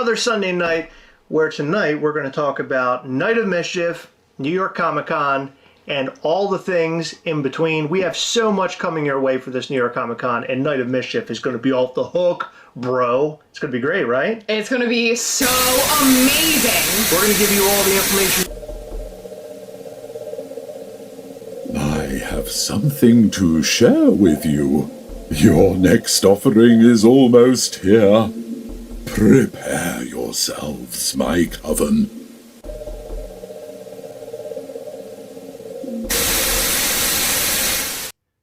another Sunday night where tonight we're going to talk about Night of Mischief, New York Comic Con, and all the things in between. We have so much coming your way for this New York Comic Con, and Night of Mischief is going to be off the hook, bro. It's going to be great, right? It's going to be so amazing. We're going to give you all the information. I have something to share with you. Your next offering is almost here. Prepare yourselves, my coven.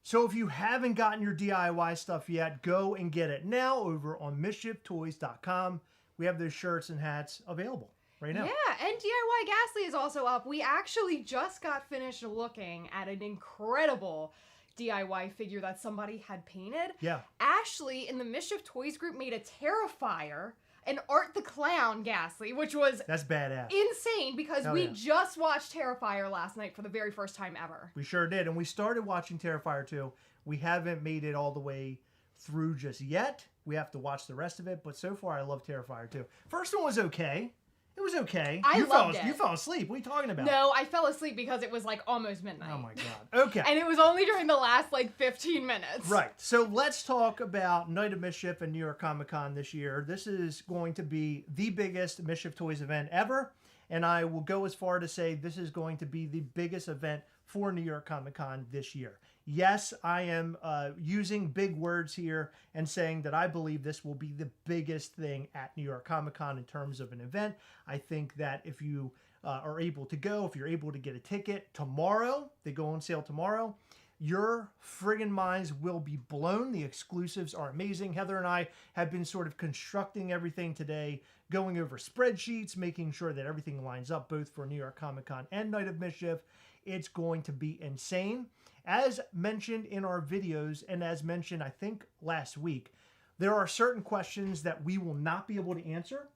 So if you haven't gotten your DIY stuff yet, go and get it now over on MischiefToys.com. We have those shirts and hats available right now. Yeah, and DIY Ghastly is also up. We actually just got finished looking at an incredible DIY figure that somebody had painted. Yeah. Ashley in the Mischief Toys group made a Terrifier and Art the Clown Ghastly, which was That's badass. insane because we just watched Terrifier last night for the very first time ever. We sure did. And we started watching Terrifier 2. We haven't made it all the way through just yet. We have to watch the rest of it. But so far, I love Terrifier 2. First one was okay. It was okay. I loved it. You fell asleep. What are you talking about? No, I fell asleep because it was like almost midnight. Oh my God. Okay. And it was only during the last like 15 minutes. Right. So let's talk about Night of Mischief and New York Comic Con this year. This is going to be the biggest Mischief Toys event ever. And I will go as far to say this is going to be the biggest event for New York Comic Con this year. Yes, I am using big words here and saying that I believe this will be the biggest thing at New York Comic Con in terms of an event. I think that if you are able to go, if you're able to get a ticket tomorrow, they go on sale tomorrow, your friggin' minds will be blown. The exclusives are amazing. Heather and I have been sort of constructing everything today, going over spreadsheets, making sure that everything lines up both for New York Comic Con and Night of Mischief. It's going to be insane. As mentioned in our videos, and as mentioned, I think, last week, there are certain questions that we will not be able to answer.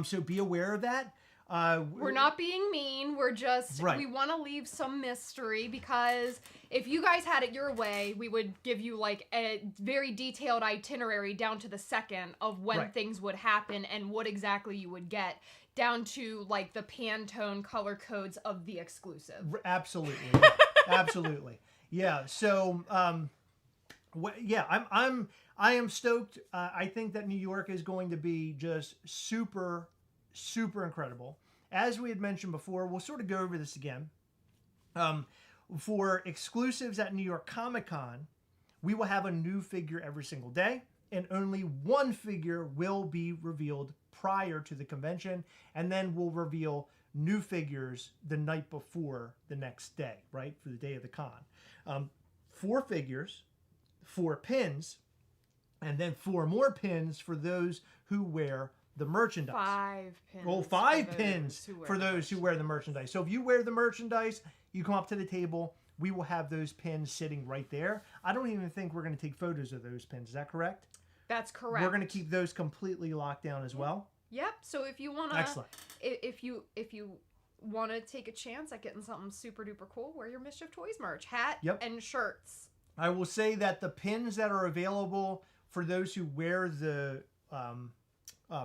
So be aware of that. We're not being mean. We're just, we want to leave some mystery because if you guys had it your way, we would give you like a very detailed itinerary down to the second of when things would happen and what exactly you would get, down to like the Pantone color codes of the exclusive. Absolutely. Absolutely. Yeah. So, I am stoked. I think that New York is going to be just super, super incredible. As we had mentioned before, we'll sort of go over this again. For exclusives at New York Comic Con, we will have a new figure every single day, and only one figure will be revealed prior to the convention, and then we'll reveal new figures the night before the next day, right? For the day of the con. 4 figures, 4 pins, and then 4 more pins for those who wear the merchandise. 5 pins. Oh, 5 pins for those who wear the merchandise. So if you wear the merchandise, you come up to the table, we will have those pins sitting right there. I don't even think we're going to take photos of those pins. Is that correct? That's correct. We're going to keep those completely locked down as well. Yep. So if you want to, excellent. If you want to take a chance at getting something super duper cool, wear your Mischief Toys merch, hat and shirts. I will say that the pins that are available for those who wear the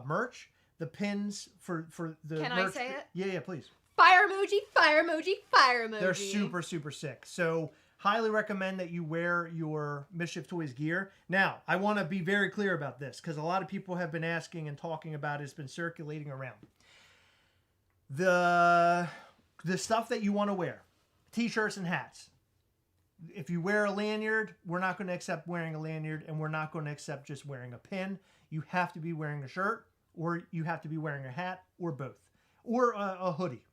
merch, the pins for the Can merch. I say it? Yeah, please. Fire emoji, fire emoji, fire emoji. They're super, super sick. So highly recommend that you wear your Mischief Toys gear. Now, I want to be very clear about this because a lot of people have been asking and talking about it. It's been circulating around. The stuff that you want to wear, t-shirts and hats. If you wear a lanyard, we're not going to accept wearing a lanyard, and we're not going to accept just wearing a pin. You have to be wearing a shirt, or you have to be wearing a hat, or both, or a hoodie.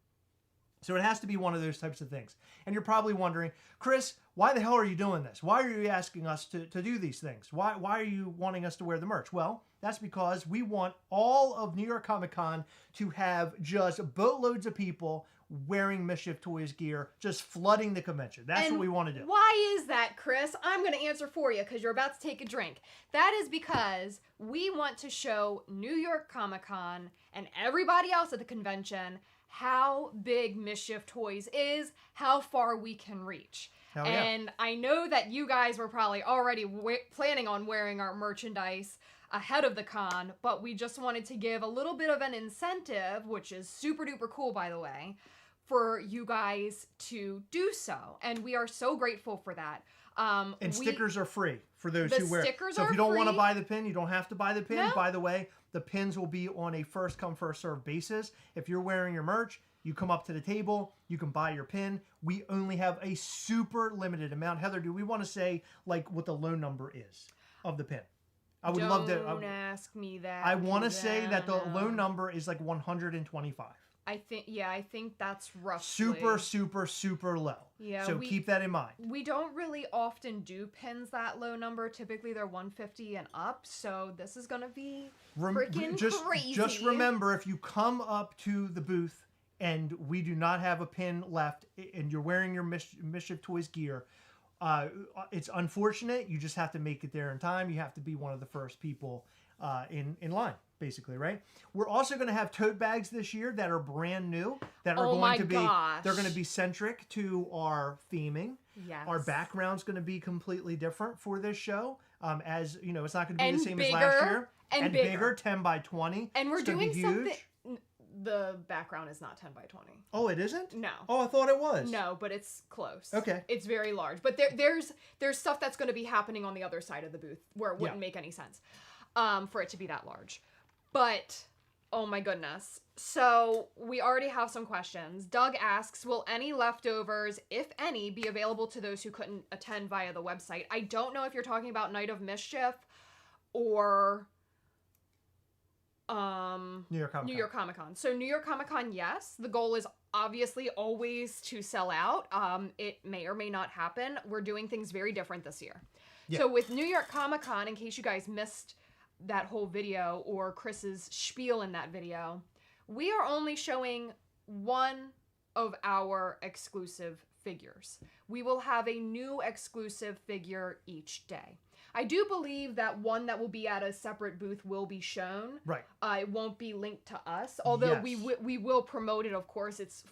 So it has to be one of those types of things. And you're probably wondering, Chris, why the hell are you doing this? Why are you asking us to do these things? Why are you wanting us to wear the merch? Well, that's because we want all of New York Comic Con to have just boatloads of people wearing Mischief Toys gear, just flooding the convention. That's what we want to do. Why is that, Chris? I'm going to answer for you because you're about to take a drink. That is because we want to show New York Comic Con and everybody else at the convention how big Mischief Toys is, how far we can reach. Hell yeah. And I know that you guys were probably already planning on wearing our merchandise ahead of the con, but we just wanted to give a little bit of an incentive, which is super duper cool, by the way, for you guys to do so. And we are so grateful for that. And stickers are free for those the who wear. stickers So if are you don't want to free. buy the pin, you don't have to buy the pin. No. By the way, the pins will be on a first come first serve basis. If you're wearing your merch, you come up to the table, you can buy your pin. We only have a super limited amount. Heather, do we want to say like what the low number is of the pin? I would love to. Don't ask me that. I want to say that the low no. number is like 125. I think that's roughly. Super, super, super low. Yeah, So keep that in mind. We don't really often do pins that low number. Typically, they're 150 and up. So this is gonna be freaking crazy. Just remember, if you come up to the booth and we do not have a pin left, and you're wearing your Mischief Toys gear, it's unfortunate. You just have to make it there in time. You have to be one of the first people in line. Basically, right? We're also going to have tote bags this year that are brand new, that are going to be, they're going to be centric to our theming. Yes. Our background's going to be completely different for this show. As you know, it's not going to be And the same bigger, as last year. and bigger, bigger. 10 by 20. And we're It's gonna doing be something. huge. The background is not 10 by 20. Oh, it isn't? No. Oh, I thought it was. No, but it's close. Okay. It's very large. But there's stuff that's going to be happening on the other side of the booth where it wouldn't make any sense for it to be that large. But, oh my goodness. So, we already have some questions. Doug asks, will any leftovers, if any, be available to those who couldn't attend via the website? I don't know if you're talking about Night of Mischief or New York Comic Con. So New York Comic Con, yes. The goal is obviously always to sell out. It may or may not happen. We're doing things very different this year. Yeah. So with New York Comic Con, in case you guys missed that whole video or Chris's spiel in that video, we are only showing one of our exclusive figures. We will have a new exclusive figure each day. I do believe that one that will be at a separate booth will be shown. Right. It won't be linked to us, although Yes. we will promote it, of course. It's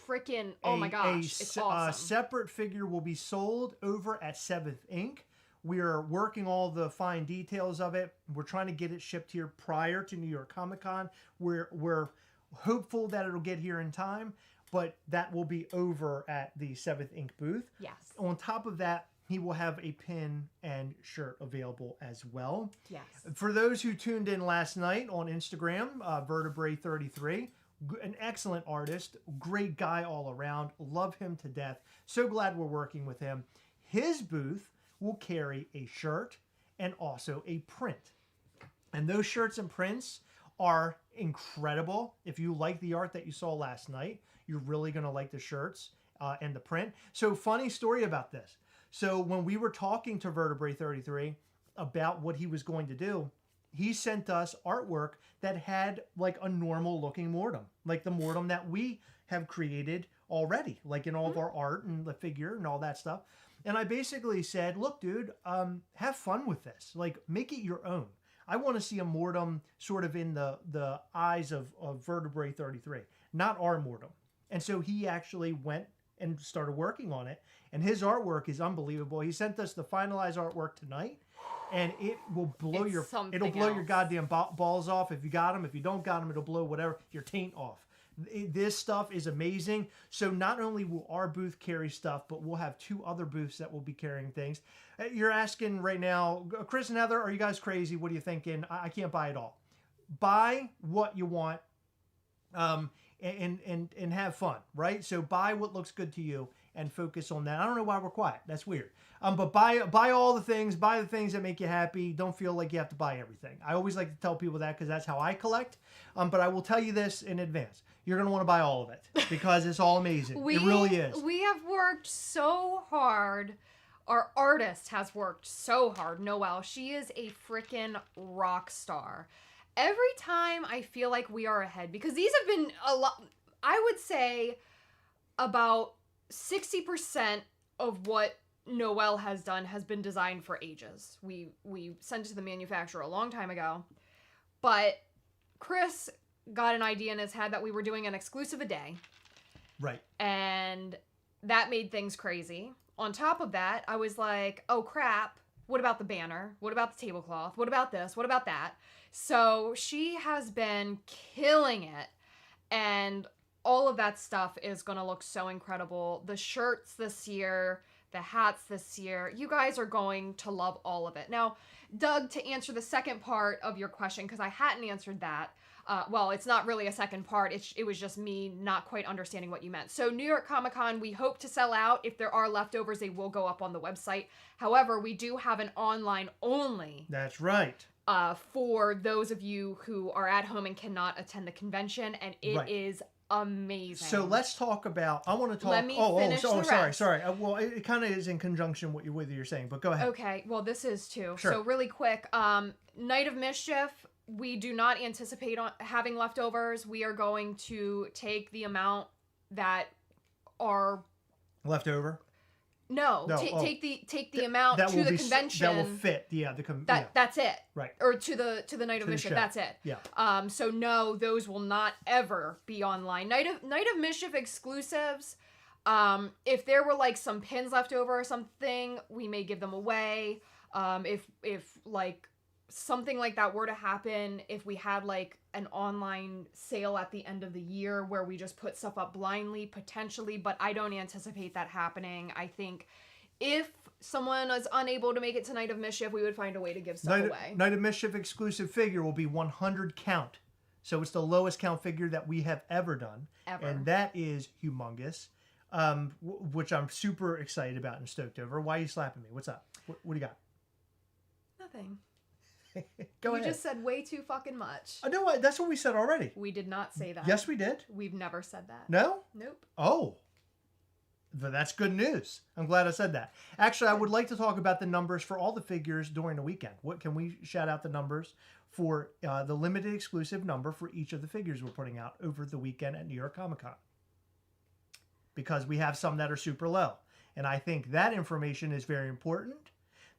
freaking, oh my gosh, it's awesome. A separate figure will be sold over at 7th Inc. We are working all the fine details of it. We're trying to get it shipped here prior to New York Comic Con. We're hopeful that it'll get here in time, but that will be over at the 7th Inc. booth. Yes. On top of that, he will have a pin and shirt available as well. Yes. For those who tuned in last night on Instagram, Vertebrae33, an excellent artist, great guy all around, love him to death. So glad we're working with him. His booth will carry a shirt and also a print. And those shirts and prints are incredible. If you like the art that you saw last night, you're really going to like the shirts and the print. So funny story about this. So when we were talking to Vertebrae33 about what he was going to do, he sent us artwork that had like a normal looking mortem, like the mortem that we have created already, like in all of our art and the figure and all that stuff. And I basically said, look, dude, have fun with this. Like, make it your own. I want to see a mortem sort of in the eyes of Vertebrae33, not our mortem. And so he actually went and started working on it. And his artwork is unbelievable. He sent us the finalized artwork tonight, and it will blow your goddamn balls off if you got them. If you don't got them, it'll blow whatever your taint off. This stuff is amazing. So not only will our booth carry stuff, but we'll have 2 other booths that will be carrying things. You're asking right now, Chris and Heather, are you guys crazy? What are you thinking? I can't buy it all. Buy what you want, and have fun, right? So buy what looks good to you and focus on that. I don't know why we're quiet. That's weird. But buy all the things. Buy the things that make you happy. Don't feel like you have to buy everything. I always like to tell people that because that's how I collect. But I will tell you this in advance. You're going to want to buy all of it because it's all amazing. It really is. We have worked so hard. Our artist has worked so hard. Noelle, she is a freaking rock star. Every time I feel like we are ahead, because these have been a lot, I would say about 60% of what Noelle has done has been designed for ages. We sent it to the manufacturer a long time ago, but Chris got an idea in his head that we were doing an exclusive a day. Right. And that made things crazy. On top of that, I was like, oh crap, what about the banner? What about the tablecloth? What about this? What about that? So she has been killing it. And all of that stuff is going to look so incredible. The shirts this year, the hats this year, you guys are going to love all of it. Now, Doug, to answer the second part of your question, because I hadn't answered that, well, it's not really a second part. It was just me not quite understanding what you meant. So New York Comic Con, we hope to sell out. If there are leftovers, they will go up on the website. However, we do have an online only. That's right. For those of you who are at home and cannot attend the convention, and it is amazing. So let's talk about. I want to talk. Let me finish the rest. Sorry. Well, it kind of is in conjunction with what you're saying, but go ahead. Okay. Well, this is too. Sure. So really quick, Night of Mischief. We do not anticipate having leftovers. We are going to take the amount that are left over. No, take the amount that to the convention that will fit. Yeah, that's it. Right. Or to the Night of Mischief. That's it. Yeah. So no, those will not ever be online. Night of Mischief exclusives. If there were like some pins left over or something, we may give them away. If like something like that were to happen, if we had like an online sale at the end of the year where we just put stuff up blindly, potentially, but I don't anticipate that happening. I think if someone is unable to make it to Night of Mischief, we would find a way to give stuff away. Night of Mischief exclusive figure will be 100 count. So it's the lowest count figure that we have ever done. Ever. And that is humongous, which I'm super excited about and stoked over. Why are you slapping me? What's up? What do you got? Nothing. Go ahead. You just said way too fucking much. I know. That's what we said already. We did not say that. Yes, we did. We've never said that. No? Nope. Oh. But that's good news. I'm glad I said that. Actually, I would like to talk about the numbers for all the figures during the weekend. What can we shout out the numbers for the limited exclusive number for each of the figures we're putting out over the weekend at New York Comic Con? Because we have some that are super low. And I think that information is very important,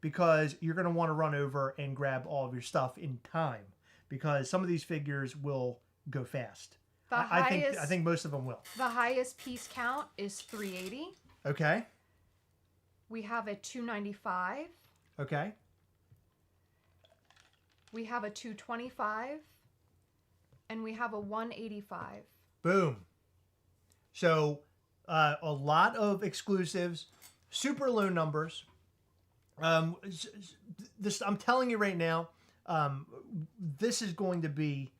because you're going to want to run over and grab all of your stuff in time, because some of these figures will go fast. I think most of them will. The highest piece count is 380. Okay. We have a 295. Okay. We have a 225. And we have a 185. Boom. So a lot of exclusives, super low numbers. I'm telling you right now, this is going to be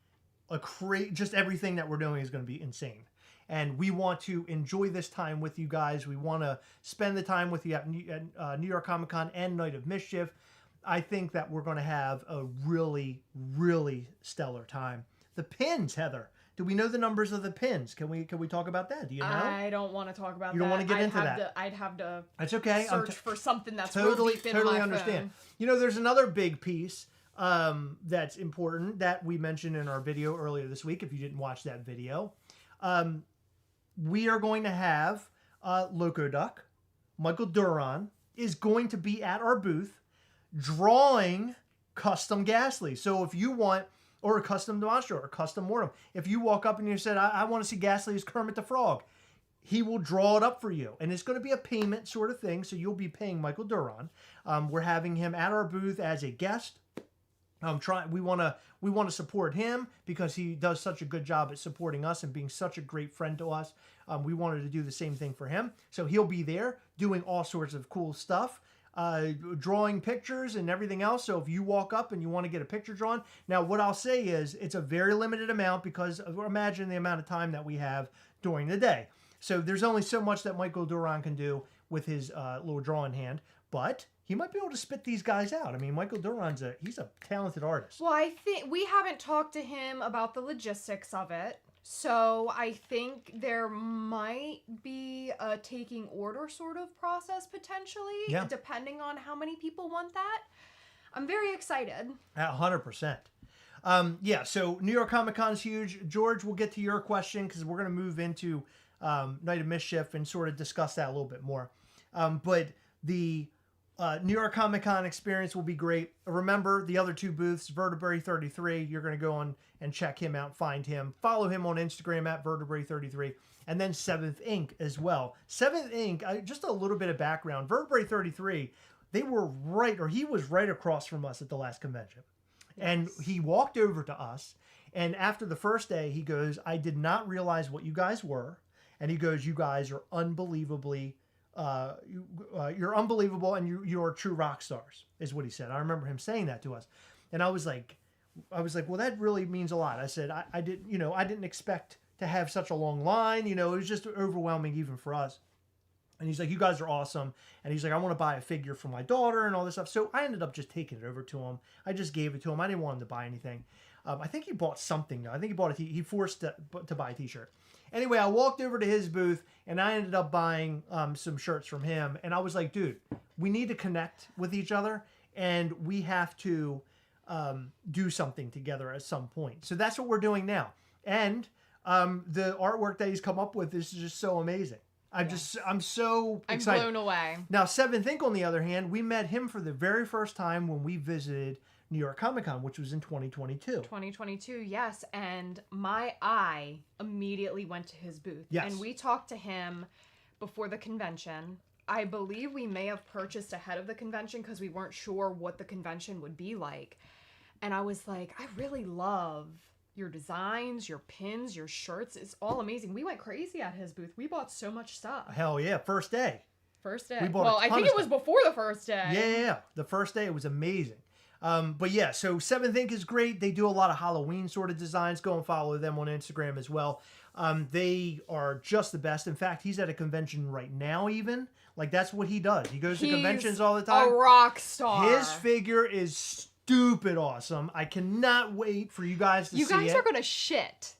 just everything that we're doing is going to be insane. And we want to enjoy this time with you guys. We want to spend the time with you at New York Comic Con and Night of Mischief. I think that we're going to have a really, really stellar time. The pins, Heather. Do we know the numbers of the pins? Can we talk about that? Do you know? I don't want to talk about that. You don't want to get into that? I'd have to that's okay. search for something that's totally in my understand. phone. You know, there's another big piece that's important that we mentioned in our video earlier this week. If you didn't watch that video, we are going to have Loco Duck. Michael Duran is going to be at our booth drawing custom Ghastly. So if you want, or a custom Monstro, or custom Mortem, if you walk up and you said, I want to see Ghastly as Kermit the Frog, he will draw it up for you. And it's going to be a payment sort of thing, so you'll be paying Michael Duran. We're having him at our booth as a guest. We want to support him because he does such a good job at supporting us and being such a great friend to us. We wanted to do the same thing for him. So he'll be there doing all sorts of cool stuff, drawing pictures and everything else. So if you walk up and you want to get a picture drawn, now what I'll say is it's a very limited amount, because imagine the amount of time that we have during the day. So there's only so much that Michael Duran can do with his little drawing hand, but he might be able to spit these guys out. I mean, Michael Duran's he's a talented artist. Well, I think we haven't talked to him about the logistics of it. So I think there might be a taking order sort of process potentially, depending on how many people want that. I'm very excited. 100%. So New York Comic Con is huge. George, we'll get to your question because we're going to move into Night of Mischief and sort of discuss that a little bit more. But the New York Comic Con experience will be great. Remember the other two booths, Vertebrae 33. You're going to go on and check him out, find him. Follow him on Instagram at Vertebrae 33. And then 7th Inc. as well. 7th Inc., just a little bit of background. Vertebrae 33, They were he was right across from us at the last convention. Yes. And he walked over to us. And after the first day, he goes, I did not realize what you guys were. And he goes, you guys are unbelievably, you're unbelievable and you're true rock stars, is what he said. I remember him saying that to us. And I was like, well, that really means a lot. I said, I didn't expect to have such a long line. It was just overwhelming even for us. And he's like, you guys are awesome. And he's like, I want to buy a figure for my daughter and all this stuff. So I ended up just taking it over to him. I just gave it to him. I didn't want him to buy anything. I think he bought something, though. I think he bought he forced to buy a t-shirt. Anyway, I walked over to his booth, and I ended up buying some shirts from him. And I was like, dude, we need to connect with each other, and we have to do something together at some point. So that's what we're doing now. And the artwork that he's come up with is just so amazing. I'm so excited. I'm blown away. Now, Seventh Ink, on the other hand, we met him for the very first time when we visited New York Comic Con, which was in 2022. 2022, yes. And my eye immediately went to his booth. Yes. And we talked to him before the convention. I believe we may have purchased ahead of the convention because we weren't sure what the convention would be like. And I was like, I really love your designs, your pins, your shirts. It's all amazing. We went crazy at his booth. We bought so much stuff. Hell yeah. First day. First day. We bought well, I think it was before the first day. Yeah. The first day, it was amazing. But yeah, so Seventh Ink is great. They do a lot of Halloween sort of designs. Go and follow them on Instagram as well. They are just the best. In fact, he's at a convention right now even. Like, that's what he does. He goes to conventions all the time. A rock star. His figure is stupid awesome. I cannot wait for you guys to see it. You guys are going to shit.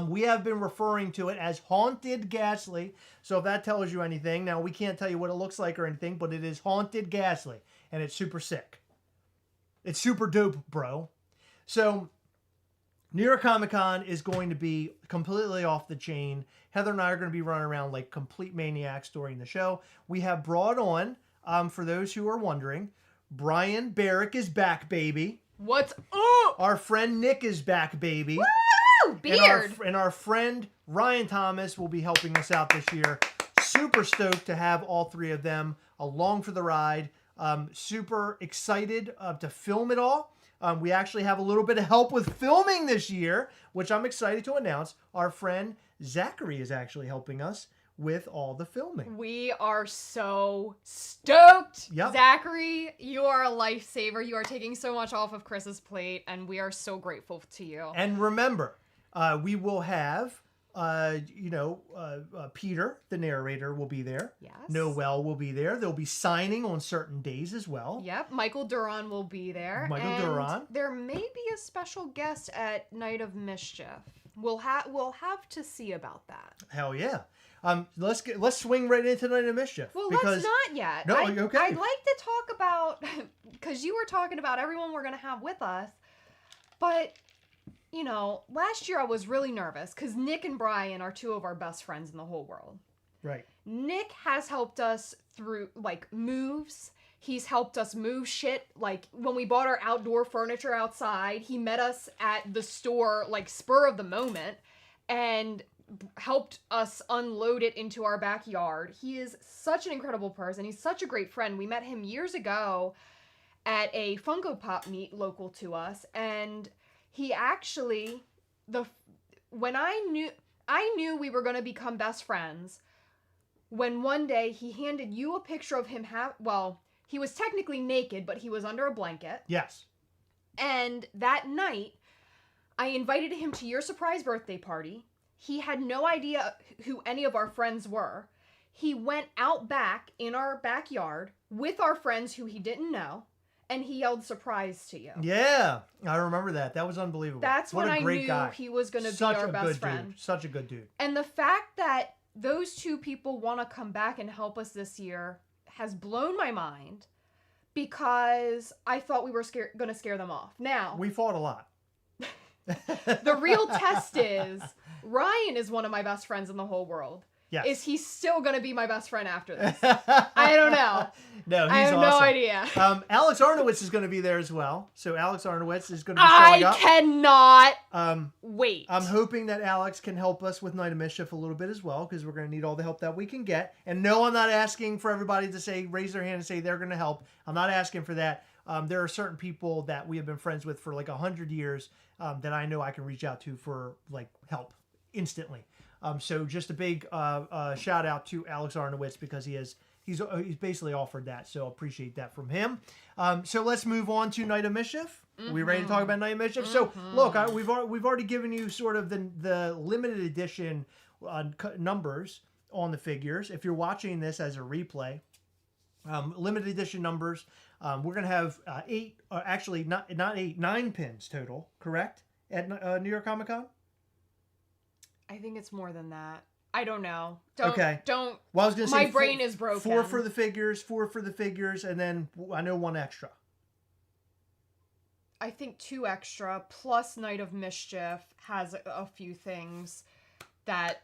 We have been referring to it as Haunted Ghastly. So if that tells you anything, now we can't tell you what it looks like or anything, but it is Haunted Ghastly. And it's super sick. It's super dope, bro. So New York Comic Con is going to be completely off the chain. Heather and I are going to be running around like complete maniacs during the show. We have brought on, for those who are wondering, Brian Barrick is back, baby. What's up? Our friend Nick is back, baby. Woo! Beard. And our friend Ryan Thomas will be helping us out this year. Super stoked to have all three of them along for the ride. Super excited to film it all. We actually have a little bit of help with filming this year, which I'm excited to announce. Our friend Zachary is actually helping us with all the filming. We are so stoked. Yep. Zachary, you are a lifesaver. You are taking so much off of Chris's plate, and we are so grateful to you. And remember, we will have Peter, the narrator, will be there. Yes. Noel will be there. They'll be signing on certain days as well. Yep. Michael Duran will be there. Michael Duran. There may be a special guest at Night of Mischief. We'll have to see about that. Hell yeah. Let's swing right into Night of Mischief. Well, let's not yet. No, okay. I'd like to talk about, because you were talking about everyone we're going to have with us, but last year I was really nervous because Nick and Brian are two of our best friends in the whole world. Right. Nick has helped us through, moves. He's helped us move shit. Like, when we bought our outdoor furniture outside, he met us at the store, spur of the moment, and helped us unload it into our backyard. He is such an incredible person. He's such a great friend. We met him years ago at a Funko Pop meet local to us, and he actually, when I knew we were going to become best friends, when one day he handed you a picture of him, he was technically naked, but he was under a blanket. Yes. And that night, I invited him to your surprise birthday party. He had no idea who any of our friends were. He went out back in our backyard with our friends who he didn't know, and he yelled surprise to you. Yeah, I remember that. That was unbelievable. That's when I knew guy. He was going to be our best friend. Such a good dude. And the fact that those two people want to come back and help us this year has blown my mind, because I thought we were going to scare them off. Now, we fought a lot. The real test is, Ryan is one of my best friends in the whole world. Yes. Is he still going to be my best friend after this? I don't know. No, he's I have awesome. no idea. Alex Arnowitz is going to be there as well. So Alex Arnowitz is going to be showing up. I cannot wait. I'm hoping that Alex can help us with Night of Mischief a little bit as well, because we're going to need all the help that we can get. And no, I'm not asking for everybody to raise their hand and say they're going to help. I'm not asking for that. There are certain people that we have been friends with for like 100 years that I know I can reach out to for like help instantly. So just a big shout out to Alex Arnowitz, because he's basically offered that. So appreciate that from him. So let's move on to Night of Mischief. Are we ready to talk about Night of Mischief? So look, we've already given you sort of the limited edition numbers on the figures. If you're watching this as a replay, limited edition numbers. We're gonna have 9 pins total, correct? At New York Comic Con. I think it's more than that. I don't know. Well, I was gonna say my brain is broken. 4 for the figures, and then I know 1 extra. I think 2 extra plus Night of Mischief has a few things that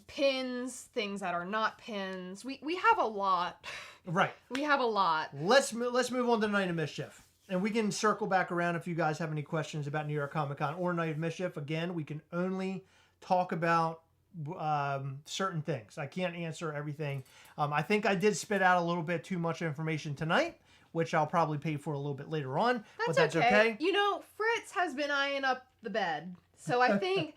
pins, things that are not pins. We have a lot. Right. We have a lot. Let's move on to Night of Mischief. And we can circle back around if you guys have any questions about New York Comic Con or Night of Mischief. Again, we can only talk about certain things. I can't answer everything. I think I did spit out a little bit too much information tonight, which I'll probably pay for a little bit later on. But that's okay. You know, Fritz has been eyeing up the bed. So I think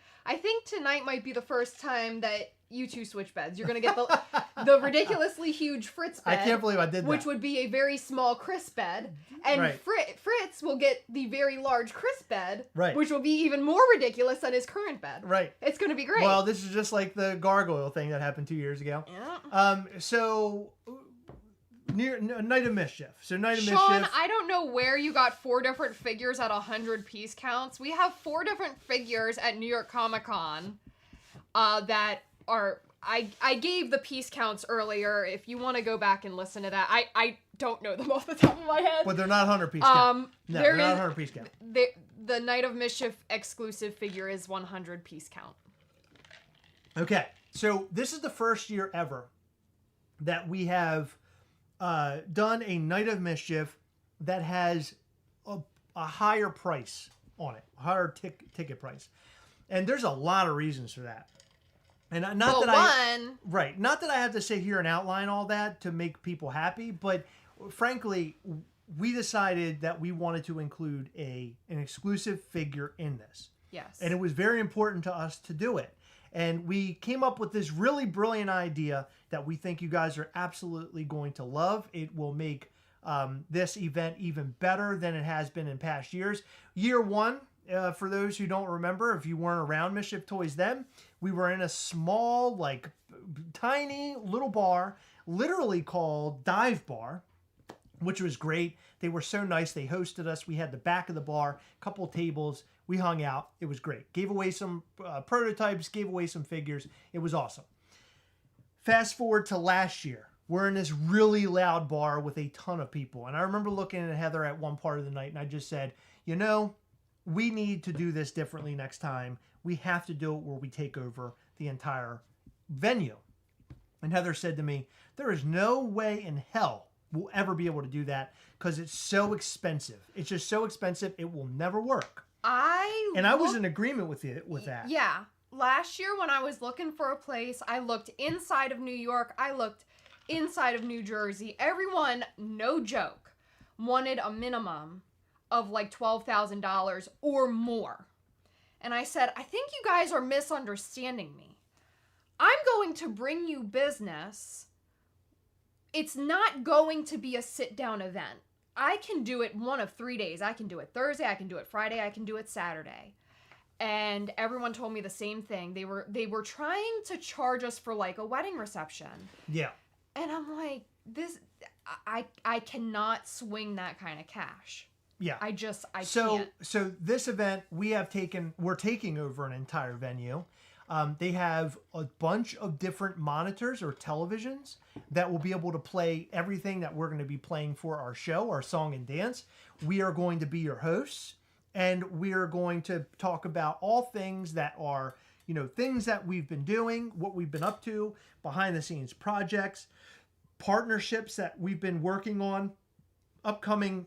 tonight might be the first time that you two switch beds. You're going to get the ridiculously huge Fritz bed. I can't believe I did that. Which would be a very small Chris bed. And Fritz will get the very large Chris bed. Right. Which will be even more ridiculous than his current bed. Right. It's going to be great. Well, this is just like the gargoyle thing that happened 2 years ago. Yeah. So... Night of Mischief. So Night of Sean, Mischief. I don't know where you got 4 different figures at 100 piece counts. We have 4 different figures at New York Comic Con that are... I gave the piece counts earlier. If you want to go back and listen to that, I don't know them off the top of my head. But they're not 100 piece count. No, they're not 100 piece count. The Night of Mischief exclusive figure is 100 piece count. Okay, so this is the first year ever that we have done a Night of Mischief that has a higher price on it, a higher ticket price. And there's a lot of reasons for that. And not that I have to sit here and outline all that to make people happy, but frankly, we decided that we wanted to include an exclusive figure in this. Yes. And it was very important to us to do it. And we came up with this really brilliant idea that we think you guys are absolutely going to love. It will make this event even better than it has been in past years. Year 1, for those who don't remember, if you weren't around Mischief Toys then, we were in a small, like, tiny little bar, literally called Dive Bar, which was great. They were so nice. They hosted us. We had the back of the bar, a couple of tables. We hung out. It was great. Gave away some prototypes, gave away some figures. It was awesome. Fast forward to last year. We're in this really loud bar with a ton of people. And I remember looking at Heather at one part of the night, and I just said, you know, we need to do this differently next time. We have to do it where we take over the entire venue. And Heather said to me, there is no way in hell we'll ever be able to do that because it's so expensive. It's just so expensive. It will never work. I was in agreement with that. Yeah. Last year when I was looking for a place, I looked inside of New York. I looked inside of New Jersey. Everyone, no joke, wanted a minimum of like $12,000 or more. And I said, I think you guys are misunderstanding me. I'm going to bring you business. It's not going to be a sit-down event. I can do it one of 3 days. I can do it Thursday, I can do it Friday, I can do it Saturday. And everyone told me the same thing. They were trying to charge us for like a wedding reception. Yeah. And I'm like, I cannot swing that kind of cash. Yeah. I can't. So this event, we're taking over an entire venue. They have a bunch of different monitors or televisions that will be able to play everything that we're going to be playing for our show, our song and dance. We are going to be your hosts, and we are going to talk about all things that are, things that we've been doing, what we've been up to, behind the scenes projects, partnerships that we've been working on, upcoming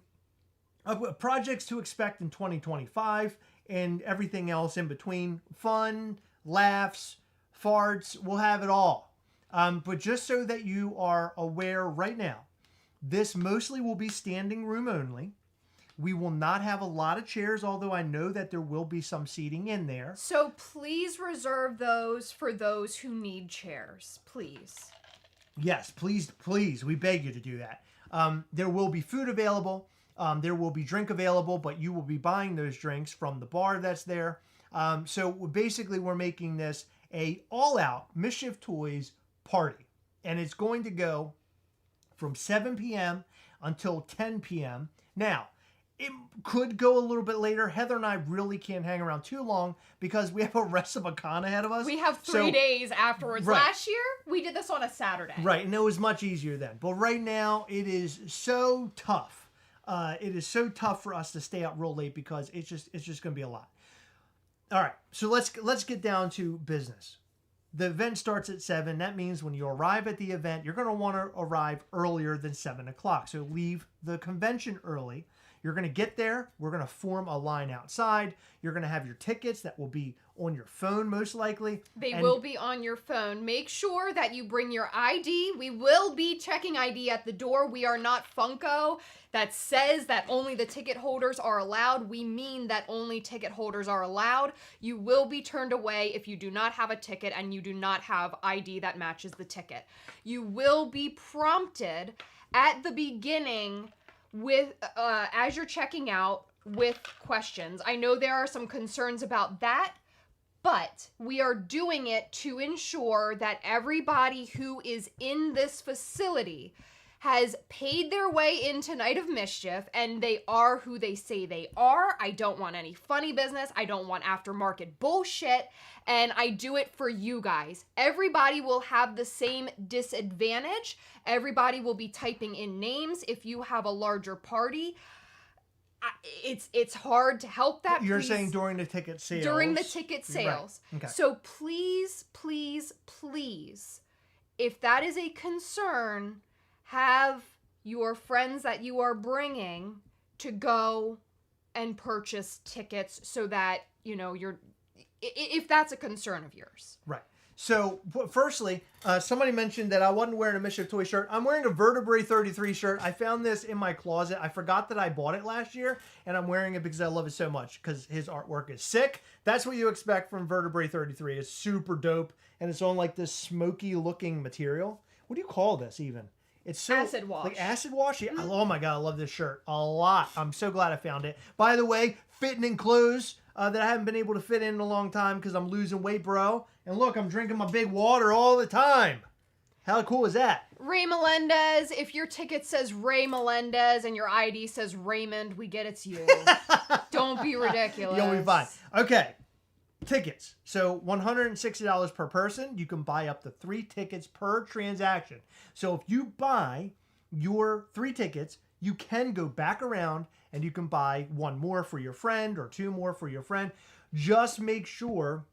projects to expect in 2025, and everything else in between. Fun, laughs, farts, we'll have it all. But just so that you are aware right now, this mostly will be standing room only. We will not have a lot of chairs, although I know that there will be some seating in there. So please reserve those for those who need chairs, please. Yes, please, we beg you to do that. There will be food available. There will be drink available, but you will be buying those drinks from the bar that's there. So basically, we're making this a all-out Mischief Toys party. And it's going to go from 7 p.m. until 10 p.m. Now, it could go a little bit later. Heather and I really can't hang around too long because we have a rest of a con ahead of us. We have 3 days afterwards. Right. Last year, we did this on a Saturday. Right, and it was much easier then. But right now, it is so tough. It is so tough for us to stay out real late because it's just going to be a lot. All right, so let's get down to business. The event starts at 7. That means when you arrive at the event, you're going to want to arrive earlier than 7 o'clock. So leave the convention early. You're going to get there. We're going to form a line outside. You're going to have your tickets that will be on your phone most likely. They will be on your phone. Make sure that you bring your ID. We will be checking ID at the door. We are not Funko that says that only the ticket holders are allowed. We mean that only ticket holders are allowed. You will be turned away if you do not have a ticket and you do not have ID that matches the ticket. You will be prompted at the beginning with as you're checking out with questions. I know there are some concerns about that, but we are doing it to ensure that everybody who is in this facility has paid their way into Night of Mischief and they are who they say they are. I don't want any funny business. I don't want aftermarket bullshit. And I do it for you guys. Everybody will have the same disadvantage. Everybody will be typing in names. If you have a larger party, it's hard to help that. You're saying during the ticket sales? During the ticket sales. Right. Okay. So please, please, please, if that is a concern, have your friends that you are bringing to go and purchase tickets so that, you're, if that's a concern of yours. Right. So, firstly, somebody mentioned that I wasn't wearing a Mischief Toy shirt. I'm wearing a Vertebrae 33 shirt. I found this in my closet. I forgot that I bought it last year, and I'm wearing it because I love it so much, because his artwork is sick. That's what you expect from Vertebrae 33. It's super dope, and it's on, like, this smoky-looking material. What do you call this, even? It's so acid wash. Like acid wash? Yeah. Oh my God, I love this shirt a lot. I'm so glad I found it. By the way, fitting in clothes that I haven't been able to fit in a long time because I'm losing weight, bro. And look, I'm drinking my big water all the time. How cool is that? Ray Melendez, if your ticket says Ray Melendez and your ID says Raymond, we get it's you. Don't be ridiculous. You'll be fine. Okay. Tickets. So $160 per person. You can buy up to 3 tickets per transaction. So if you buy your 3 tickets, you can go back around and you can buy 1 more for your friend or 2 more for your friend. Just make sure,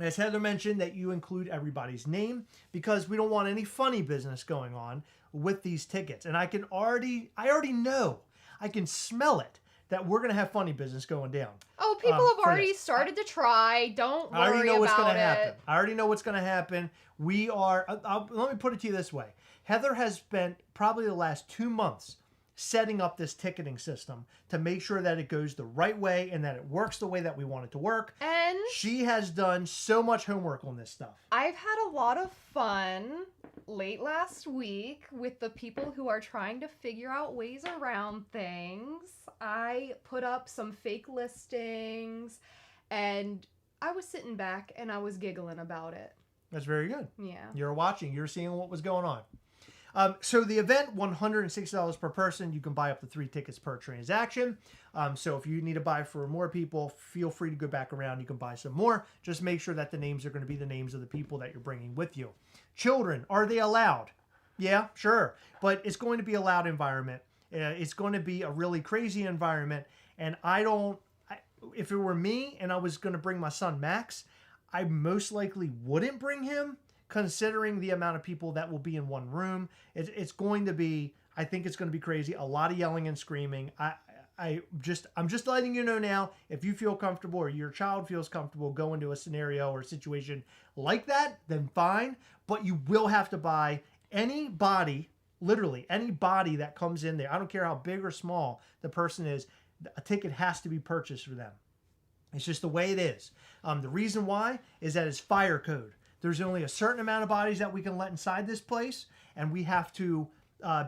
as Heather mentioned, that you include everybody's name because we don't want any funny business going on with these tickets. And I already know, I can smell it, that we're going to have funny business going down. Oh, people have already started to try. Don't worry about it. I already know what's going to happen. I already know what's going to happen. We are, let me put it to you this way. Heather has spent probably the last 2 months setting up this ticketing system to make sure that it goes the right way and that it works the way that we want it to work. And she has done so much homework on this stuff. I've had a lot of fun late last week with the people who are trying to figure out ways around things. I put up some fake listings and I was sitting back and I was giggling about it. That's very good. Yeah. You're watching. You're seeing what was going on. So the event, $160 per person. You can buy up to 3 tickets per transaction. So if you need to buy for more people, feel free to go back around. You can buy some more. Just make sure that the names are going to be the names of the people that you're bringing with you. Children, are they allowed? Yeah, sure. But it's going to be a loud environment. It's going to be a really crazy environment. And if it were me and I was going to bring my son Max, I most likely wouldn't bring him, considering the amount of people that will be in one room. It's going to be, I think it's going to be crazy. A lot of yelling and screaming. I'm just letting you know now, if you feel comfortable or your child feels comfortable going to a scenario or a situation like that, then fine. But you will have to buy anybody, literally anybody that comes in there. I don't care how big or small the person is. A ticket has to be purchased for them. It's just the way it is. The reason why is that it's fire code. There's only a certain amount of bodies that we can let inside this place, and we have to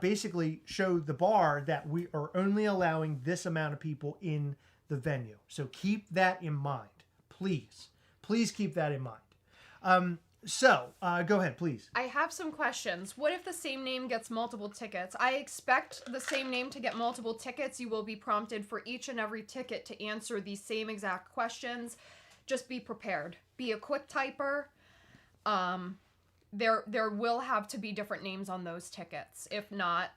basically show the bar that we are only allowing this amount of people in the venue. So keep that in mind, please. Please keep that in mind. Go ahead, please. I have some questions. What if the same name gets multiple tickets? I expect the same name to get multiple tickets. You will be prompted for each and every ticket to answer the same exact questions. Just be prepared. Be a quick typer. There will have to be different names on those tickets. If not,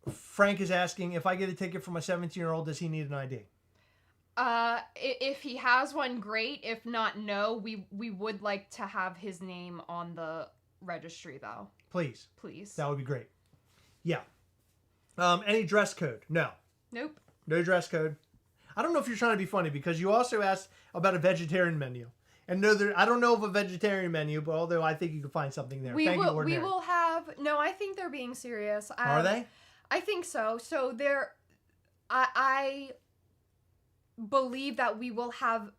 Frank is asking, if I get a ticket for my 17-year-old, does he need an ID? If he has one, great. If not, no. We would like to have his name on the registry, though. Please. Please. That would be great. Yeah. Any dress code? No. Nope. No dress code. I don't know if you're trying to be funny, because you also asked about a vegetarian menu. And no, I don't know of a vegetarian menu, but although I think you can find something there. We will have. No, I think they're being serious. Are they? I think so. So I believe that we will have.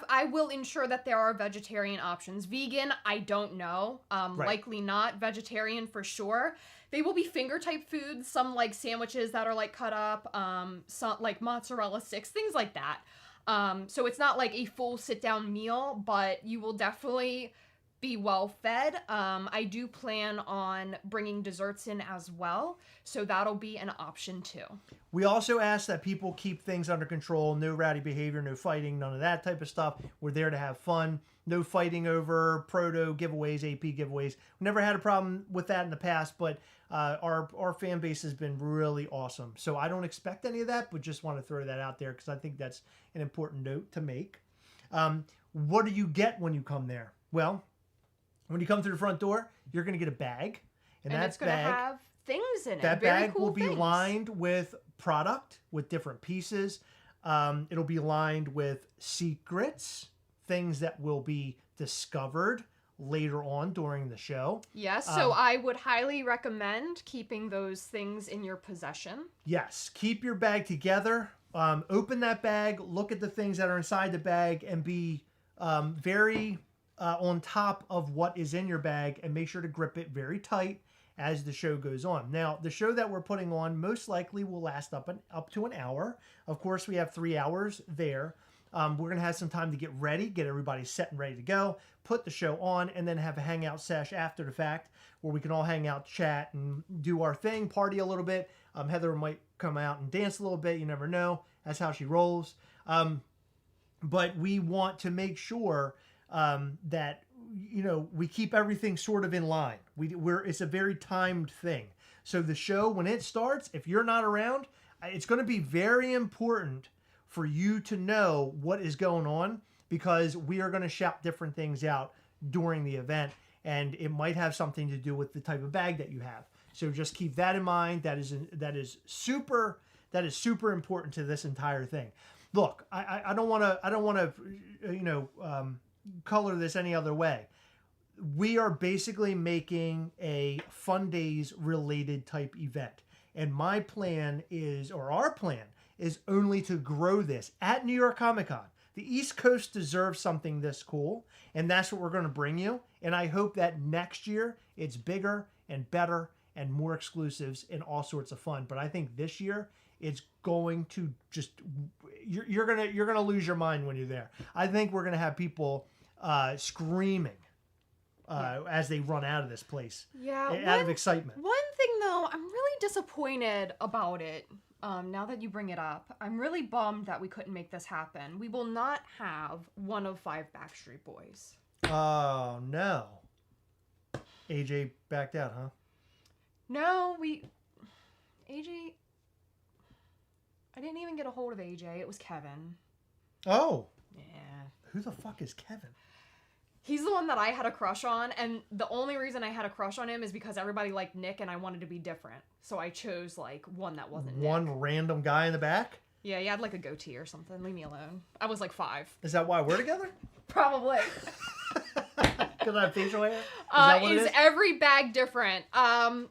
I will ensure that there are vegetarian options. Vegan, I don't know. Right. Likely not. Vegetarian for sure. They will be finger type foods. Some like sandwiches that are like cut up. Some like mozzarella sticks, things like that. So it's not like a full sit-down meal, but you will definitely be well fed. I do plan on bringing desserts in as well, so that'll be an option too. We also ask that people keep things under control. No rowdy behavior, no fighting, none of that type of stuff. We're there to have fun. No fighting over proto giveaways, AP giveaways. We never had a problem with that in the past, but our fan base has been really awesome. So I don't expect any of that, but just want to throw that out there because I think that's an important note to make. What do you get when you come there? Well, when you come through the front door, you're going to get a bag. And it's going to have things in it. That Very bag cool will be things. lined with product, with different pieces. It'll be lined with secrets, things that will be discovered later on during the show. Yes, so I would highly recommend keeping those things in your possession. Yes, keep your bag together. Open that bag, look at the things that are inside the bag, and be very on top of what is in your bag, and make sure to grip it very tight as the show goes on. Now, the show that we're putting on most likely will last up to an hour. Of course, we have 3 hours there. We're going to have some time to get ready, get everybody set and ready to go, put the show on, and then have a hangout sesh after the fact where we can all hang out, chat, and do our thing, party a little bit. Heather might come out and dance a little bit. You never know. That's how she rolls. But we want to make sure that, you know, we keep everything sort of in line. It's a very timed thing. So the show, when it starts, if you're not around, it's going to be very important for you to know what is going on, because we are going to shout different things out during the event, and it might have something to do with the type of bag that you have. So just keep that in mind. That is super important to this entire thing. Look, I don't want to color this any other way. We are basically making a Fun Days related type event, and our plan is only to grow this at New York Comic Con. The East Coast deserves something this cool, and that's what we're going to bring you. And I hope that next year it's bigger and better and more exclusives and all sorts of fun. But I think this year it's going to just you're gonna lose your mind when you're there. I think we're gonna have people screaming as they run out of this place. Yeah, out of excitement. One thing though, I'm really disappointed about it. Now that you bring it up, I'm really bummed that we couldn't make this happen. We will not have one of 5 Backstreet Boys. Oh, no. AJ backed out, huh? No, AJ... I didn't even get a hold of AJ. It was Kevin. Oh. Yeah. Who the fuck is Kevin? He's the one that I had a crush on, and the only reason I had a crush on him is because everybody liked Nick, and I wanted to be different. So I chose, like, one that wasn't One Nick. random guy in the back? Yeah, he had, like, a goatee or something. Leave me alone. I was, like, 5. Is that why we're together? Probably. Because I have facial hair? Is that what it Is is? every bag different?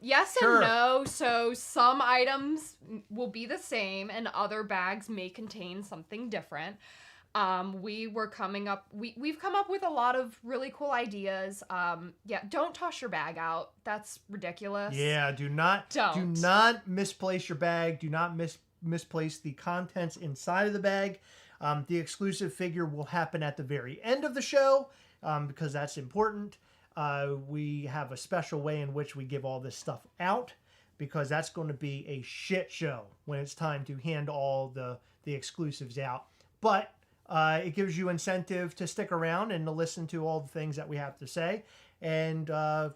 Yes Sure. and no. So some items will be the same, and other bags may contain something different. We've come up with a lot of really cool ideas. Yeah, don't toss your bag out. That's ridiculous. Yeah, do not misplace your bag. Do not misplace the contents inside of the bag. The exclusive figure will happen at the very end of the show because that's important. We have a special way in which we give all this stuff out because that's going to be a shit show when it's time to hand all the exclusives out. But it gives you incentive to stick around and to listen to all the things that we have to say and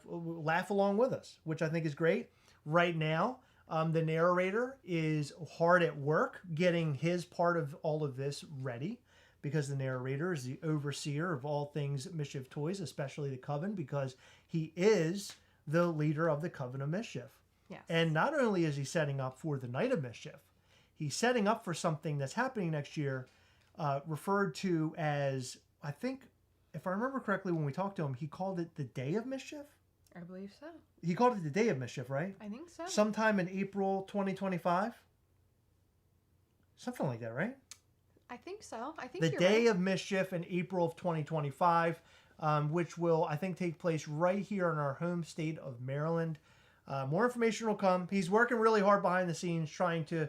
laugh along with us, which I think is great. Right now, the narrator is hard at work getting his part of all of this ready because the narrator is the overseer of all things Mischief Toys, especially the Coven, because he is the leader of the Coven of Mischief. Yes. And not only is he setting up for the Night of Mischief, he's setting up for something that's happening next year, referred to as, I think, if I remember correctly, when we talked to him, he called it the Day of Mischief. I believe so. He called it the Day of Mischief, right? I think so. Sometime in April 2025. Something like that, right? I think so. I think The you're Day right. of Mischief in April of 2025, which will, I think, take place right here in our home state of Maryland. More information will come. He's working really hard behind the scenes trying to,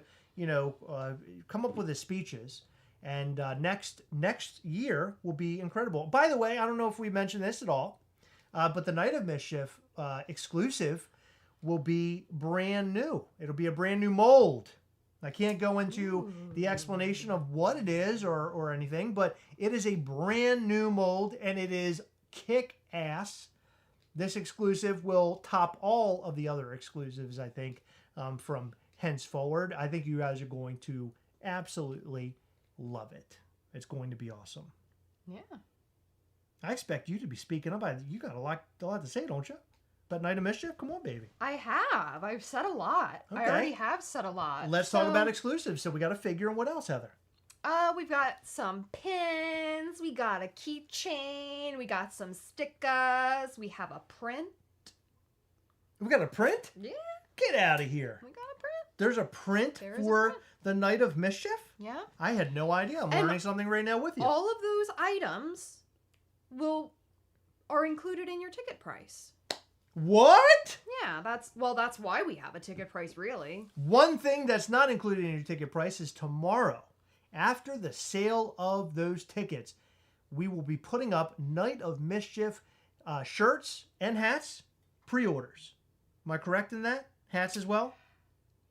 come up with his speeches. And next year will be incredible. By the way, I don't know if we mentioned this at all, but the Night of Mischief exclusive will be brand new. It'll be a brand new mold. I can't go into the explanation of what it is or anything, but it is a brand new mold and it is kick-ass. This exclusive will top all of the other exclusives, I think, from henceforward. I think you guys are going to absolutely love it. It's going to be awesome. Yeah. I expect you to be speaking up. You got a lot to say, don't you? But Night of Mischief? Come on, baby. I have. I've said a lot. Okay. I already have said a lot. Let's talk about exclusives. So we got a figure and what else, Heather? We've got some pins. We got a keychain. We got some stickers. We have a print. We got a print? Yeah. Get out of here. We got a print. There's a print There is a for print. the Night of Mischief? Yeah. I had no idea. I'm And learning something right now with you. All of those items are included in your ticket price. What? Yeah, that's why we have a ticket price, really. One thing that's not included in your ticket price is tomorrow, after the sale of those tickets, we will be putting up Night of Mischief shirts and hats pre-orders. Am I correct in that? Hats as well?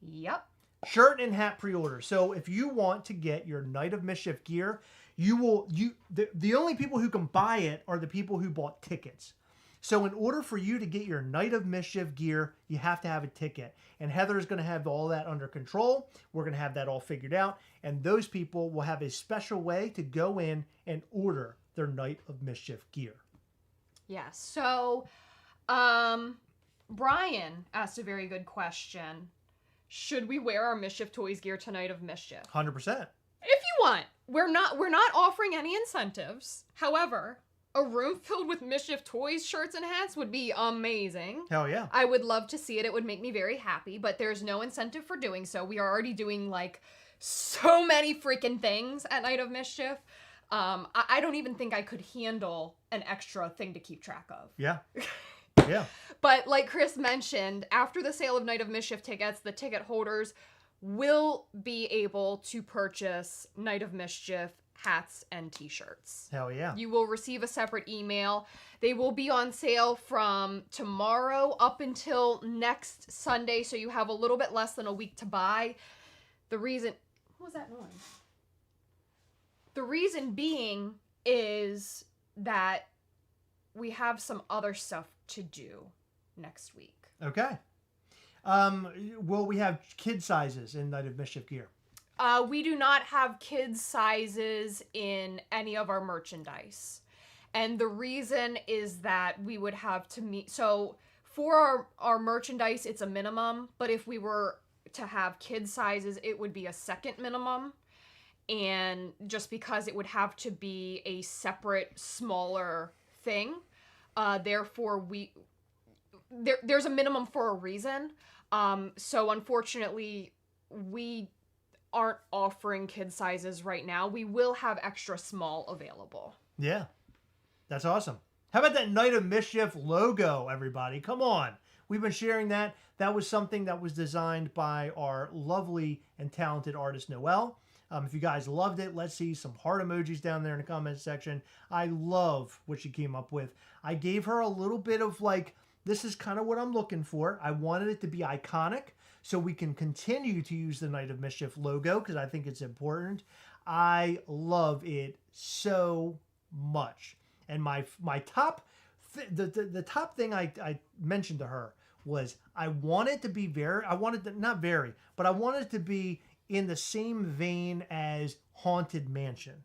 Yep. Shirt and hat pre-order. So if you want to get your Night of Mischief gear, the only people who can buy it are the people who bought tickets. So in order for you to get your Night of Mischief gear, you have to have a ticket. And Heather's going to have all that under control. We're going to have that all figured out. And those people will have a special way to go in and order their Night of Mischief gear. Yeah. So, Brian asked a very good question. Should we wear our Mischief Toys gear to Night of Mischief? 100%. If you want. We're not offering any incentives. However, a room filled with Mischief Toys shirts and hats would be amazing. Hell yeah. I would love to see it. It would make me very happy, but there's no incentive for doing so. We are already doing, like, so many freaking things at Night of Mischief. I don't even think I could handle an extra thing to keep track of. Yeah. Yeah. But like Chris mentioned, after the sale of Night of Mischief tickets, the ticket holders will be able to purchase Night of Mischief hats and t-shirts. Hell yeah. You will receive a separate email. They will be on sale from tomorrow up until next Sunday, so you have a little bit less than a week to buy. What was that noise? The reason being is that we have some other stuff to do next week. Okay. Will we have kid sizes in Night of Mischief gear? We do not have kids sizes in any of our merchandise. And the reason is that we would have to meet, so for our merchandise, it's a minimum, but if we were to have kid sizes, it would be a second minimum. And just because it would have to be a separate, smaller thing, therefore there's a minimum for a reason. So unfortunately, we aren't offering kid sizes right now. We will have extra small available. Yeah, that's awesome. How about that Night of Mischief logo, everybody? Come on. We've been sharing that. That was something that was designed by our lovely and talented artist, Noelle. If you guys loved it, let's see some heart emojis down there in the comments section. I love what she came up with. I gave her a little bit of like, this is kind of what I'm looking for. I wanted it to be iconic so we can continue to use the Night of Mischief logo because I think it's important. I love it so much. And my top, the top thing I mentioned to her was I want it to be I wanted it to be in the same vein as Haunted Mansion.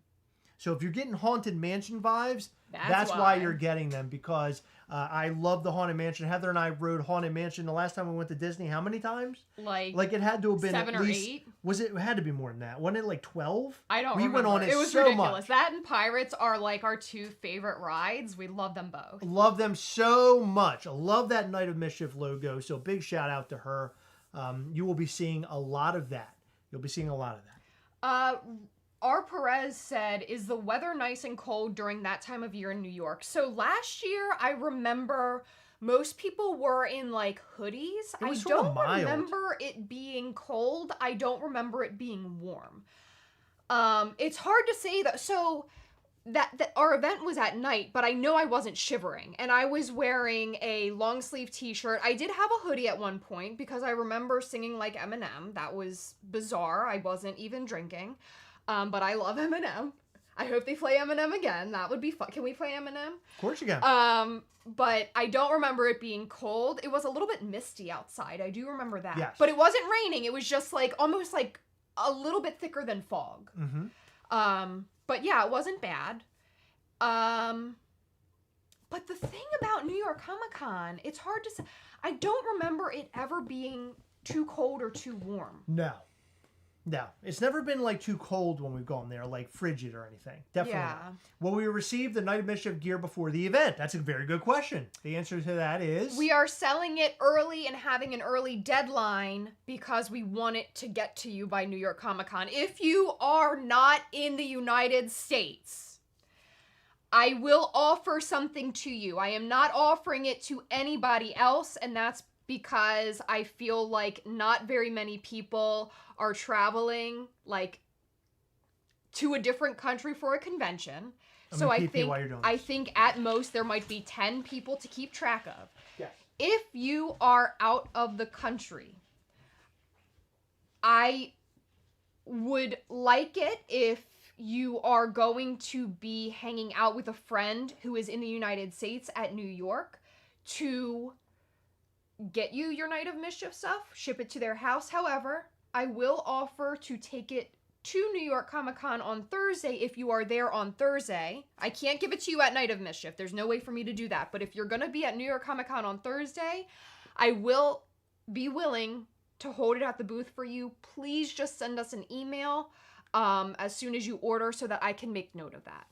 So if you're getting Haunted Mansion vibes, that's why you're getting them, because I love the Haunted Mansion. Heather and I rode Haunted Mansion the last time we went to Disney. How many times? Like it had to have been 7 at or least, 8. It had to be more than that. Wasn't it like 12? I don't remember. We went on it was so ridiculous. Much. That and Pirates are like our 2 favorite rides. We love them both. Love them so much. I love that Night of Mischief logo. So big shout out to her. You will be seeing a lot of that. You'll be seeing a lot of that. R. Perez said, is the weather nice and cold during that time of year in New York? So last year, I remember most people were in like hoodies. I don't remember it being cold. I don't remember it being warm. It's hard to say that. So that our event was at night, but I know I wasn't shivering, and I was wearing a long sleeve t-shirt. I did have a hoodie at one point because I remember singing like Eminem. That was bizarre. I wasn't even drinking. But I love Eminem. I hope they play Eminem again. That would be fun. Can we play Eminem? Of course you can. But I don't remember it being cold. It was a little bit misty outside. I do remember that. Yes. But it wasn't raining. It was just like almost like a little bit thicker than fog. Mm-hmm. But yeah, it wasn't bad. But the thing about New York Comic Con, it's hard to say. I don't remember it ever being too cold or too warm. No. It's never been like too cold when we've gone there, like frigid or anything. Definitely. Yeah. Will we receive the Night of Mischief gear before the event? That's a very good question. The answer to that is... We are selling it early and having an early deadline because we want it to get to you by New York Comic Con. If you are not in the United States, I will offer something to you. I am not offering it to anybody else, and that's because I feel like not very many people are traveling like to a different country for a convention. So I think at most there might be 10 people to keep track of. Yes. If you are out of the country, I would like it if you are going to be hanging out with a friend who is in the United States at New York to get you your Night of Mischief stuff, ship it to their house. However, I will offer to take it to New York Comic Con on Thursday if you are there on Thursday. I can't give it to you at Night of Mischief. There's no way for me to do that. But if you're going to be at New York Comic Con on Thursday, I will be willing to hold it at the booth for you. Please just send us an email as soon as you order so that I can make note of that.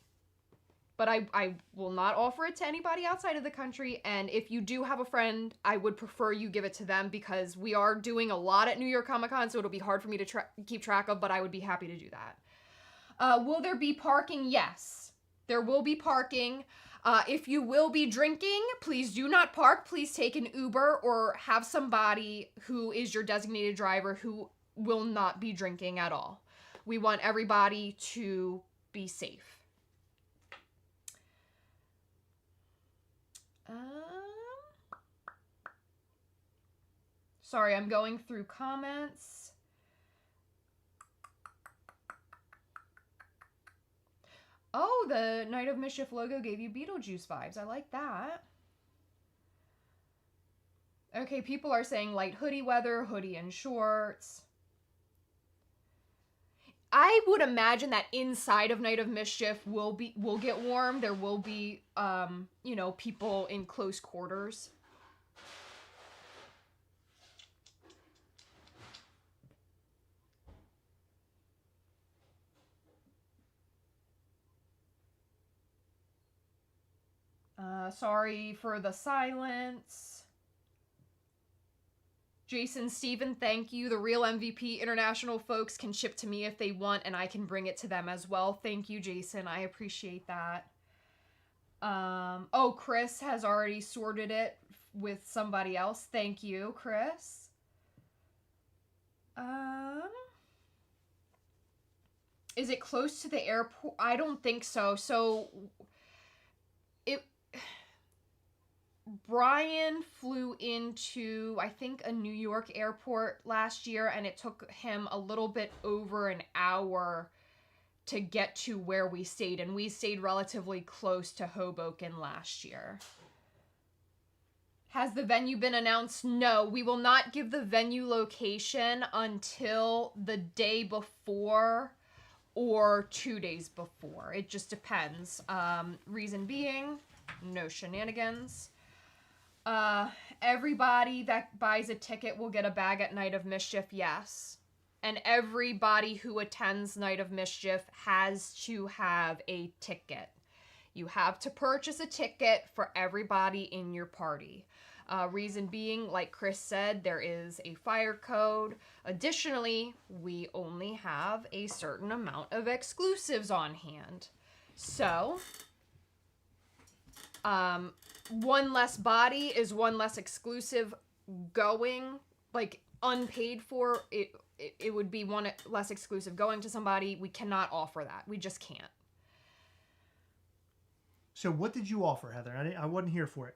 But I will not offer it to anybody outside of the country. And if you do have a friend, I would prefer you give it to them because we are doing a lot at New York Comic Con, so it'll be hard for me to keep track of, but I would be happy to do that. Will there be parking? Yes. There will be parking. If you will be drinking, please do not park. Please take an Uber or have somebody who is your designated driver who will not be drinking at all. We want everybody to be safe. Sorry, I'm going through comments. Oh, the Night of Mischief logo gave you Beetlejuice vibes. I like that. Okay, people are saying light hoodie weather, hoodie and shorts. I would imagine that inside of Night of Mischief will get warm. There will be people in close quarters. Sorry for the silence. Jason, Steven, thank you. The Real MVP International folks can ship to me if they want, and I can bring it to them as well. Thank you, Jason. I appreciate that. Chris has already sorted it with somebody else. Thank you, Chris. Is it close to the airport? I don't think so. Brian flew into, I think, a New York airport last year, and it took him a little bit over an hour to get to where we stayed, and we stayed relatively close to Hoboken last year. Has the venue been announced? No, we will not give the venue location until the day before or 2 days before. It just depends. Reason being, no shenanigans. Everybody that buys a ticket will get a bag at Night of Mischief, yes. And everybody who attends Night of Mischief has to have a ticket. You have to purchase a ticket for everybody in your party. Reason being, like Chris said, there is a fire code. Additionally, we only have a certain amount of exclusives on hand. So, one less body is one less exclusive going, like unpaid for. It would be one less exclusive going to somebody. We cannot offer that. We just can't. So what did you offer, Heather? I wasn't here for it.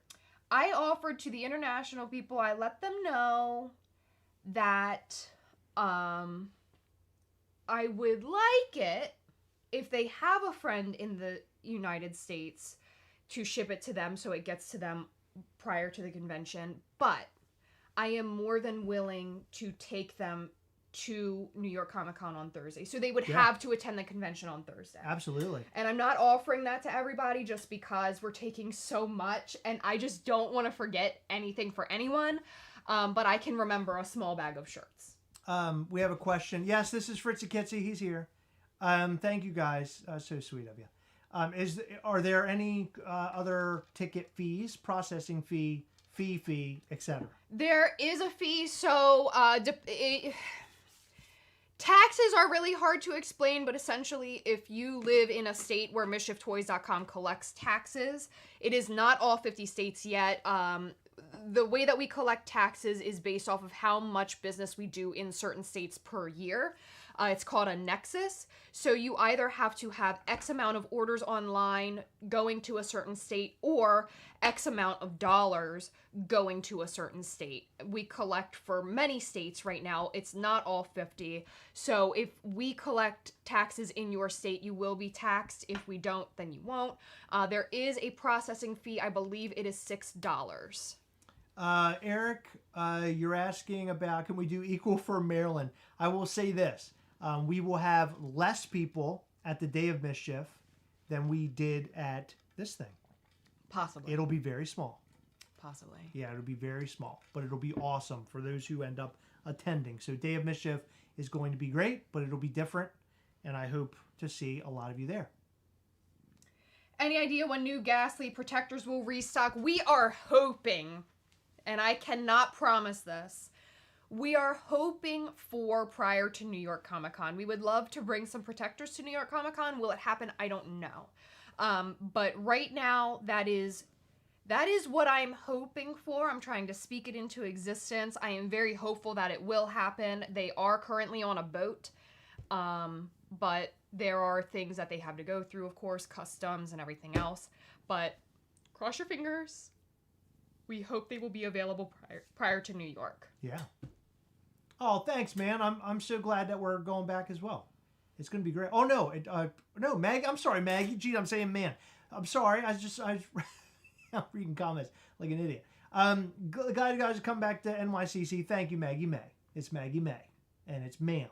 I offered to the international people, I let them know that I would like it if they have a friend in the United States to ship it to them so it gets to them prior to the convention. But I am more than willing to take them to New York Comic Con on Thursday. So they would have to attend the convention on Thursday. Absolutely. And I'm not offering that to everybody just because we're taking so much and I just don't want to forget anything for anyone. But I can remember a small bag of shirts. We have a question. Yes, this is Fritzy Kitsy. He's here. Thank you guys. So sweet of you. Are there any other ticket fees, processing fee, etc.? There is a fee. So taxes are really hard to explain, but essentially, if you live in a state where MischiefToys.com collects taxes, it is not all 50 states yet. The way that we collect taxes is based off of how much business we do in certain states per year. It's called a nexus. So you either have to have X amount of orders online going to a certain state or X amount of dollars going to a certain state. We collect for many states right now. It's not all 50. So if we collect taxes in your state, you will be taxed. If we don't, then you won't. There is a processing fee. I believe it is $6. Eric, you're asking about, can we do equal for Maryland? I will say this. We will have less people at the Day of Mischief than we did at this thing. Possibly. It'll be very small. Possibly. Yeah, it'll be very small, but it'll be awesome for those who end up attending. So Day of Mischief is going to be great, but it'll be different, and I hope to see a lot of you there. Any idea when new Ghastly protectors will restock? We are hoping, and I cannot promise this, we are hoping for prior to New York Comic Con. We would love to bring some protectors to New York Comic Con. Will it happen? I don't know. But right now, that is what I'm hoping for. I'm trying to speak it into existence. I am very hopeful that it will happen. They are currently on a boat, but there are things that they have to go through, of course, customs and everything else. But cross your fingers. We hope they will be available prior to New York. Yeah. Oh, thanks, man. I'm so glad that we're going back as well. It's going to be great. Oh, no. No, Maggie. I'm sorry, Maggie. Gee, I'm saying man. I'm sorry. I'm reading comments like an idiot. Guys who come back to NYCC, thank you, Maggie May. It's Maggie May. And it's ma'am,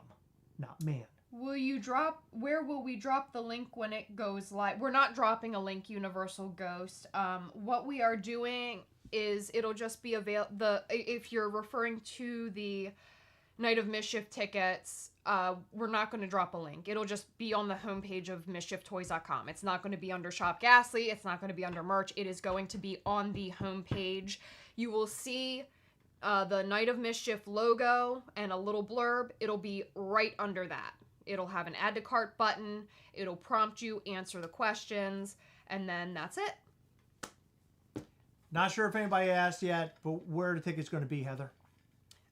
not man. Where will we drop the link when it goes live? We're not dropping a link, Universal Ghost. What we are doing is it'll just be if you're referring to the Night of Mischief tickets, we're not going to drop a link. It'll just be on the homepage of MischiefToys.com. It's not going to be under Shop Ghastly. It's not going to be under merch. It is going to be on the homepage. You will see the Night of Mischief logo and a little blurb. It'll be right under that. It'll have an add to cart button. It'll prompt you, answer the questions, and then that's it. Not sure if anybody asked yet, but where are the tickets going to be, Heather?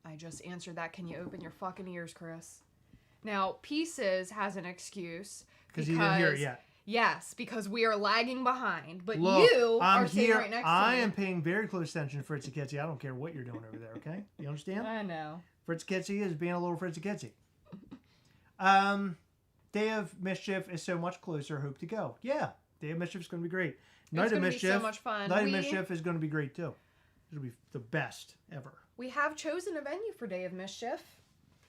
I just answered that. Can you open your fucking ears, Chris? Now, Pieces has an excuse. Because he didn't hear it yet. Yes, because we are lagging behind. But Look, you I'm are sitting here. right next to me. I am paying very close attention to Fritzy Kitsy. I don't care what you're doing over there, okay? You understand? I know. Fritz Kitsy is being a little Fritzy Kitsy. Day of Mischief is so much closer. Hope to go. Yeah, Day of Mischief is going to be great. Night of Mischief. So much fun. Night of Mischief is going to be great too. It'll be the best ever. We have chosen a venue for Day of Mischief.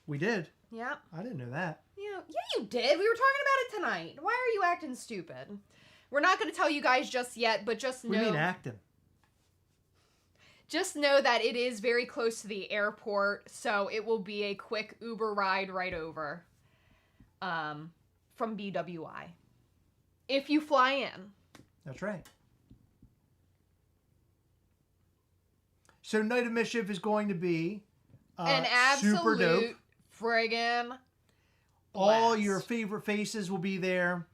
We did. Yeah. I didn't know that. Yeah, you did. We were talking about it tonight. Why are you acting stupid? We're not going to tell you guys just yet, but just know. We mean acting. Just know that it is very close to the airport, so it will be a quick Uber ride right over from BWI. If you fly in. That's right. So Night of Mischief is going to be an super dope. absolute friggin' All blast. your favorite faces will be there.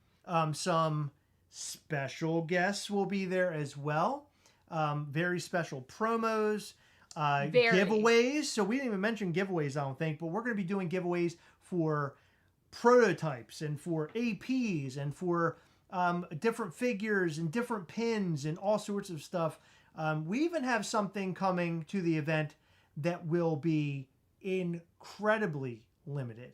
Some special guests will be there as well. Very special promos, giveaways. So we didn't even mention giveaways, I don't think, but we're going to be doing giveaways for prototypes and for APs and for different figures and different pins and all sorts of stuff. We even have something coming to the event that will be incredibly limited.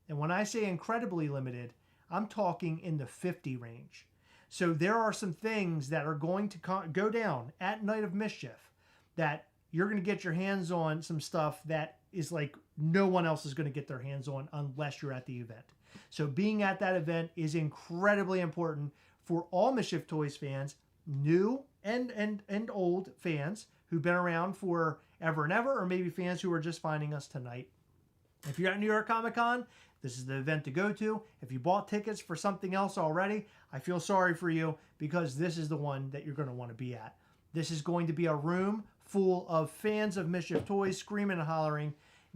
And when I say incredibly limited, I'm talking in the 50 range. So there are some things that are going to go down at Night of Mischief that you're going to get your hands on, some stuff that is like no one else is going to get their hands on unless you're at the event. So being at that event is incredibly important for all Mischief Toys fans, new and old fans who've been around for ever and ever, or maybe fans who are just finding us tonight. If you're at New York Comic Con, this is the event to go to. If you bought tickets for something else already, I feel sorry for you because this is the one that you're going to want to be at. This is going to be a room full of fans of Mischief Toys screaming and hollering,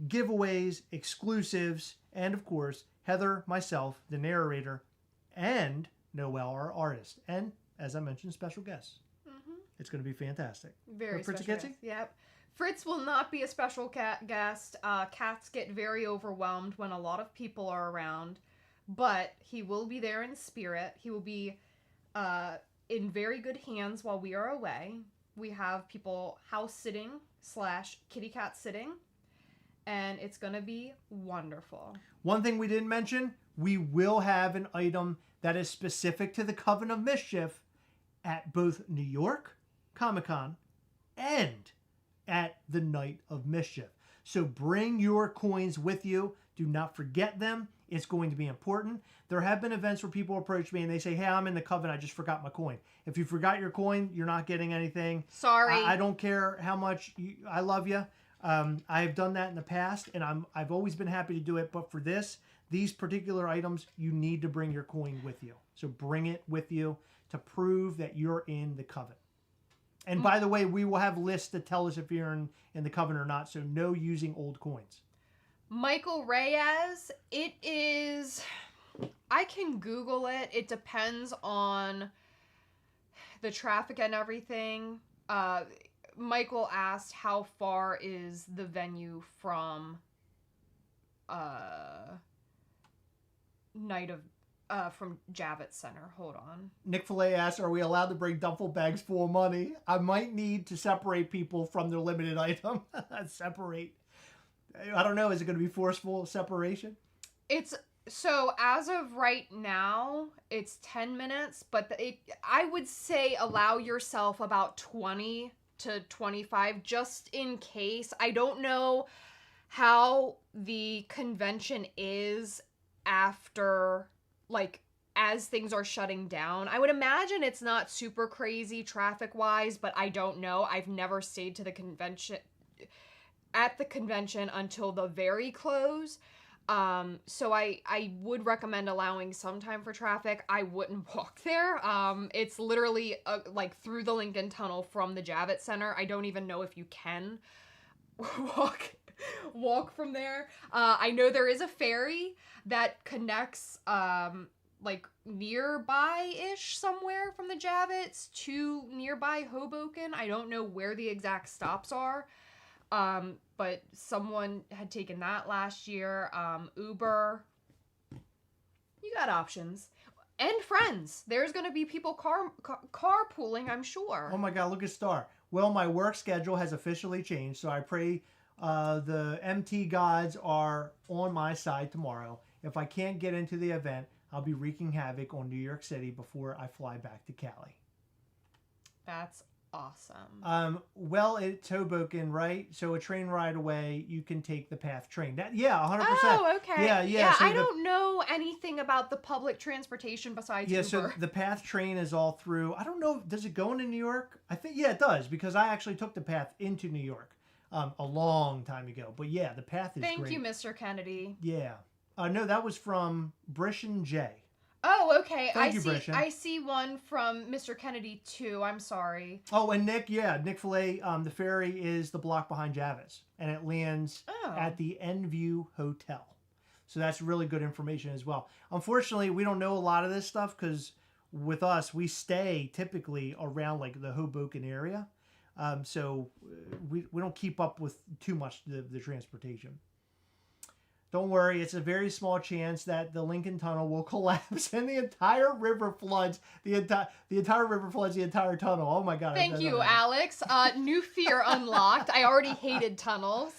giveaways, exclusives, and of course, Heather, myself, the narrator, and Noelle, our artist. And as I mentioned, special guests. Mm-hmm. It's going to be fantastic. Very Fritzy special. Kitsy? Yep. Fritz will not be a special guest. Cats get very overwhelmed when a lot of people are around, but he will be there in spirit. He will be in very good hands while we are away. We have people house sitting / kitty cat sitting, and it's going to be wonderful. One thing we didn't mention, we will have an item that is specific to the Coven of Mischief at both New York Comic Con and at the Night of Mischief. So bring your coins with you. Do not forget them. It's going to be important. There have been events where people approach me and they say, hey, I'm in the Coven. I just forgot my coin. If you forgot your coin, you're not getting anything. Sorry. I don't care how much I love you. I have done that in the past, and I've always been happy to do it. But for these particular items, you need to bring your coin with you. So bring it with you to prove that you're in the Coven. And by the way, we will have lists that tell us if you're in the Coven or not, so no using old coins. Michael Reyes, it is... I can Google it. It depends on the traffic and everything. Michael asked how far is the venue from from Javits Center. Hold on. Nick Fillet asked, are we allowed to bring duffel bags full of money? I might need to separate people from their limited item. Separate. I don't know. Is it going to be forceful separation? So as of right now, it's 10 minutes, but I would say allow yourself about 20 to 25 just in case. I don't know how the convention is after, like, as things are shutting down. I would imagine it's not super crazy traffic-wise, but I don't know. I've never stayed to the convention until the very close. So I would recommend allowing some time for traffic. I wouldn't walk there. It's literally like through the Lincoln Tunnel from the Javits Center. I don't even know if you can walk from there. I know there is a ferry that connects like nearby-ish somewhere from the Javits to nearby Hoboken. I don't know where the exact stops are. But someone had taken that last year. Uber. You got options. And friends. There's going to be people carpooling, I'm sure. Oh my God, look at Star. Well, my work schedule has officially changed, so I pray the MT gods are on my side tomorrow. If I can't get into the event, I'll be wreaking havoc on New York City before I fly back to Cali. That's awesome. Well, it's Hoboken, right? So a train ride away, you can take the PATH train. 100%. Oh, okay. Yeah. So I don't know anything about the public transportation besides Uber. So the PATH train is all through. I don't know. Does it go into New York? I think, it does, because I actually took the PATH into New York a long time ago. But yeah, the PATH is great. Thank you, Mr. Kennedy. Yeah. No, that was from Brishan J. Oh, okay. Thank you, Brishan. I see one from Mr. Kennedy too. I'm sorry. Oh, and Nick Fillet, the ferry is the block behind Javits, and it lands at the Enview Hotel. So that's really good information as well. Unfortunately, we don't know a lot of this stuff because with us, we stay typically around like the Hoboken area. So we don't keep up with too much the transportation. Don't worry, it's a very small chance that the Lincoln Tunnel will collapse and the entire river floods. The entire river floods the entire tunnel. Oh my God. Thank you, Alex. New fear unlocked. I already hated tunnels.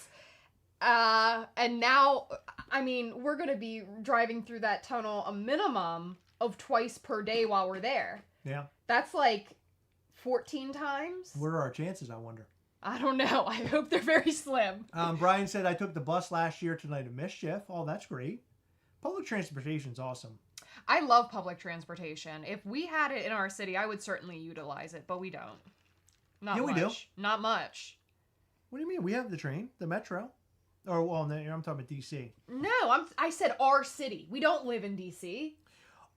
And now, I mean, we're going to be driving through that tunnel a minimum of twice per day while we're there. Yeah. That's like 14 times. What are our chances, I wonder? I don't know. I hope they're very slim. Brian said, I took the bus last year to Night of Mischief. Oh, that's great. Public transportation's awesome. I love public transportation. If we had it in our city, I would certainly utilize it, but we don't. Not much. We do. Not much. What do you mean? We have the train, the metro. Or, well, no, I'm talking about D.C. No, I said our city. We don't live in D.C.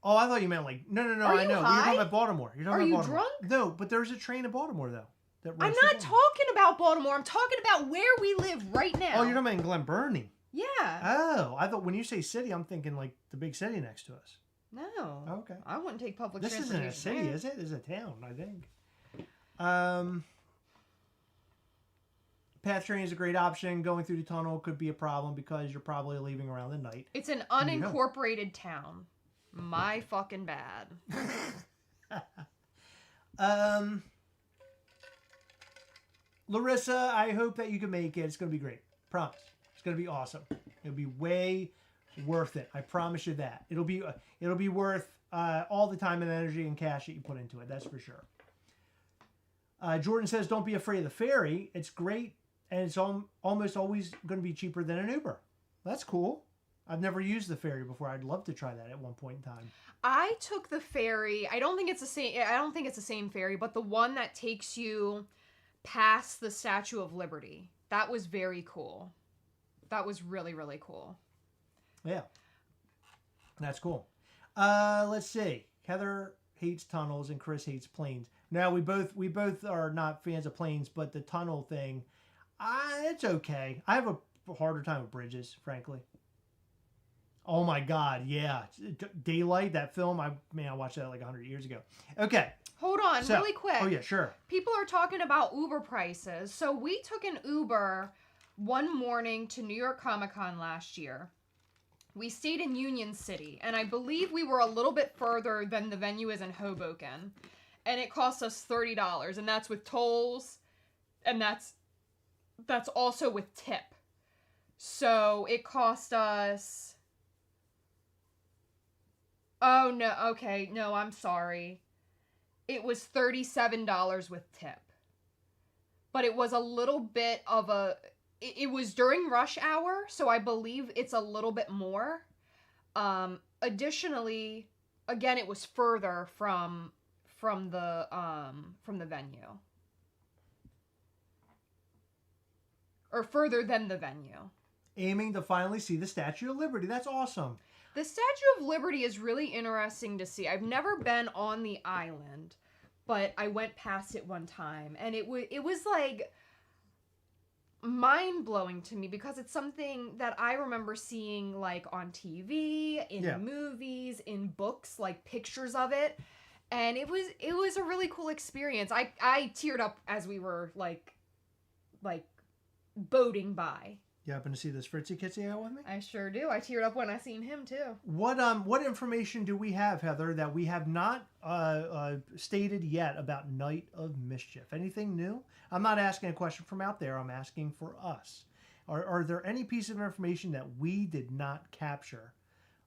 Oh, I thought you meant like, no, Are I you know. high? You're talking about Baltimore. Are you drunk? No, but there's a train in Baltimore, though. I'm not talking about Baltimore. I'm talking about where we live right now. Oh, you're talking about in Glen Burnie. Yeah. Oh, I thought when you say city, I'm thinking like the big city next to us. No. Okay. I wouldn't take public This transportation. isn't a city, there. is it? It's a town, I think. PATH train is a great option. Going through the tunnel could be a problem because you're probably leaving around the night. It's an unincorporated town. My fucking bad. Larissa, I hope that you can make it. It's going to be great. Promise. It's going to be awesome. It'll be way worth it. I promise you that. It'll be worth all the time and energy and cash that you put into it. That's for sure. Jordan says, don't be afraid of the ferry. It's great, and it's almost always going to be cheaper than an Uber. That's cool. I've never used the ferry before. I'd love to try that at one point in time. I took the ferry. I don't think it's the same ferry, but the one that takes you past the Statue of Liberty. That was very cool. That was really, really cool. Yeah. That's cool. Let's see. Heather hates tunnels and Chris hates planes. Now we both are not fans of planes, but the tunnel thing, it's okay. I have a harder time with bridges, frankly. Oh my God, yeah. Daylight, that film, I watched that like 100 years ago. Okay. Hold on, really quick. Oh yeah, sure. People are talking about Uber prices. So we took an Uber one morning to New York Comic Con last year. We stayed in Union City, and I believe we were a little bit further than the venue is in Hoboken. And it cost us $30, and that's with tolls, and that's also with tip. So it cost us... Oh, no, okay, no, I'm sorry. It was $37 with tip. But it was a little bit of a... It was during rush hour, so I believe it's a little bit more. Additionally, again, it was further from the venue. Or further than the venue. Aiming to finally see the Statue of Liberty. That's awesome. The Statue of Liberty is really interesting to see. I've never been on the island, but I went past it one time, and it was like mind-blowing to me because it's something that I remember seeing like on TV, in movies, in books, like pictures of it, and it was a really cool experience. I teared up as we were like boating by. You happen to see this Fritzy Kitsy out with me? I sure do. I teared up when I seen him too. What information do we have, Heather, that we have not stated yet about Night of Mischief? Anything new? I'm not asking a question from out there. I'm asking for us. Are there any piece of information that we did not capture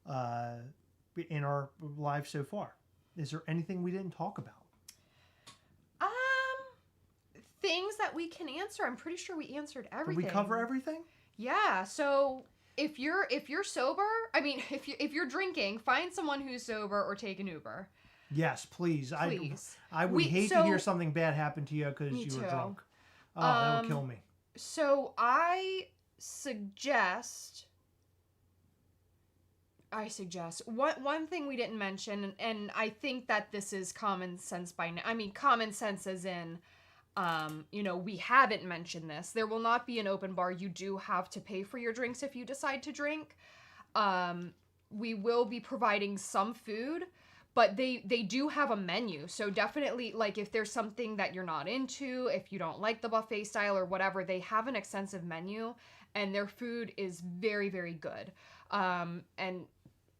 in our live so far? Is there anything we didn't talk about? Things that we can answer. I'm pretty sure we answered everything. Did we cover everything? Yeah. So if you're sober, I mean, if you're drinking, find someone who's sober or take an Uber. Yes, please. Please. I would hate to hear something bad happen to you because you were drunk. Oh, that would kill me. So I suggest one thing we didn't mention, and I think that this is common sense by now. I mean, common sense as in, we haven't mentioned this. There will not be an open bar. You do have to pay for your drinks if you decide to drink. We will be providing some food, but they do have a menu. So definitely, like, if there's something that you're not into, if you don't like the buffet style or whatever, they have an extensive menu, and their food is very, very good. And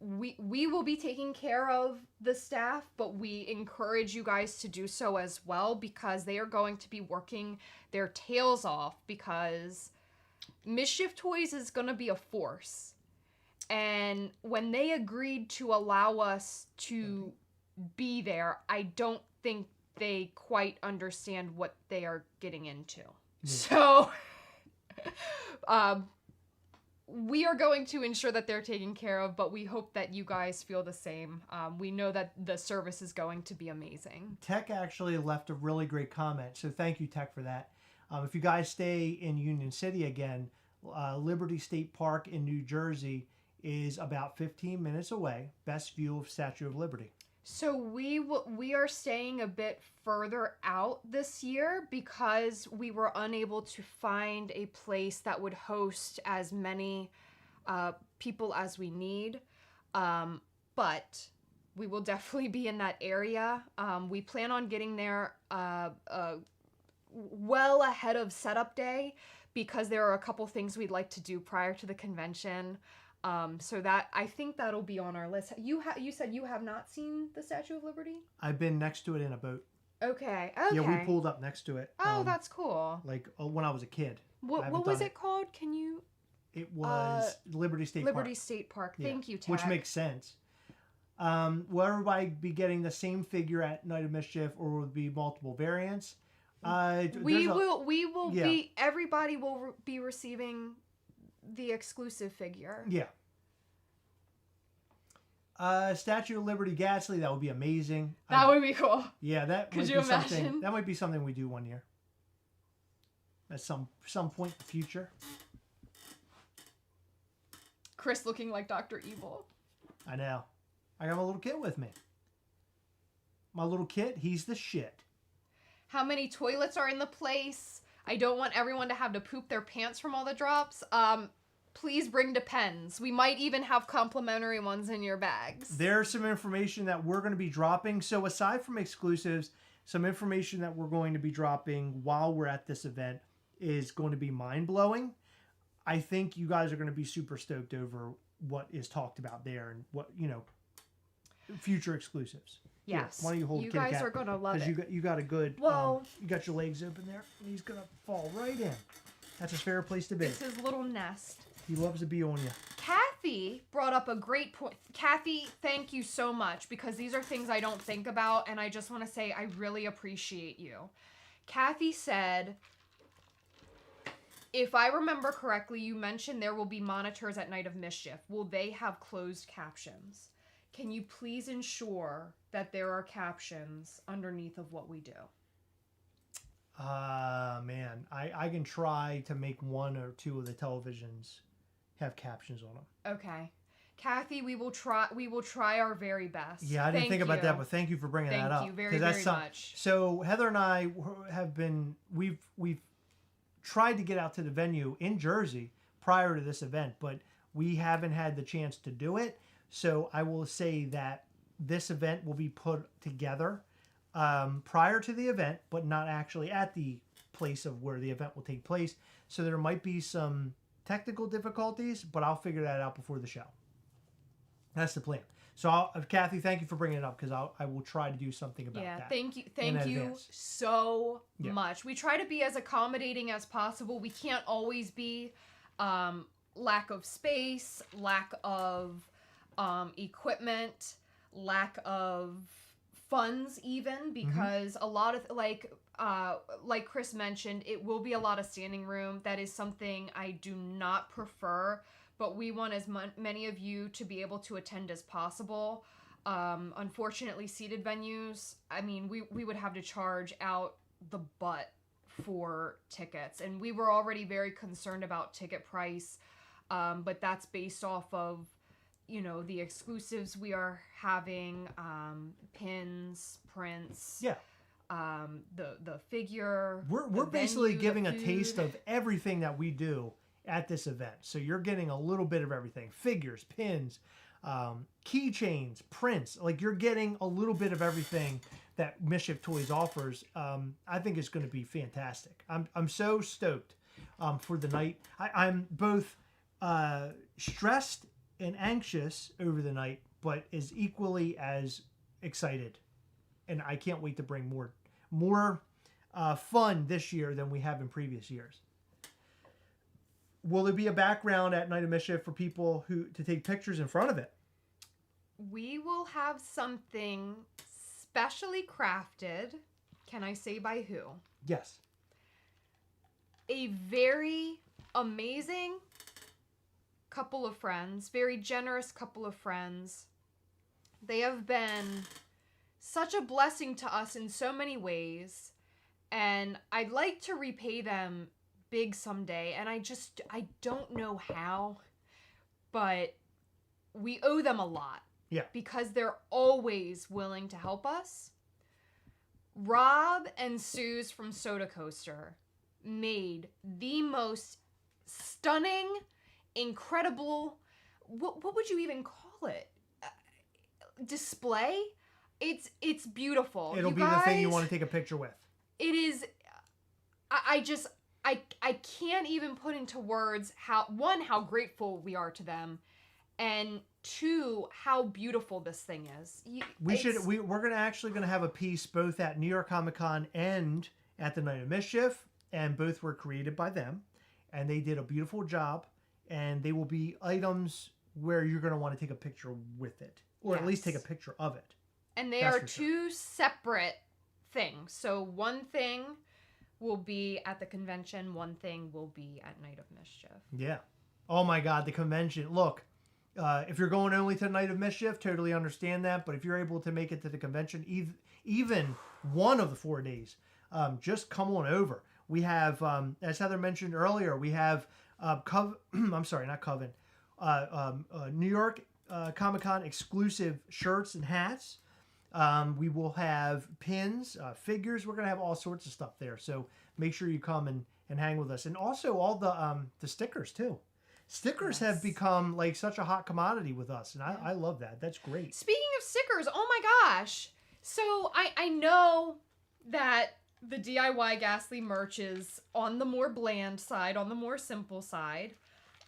we will be taking care of the staff, but we encourage you guys to do so as well, because they are going to be working their tails off, because Mischief Toys is going to be a force. And when they agreed to allow us to be there, I don't think they quite understand what they are getting into. So we are going to ensure that they're taken care of, but we hope that you guys feel the same. We know that the service is going to be amazing. Tech actually left a really great comment, so thank you, Tech, for that. If you guys stay in Union City again, Liberty State Park in New Jersey is about 15 minutes away. Best view of Statue of Liberty. So we are staying a bit further out this year because we were unable to find a place that would host as many people as we need. But we will definitely be in that area. We plan on getting there well ahead of setup day, because there are a couple things we'd like to do prior to the convention. So that, I think that'll be on our list. You said you have not seen the Statue of Liberty? I've been next to it in a boat. Okay. Yeah, we pulled up next to it. Oh, that's cool. Like when I was a kid. What was it called? Can you? It was Liberty State Park. Liberty State Park. Thank you, Tech. Which makes sense. Will everybody be getting the same figure at Night of Mischief, or will it be multiple variants? We will be. Everybody will be receiving the exclusive figure. Yeah. Statue of Liberty Gastleys, that would be amazing. That would be cool. Yeah, that Could might you be something. imagine? That might be something we do one year. At some point in the future. Chris looking like Dr. Evil. I know. I got my little kid with me. My little kid, he's the shit. How many toilets are in the place? I don't want everyone to have to poop their pants from all the drops. Please bring Depends. We might even have complimentary ones in your bags. There's some information that we're going to be dropping. So aside from exclusives, some information that we're going to be dropping while we're at this event is going to be mind-blowing. I think you guys are going to be super stoked over what is talked about there and what, future exclusives. Yes. Here, why don't you hold you Kitty guys Cat, are going to love it. You got a good, well, you got your legs open there, and he's going to fall right in. That's his favorite place to be. It's his little nest. He loves to be on you. Kathy brought up a great point. Kathy, thank you so much, because these are things I don't think about, and I just want to say I really appreciate you. Kathy said, If I remember correctly, you mentioned there will be monitors at Night of Mischief. Will they have closed captions? Can you please ensure that there are captions underneath of what we do? Man, I can try to make one or two of the televisions have captions on them. Okay. Kathy, we will try our very best. Yeah, I didn't think about that, but thank you for bringing that up. Thank you very, very much. So Heather and I have been, we've tried to get out to the venue in Jersey prior to this event, but we haven't had the chance to do it. So I will say that this event will be put together prior to the event, but not actually at the place of where the event will take place. So there might be some technical difficulties, but I'll figure that out before the show. That's the plan. So, Kathy, thank you for bringing it up, because I will try to do something about that. Yeah, thank you so much. We try to be as accommodating as possible. We can't always be. Lack of space, lack of equipment, lack of funds, even, because a lot of like Chris mentioned, it will be a lot of standing room. That is something I do not prefer. But we want as many of you to be able to attend as possible. Unfortunately, seated venues, I mean, we would have to charge out the butt for tickets. And we were already very concerned about ticket price. But that's based off of, the exclusives we are having, pins, prints. Yeah. The figure. We're basically giving a taste of everything that we do at this event. So you're getting a little bit of everything. Figures, pins, keychains, prints. Like, you're getting a little bit of everything that Mischief Toys offers. I think it's going to be fantastic. I'm so stoked for the night. I'm both stressed and anxious over the night, but is equally as excited. And I can't wait to bring more fun this year than we have in previous years. Will there be a background at Night of Mischief for people to take pictures in front of it? We will have something specially crafted. Can I say by who? Yes. A very amazing couple of friends, very generous couple of friends. They have been such a blessing to us in so many ways, and I'd like to repay them big someday, and I don't know how, but we owe them a lot. Yeah. Because they're always willing to help us. Rob and Suze from Soda Coaster made the most stunning, incredible, what would you even call it? Display? It's beautiful. It'll be the thing you want to take a picture with. It is. I can't even put into words how grateful we are to them, and two, how beautiful this thing is. We're gonna have a piece both at New York Comic Con and at the Night of Mischief, and both were created by them, and they did a beautiful job. And they will be items where you're gonna want to take a picture with it, or at least take a picture of it. And they are two separate things. So one thing will be at the convention, one thing will be at Night of Mischief. Yeah. Oh my God, the convention. Look, if you're going only to Night of Mischief, totally understand that. But if you're able to make it to the convention, even one of the 4 days, just come on over. We have, as Heather mentioned earlier, we have New York Comic-Con exclusive shirts and hats. We will have pins, figures. We're going to have all sorts of stuff there. So make sure you come and hang with us. And also all the stickers too. Stickers have become like such a hot commodity with us. And I love that. That's great. Speaking of stickers, oh my gosh. So I know that the DIY Ghastly merch is on the more bland side, on the more simple side.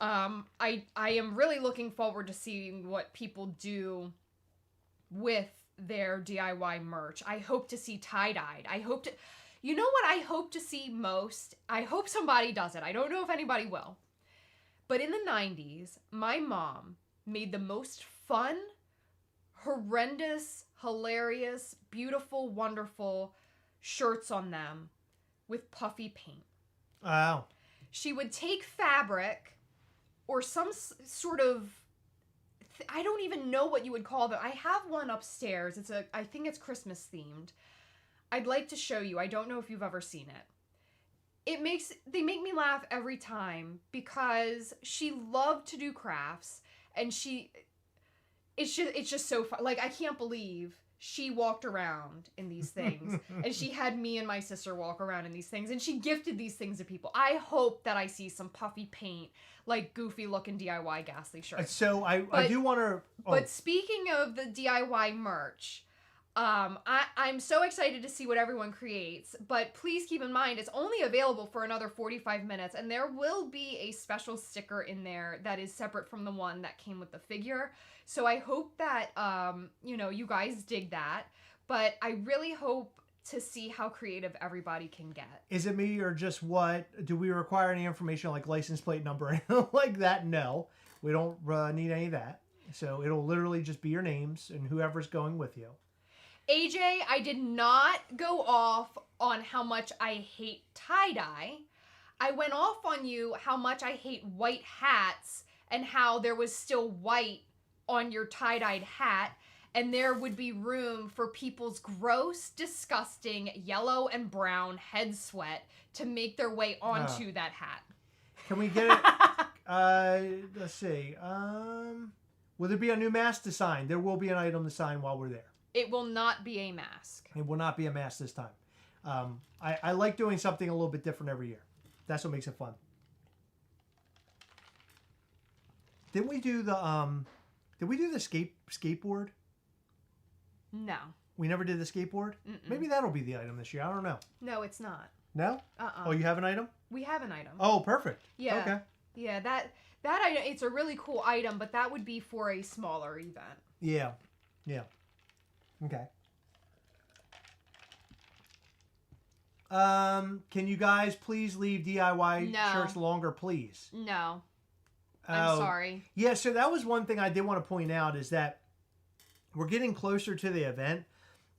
I am really looking forward to seeing what people do with their DIY merch. I hope to see tie-dyed. You know what I hope to see most? I hope somebody does it. I don't know if anybody will. But in the 90s, my mom made the most fun, horrendous, hilarious, beautiful, wonderful shirts on them with puffy paint. Wow. she would take fabric or some sort of, I don't even know what you would call them. I have one upstairs. I think it's Christmas themed. I'd like to show you. I don't know if you've ever seen it. They make me laugh every time because she loved to do crafts, and it's just so fun. Like, I can't believe she walked around in these things, and she had me and my sister walk around in these things, and she gifted these things to people. I hope that I see some puffy paint, like goofy looking DIY Ghastly shirts. So I do want to. But speaking of the DIY merch, I'm so excited to see what everyone creates, but please keep in mind it's only available for another 45 minutes, and there will be a special sticker in there that is separate from the one that came with the figure. So I hope that, you guys dig that, but I really hope to see how creative everybody can get. Is it me or just what? Do we require any information like license plate number or anything like that? No, we don't need any of that. So it'll literally just be your names and whoever's going with you. AJ, I did not go off on how much I hate tie-dye. I went off on you how much I hate white hats and how there was still white on your tie-dyed hat, and there would be room for people's gross, disgusting yellow and brown head sweat to make their way onto that hat. Can we get it? Let's see. Will there be a new mask to sign? There will be an item to sign while we're there. It will not be a mask. It will not be a mask this time. I like doing something a little bit different every year. That's what makes it fun. Didn't we do the skateboard? No. We never did the skateboard? Mm-mm. Maybe that'll be the item this year. I don't know. No, it's not. No? Oh, you have an item? We have an item. Oh, perfect. Yeah. Okay. Yeah, that item, it's a really cool item, but that would be for a smaller event. Yeah. Yeah. Okay. Can you guys please leave DIY shirts longer, please? No. I'm sorry. Yeah, so that was one thing I did want to point out is that we're getting closer to the event,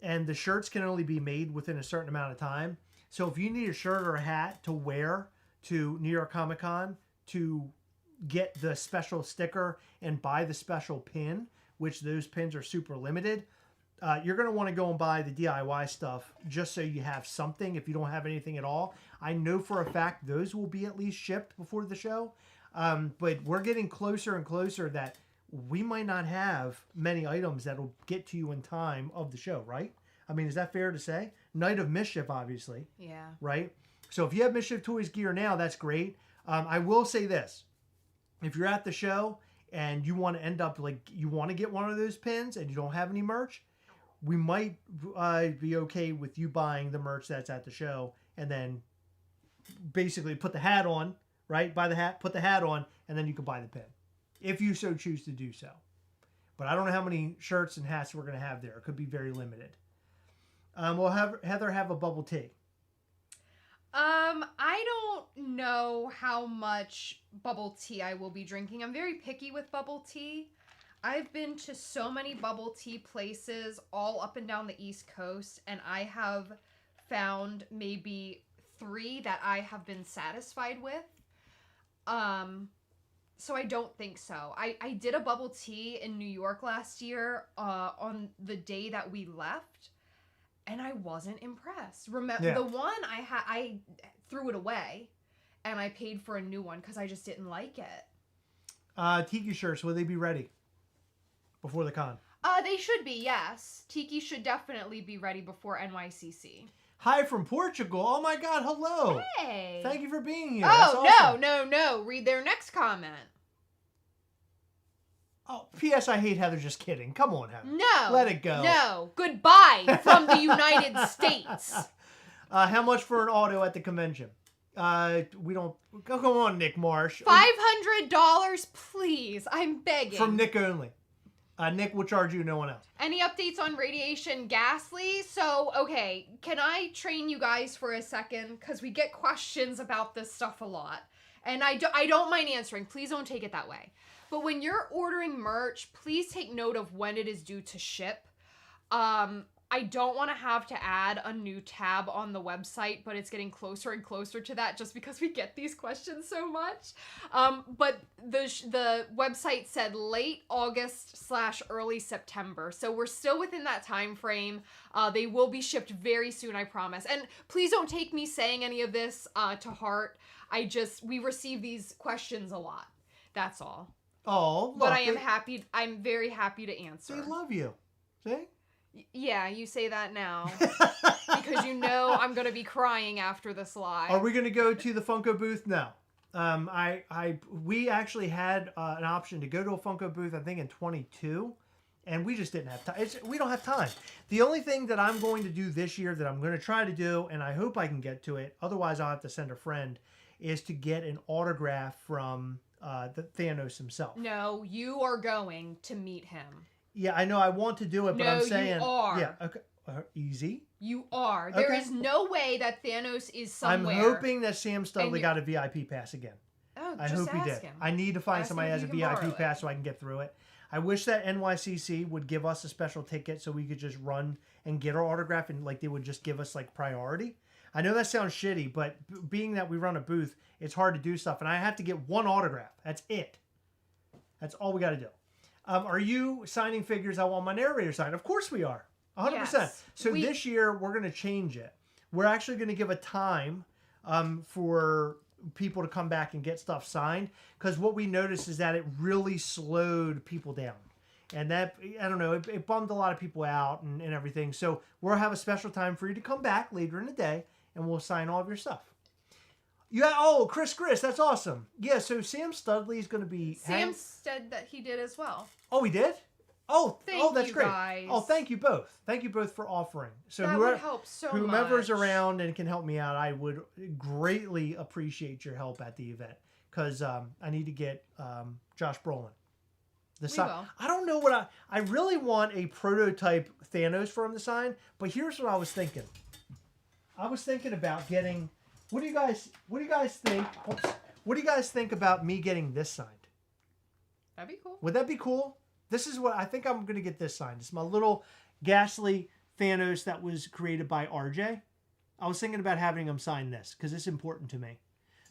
and the shirts can only be made within a certain amount of time. So if you need a shirt or a hat to wear to New York Comic Con to get the special sticker and buy the special pin, which those pins are super limited, you're going to want to go and buy the DIY stuff just so you have something if you don't have anything at all. I know for a fact those will be at least shipped before the show. But we're getting closer and closer that we might not have many items that'll get to you in time of the show, right? I mean, is that fair to say? Night of Mischief, obviously. Yeah. Right? So if you have Mischief Toys gear now, that's great. I will say this. If you're at the show and you want to end up you want to get one of those pins and you don't have any merch, we might be okay with you buying the merch that's at the show and then basically put the hat on, right? Buy the hat, put the hat on, and then you can buy the pin if you so choose to do so. But I don't know how many shirts and hats we're going to have there. It could be very limited. We'll have Heather have a bubble tea. I don't know how much bubble tea I will be drinking. I'm very picky with bubble tea. I've been to so many bubble tea places all up and down the East Coast, and I have found maybe 3 that I have been satisfied with. So I don't think so. I did a bubble tea in New York last year on the day that we left, and I wasn't impressed. The one I threw it away, and I paid for a new one because I just didn't like it. Tiki shirts, will they be ready before the con? They should be, yes. Tiki should definitely be ready before NYCC. Hi from Portugal. Oh my God, hello. Hey. Thank you for being here. Oh, awesome. no. Read their next comment. Oh, P.S. I hate Heather. Just kidding. Come on, Heather. No. Let it go. No. Goodbye from the United States. How much for an auto at the convention? We don't... Go on, Nick Marsh. $500, please. I'm begging. From Nick only. Nick will charge you, no one else. Any updates on Radiation Ghastly? So, okay, can I train you guys for a second? Because we get questions about this stuff a lot. And I don't mind answering. Please don't take it that way. But when you're ordering merch, please take note of when it is due to ship. I don't want to have to add a new tab on the website, but it's getting closer and closer to that just because we get these questions so much. But the website said late August/early September, so we're still within that time frame. They will be shipped very soon, I promise. And please don't take me saying any of this to heart. We receive these questions a lot. That's all. Oh, look, but I'm very happy to answer. They love you. See? Yeah, you say that now. Because you know I'm going to be crying after this live. Are we going to go to the Funko booth? No. We actually had an option to go to a Funko booth, I think in 22, and we just didn't have time. We don't have time. The only thing that I'm going to do this year that I'm going to try to do, and I hope I can get to it, otherwise I'll have to send a friend, is to get an autograph from the Thanos himself. No, you are going to meet him. Yeah, I know I want to do it, but I'm saying... you are. Yeah, okay. Easy. You are. There is no way that Thanos is somewhere. I'm hoping that Sam Studley got a VIP pass again. Oh, I just hope he ask did. him. I need to find somebody that has a VIP pass it. so I can get through it. I wish that NYCC would give us a special ticket so we could just run and get our autograph and like they would just give us like priority. I know that sounds shitty, but being that we run a booth, it's hard to do stuff. And I have to get one autograph. That's it. That's all we got to do. Are you signing figures I want my narrator signed? Of course we are. 100%. Yes. So this year, we're going to change it. We're actually going to give a time for people to come back and get stuff signed. Because what we noticed is that it really slowed people down. And that, I don't know, it bummed a lot of people out and everything. So we'll have a special time for you to come back later in the day and we'll sign all of your stuff. Yeah. Oh, Chris, that's awesome. Yeah. So Sam Studley is going to be. Sam said that he did as well. Oh, he did. Oh, that's great. Guys. Oh, thank you both. Thank you both for offering. So that would help so much. Whomever's around and can help me out, I would greatly appreciate your help at the event because I need to get Josh Brolin. I don't know what I really want a prototype Thanos for him to sign, but here's what I was thinking. I was thinking about getting. What do you guys think? Oops. What do you guys think about me getting this signed? That'd be cool. Would that be cool? This is what I think I'm going to get this signed. It's my little Ghastly Thanos that was created by RJ. I was thinking about having him sign this because it's important to me.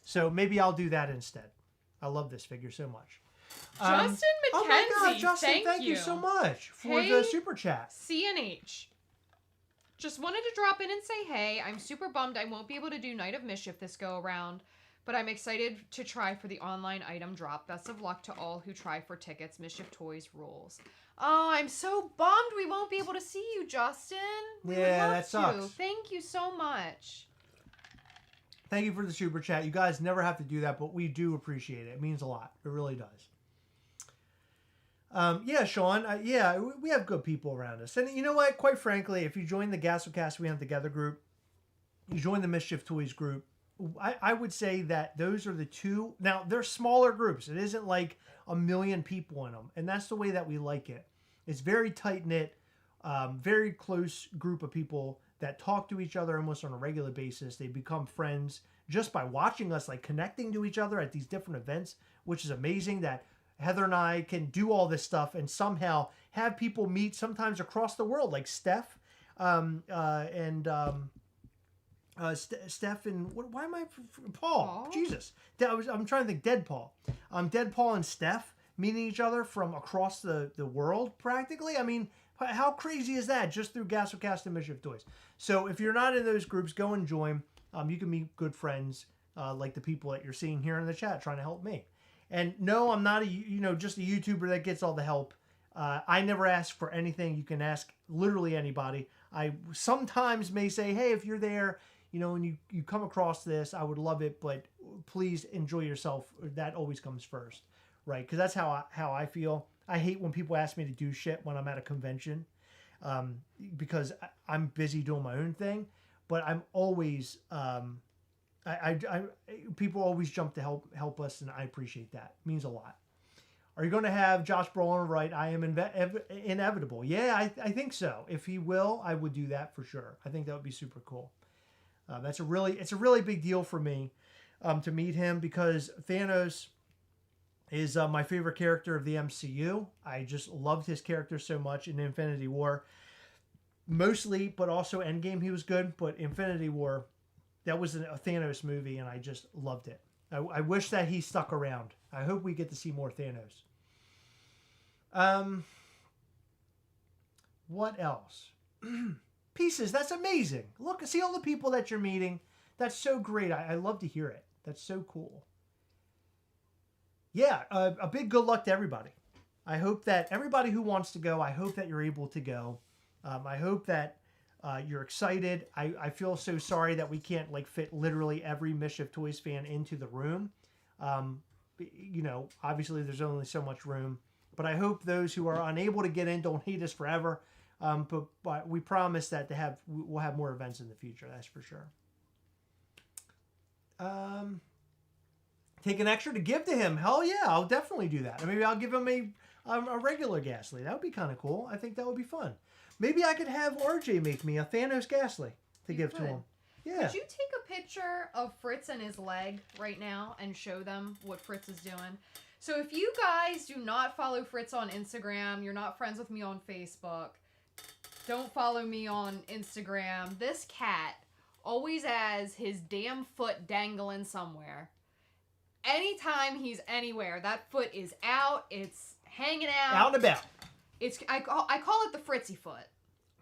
So maybe I'll do that instead. I love this figure so much. Justin McKenzie, oh my God, Justin, thank you so much for the super chat. CNH. Just wanted to drop in and say hey. I'm super bummed I won't be able to do Night of Mischief this go around, but I'm excited to try for the online item drop. Best of luck to all who try for tickets. Mischief Toys rules. Oh, I'm so bummed we won't be able to see you, Justin. Yeah, that sucks. Thank you so much. Thank you for the super chat. You guys never have to do that, but we do appreciate it. It means a lot. It really does. Yeah, Sean. We have good people around us. And you know what? Quite frankly, if you join the Gastlecast We Hunt Together group, you join the Mischief Toys group, I would say that those are the two. Now, they're smaller groups. It isn't like 1 million people in them. And that's the way that we like it. It's very tight-knit, very close group of people that talk to each other almost on a regular basis. They become friends just by watching us, like connecting to each other at these different events, which is amazing that Heather and I can do all this stuff and somehow have people meet sometimes across the world, like Steph Steph and why am I Paul? Jesus, I'm trying to think. Dead Paul. Dead Paul and Steph meeting each other from across the world practically. I mean, how crazy is that? Just through Gastlecast and Mischief Toys. So if you're not in those groups, go and join. You can meet good friends like the people that you're seeing here in the chat trying to help me. And no, I'm not just a YouTuber that gets all the help. I never ask for anything. You can ask literally anybody. I sometimes may say, hey, if you're there, and you come across this, I would love it, but please enjoy yourself. That always comes first, right? Because that's how I feel. I hate when people ask me to do shit when I'm at a convention because I'm busy doing my own thing. But I'm always... people always jump to help us, and I appreciate that. It means a lot. Are you going to have Josh Brolin right? I am inevitable. Yeah, I think so. If he will, I would do that for sure. I think that would be super cool. It's a really big deal for me to meet him because Thanos is my favorite character of the MCU. I just loved his character so much in Infinity War. mostly, but also Endgame he was good. But Infinity War, that was a Thanos movie, and I just loved it. I wish that he stuck around. I hope we get to see more Thanos. What else? Pieces. That's amazing. Look, see all the people that you're meeting. That's so great. I love to hear it. That's so cool. Yeah, a big good luck to everybody. I hope that everybody who wants to go, I hope that you're able to go. I hope that you're excited. I feel so sorry that we can't like fit literally every Mischief Toys fan into the room. You know, obviously there's only so much room. But I hope those who are unable to get in don't hate us forever. But we promise that we'll have more events in the future. That's for sure. Take an extra to give to him. Hell yeah, I'll definitely do that. Or maybe I'll give him a regular Gastly. That would be kind of cool. I think that would be fun. Maybe I could have RJ make me a Thanos Gastly to give to him. Yeah. Could you take a picture of Fritz and his leg right now and show them what Fritz is doing? So if you guys do not follow Fritz on Instagram, you're not friends with me on Facebook, don't follow me on Instagram, this cat always has his damn foot dangling somewhere. Anytime he's anywhere, that foot is out, it's hanging out. Out and about. I call it the Fritzy foot.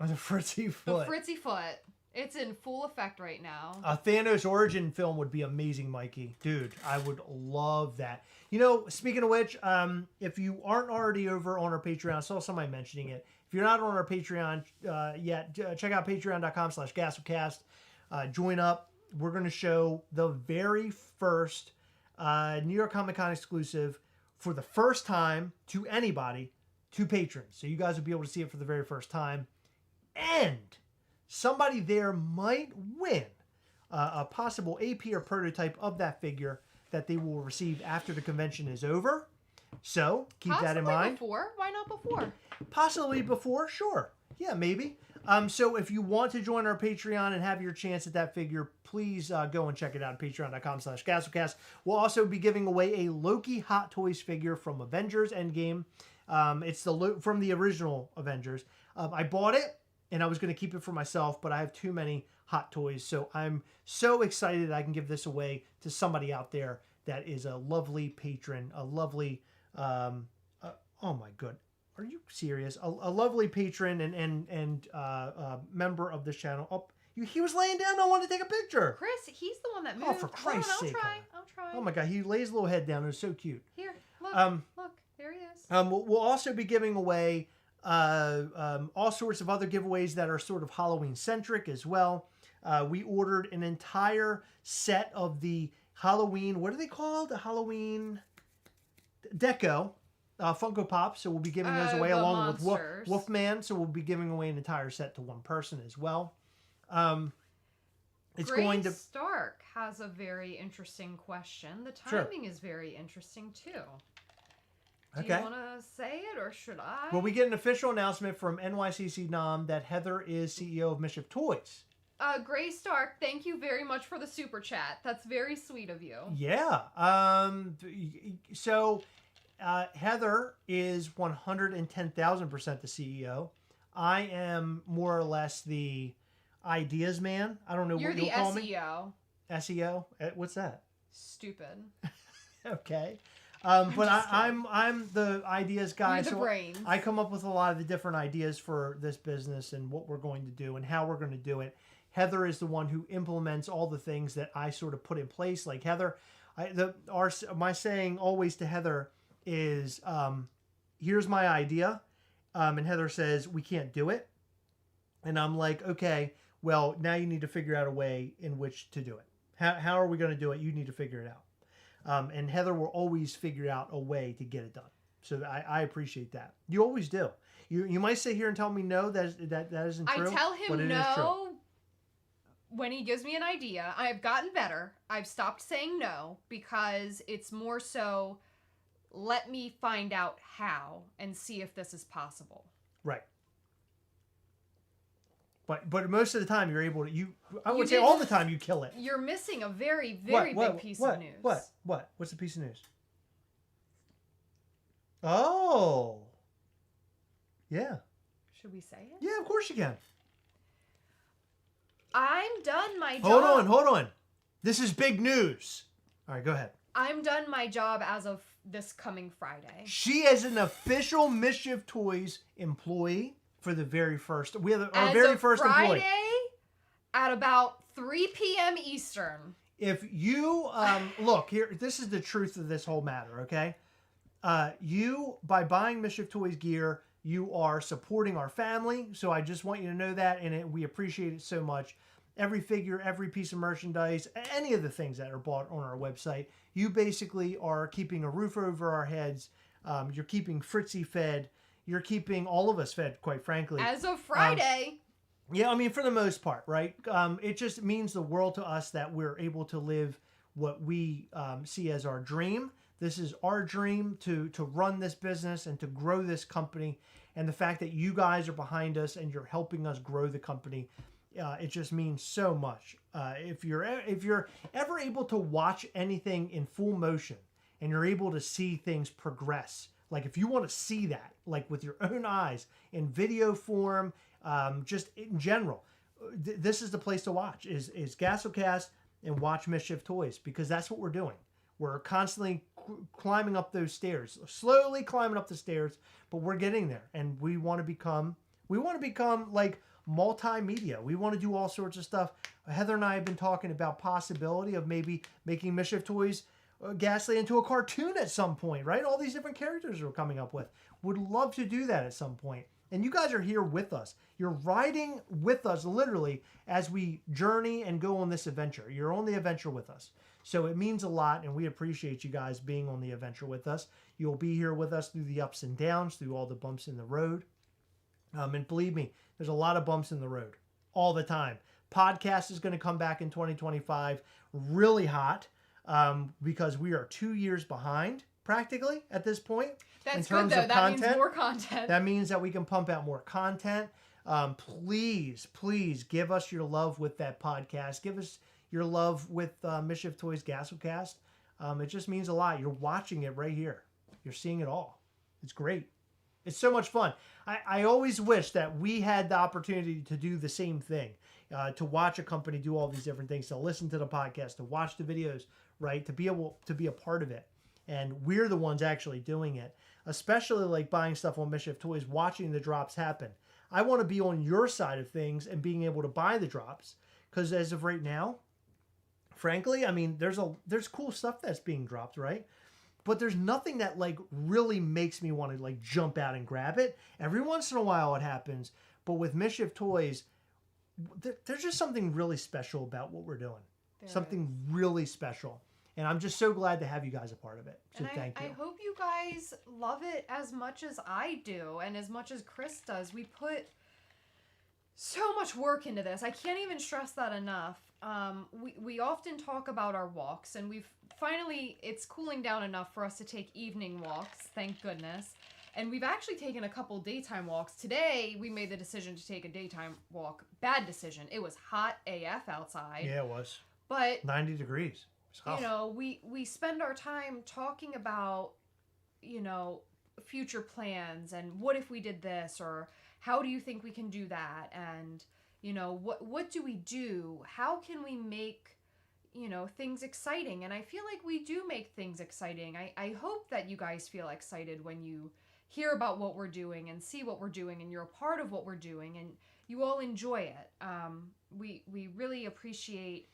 The Fritzy foot. The Fritzy foot. It's in full effect right now. A Thanos origin film would be amazing, Mikey. Dude, I would love that. You know, speaking of which, if you aren't already over on our Patreon, I saw somebody mentioning it. If you're not on our Patreon yet, check out patreon.com/Gastlecast. Join up. We're going to show the very first New York Comic Con exclusive for the first time to anybody, to patrons. So you guys will be able to see it for the very first time. And somebody there might win a possible AP or prototype of that figure that they will receive after the convention is over. So keep that in mind. Before? Why not before? Possibly before, sure. Yeah, maybe. So if you want to join our Patreon and have your chance at that figure, please go and check it out at patreon.com/Gastlecast. We'll also be giving away a Loki Hot Toys figure from Avengers Endgame. It's from the original Avengers. I bought it and I was going to keep it for myself, but I have too many Hot Toys, so I'm so excited I can give this away to somebody out there that is a lovely patron, a lovely, oh my god, are you serious? A lovely patron and member of this channel. Oh, he was laying down. I wanted to take a picture. Chris, he's the one that moved. Oh, for Christ's sake! I'll try. Oh my god, he lays his little head down. It was so cute. Here, look, look, there he is. We'll also be giving away all sorts of other giveaways that are sort of Halloween centric as well. We ordered an entire set of the Halloween, what are they called? The Halloween deco Funko Pops. So we'll be giving those away along with Wolfman. So we'll be giving away an entire set to one person as well. It's Grace going to. Stark has a very interesting question. The timing is very interesting too. Do you want to say it or should I? Well, we get an official announcement from NYCC NOM that Heather is CEO of Mischief Toys. Grace Stark, thank you very much for the super chat. That's very sweet of you. Yeah. So Heather is 110,000% the CEO. I am more or less the ideas man. I don't know what you'll call me. You're the SEO? What's that? Stupid. Okay. But I'm the ideas guy. You're the brains. I come up with a lot of the different ideas for this business and what we're going to do and how we're going to do it. Heather is the one who implements all the things that I sort of put in place. Like Heather, my saying always to Heather is, here's my idea. And Heather says, we can't do it. And I'm like, okay, well, now you need to figure out a way in which to do it. How are we going to do it? You need to figure it out. And Heather will always figure out a way to get it done. So I appreciate that. You always do. You might sit here and tell me no, that isn't true. I tell him no when he gives me an idea. I've gotten better. I've stopped saying no because it's more so let me find out how and see if this is possible. Right. But most of the time you're able to I would say all the time you kill it. You're missing a very, very big piece of news. What? What's the piece of news? Oh. Yeah. Should we say it? Yeah, of course you can. I'm done my job. Hold on. This is big news. All right, go ahead. I'm done my job as of this coming Friday. She is an official Mischief Toys employee for the very first. We have our very first Friday, employee. At about 3 p.m. Eastern. If you look here, this is the truth of this whole matter. Okay, you by buying Mischief Toys gear, you are supporting our family. So I just want you to know that, and we appreciate it so much. Every figure, every piece of merchandise, any of the things that are bought on our website, you basically are keeping a roof over our heads. You're keeping Fritzy fed. You're keeping all of us fed, quite frankly. As of Friday. Yeah, I mean, for the most part, right? It just means the world to us that we're able to live what we see as our dream. This is our dream to run this business and to grow this company. And the fact that you guys are behind us and you're helping us grow the company, it just means so much. If you're ever able to watch anything in full motion and you're able to see things progress, like if you want to see that, like with your own eyes in video form, just in general, this is the place to watch. Is Gastlecast and watch Mischief Toys, because that's what we're doing. We're constantly climbing up those stairs, slowly climbing up the stairs, but we're getting there, and we want to become like multimedia. We want to do all sorts of stuff. Heather and I have been talking about possibility of maybe making Mischief Toys Ghastly into a cartoon at some point, right? All these different characters we're coming up with. Would love to do that at some point. And you guys are here with us. You're riding with us literally as we journey and go on this adventure. You're on the adventure with us. So it means a lot, and we appreciate you guys being on the adventure with us. You'll be here with us through the ups and downs, through all the bumps in the road. And believe me, there's a lot of bumps in the road all the time. Podcast is going to come back in 2025 really hot because we are 2 years behind practically at this point. That's in terms good, though. of That content. means more content. That means that we can pump out more content. Please give us your love with that podcast. Give us your love with Mischief Toys Gastlecast. It just means a lot. You're watching it right here. You're seeing it all. It's great. It's so much fun. I always wish that we had the opportunity to do the same thing, to watch a company do all these different things, to listen to the podcast, to watch the videos, right? To be able to be a part of it. And we're the ones actually doing it, especially like buying stuff on Mischief Toys, watching the drops happen. I want to be on your side of things and being able to buy the drops, because as of right now, frankly, I mean, there's cool stuff that's being dropped, right? But there's nothing that like really makes me want to like jump out and grab it. Every once in a while it happens, but with Mischief Toys, there's just something really special about what we're doing. Something really special. And I'm just so glad to have you guys a part of it. So thank you. I hope you guys love it as much as I do and as much as Chris does. We put so much work into this. I can't even stress that enough. We often talk about our walks, and it's cooling down enough for us to take evening walks, thank goodness. And we've actually taken a couple daytime walks. Today, we made the decision to take a daytime walk. Bad decision. It was hot AF outside. Yeah, it was. But 90 degrees. You know, we spend our time talking about, you know, future plans and what if we did this, or how do you think we can do that, and you know, what do we do? How can we make, you know, things exciting? And I feel like we do make things exciting. I hope that you guys feel excited when you hear about what we're doing and see what we're doing, and you're a part of what we're doing, and you all enjoy it. We really appreciate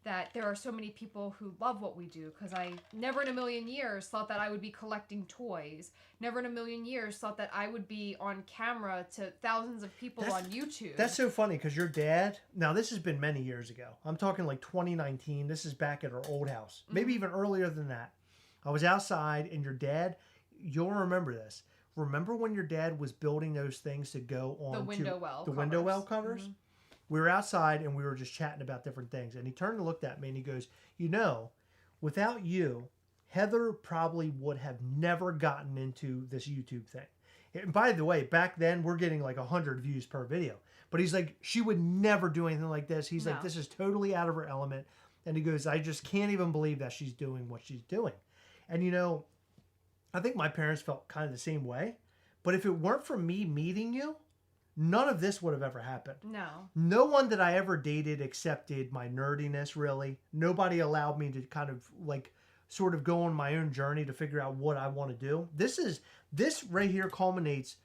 that there are so many people who love what we do, because I never in a million years thought that I would be collecting toys. Never in a million years thought that I would be on camera to thousands of people on YouTube. That's so funny, because your dad, now this has been many years ago. I'm talking like 2019. This is back at our old house. Maybe even earlier than that. I was outside, and your dad, you'll remember this. Remember when your dad was building those things to go on the window well covers. Window well covers? Mm-hmm. We were outside and we were just chatting about different things. And he turned and looked at me and he goes, you know, without you, Heather probably would have never gotten into this YouTube thing. And by the way, back then we're getting like 100 views per video. But he's like, she would never do anything like this. He's like, this is totally out of her element. And he goes, I just can't even believe that she's doing what she's doing. And you know, I think my parents felt kind of the same way. But if it weren't for me meeting you, none of this would have ever happened. No. No one that I ever dated accepted my nerdiness, really. Nobody allowed me to kind of like sort of go on my own journey to figure out what I want to do. This right here culminates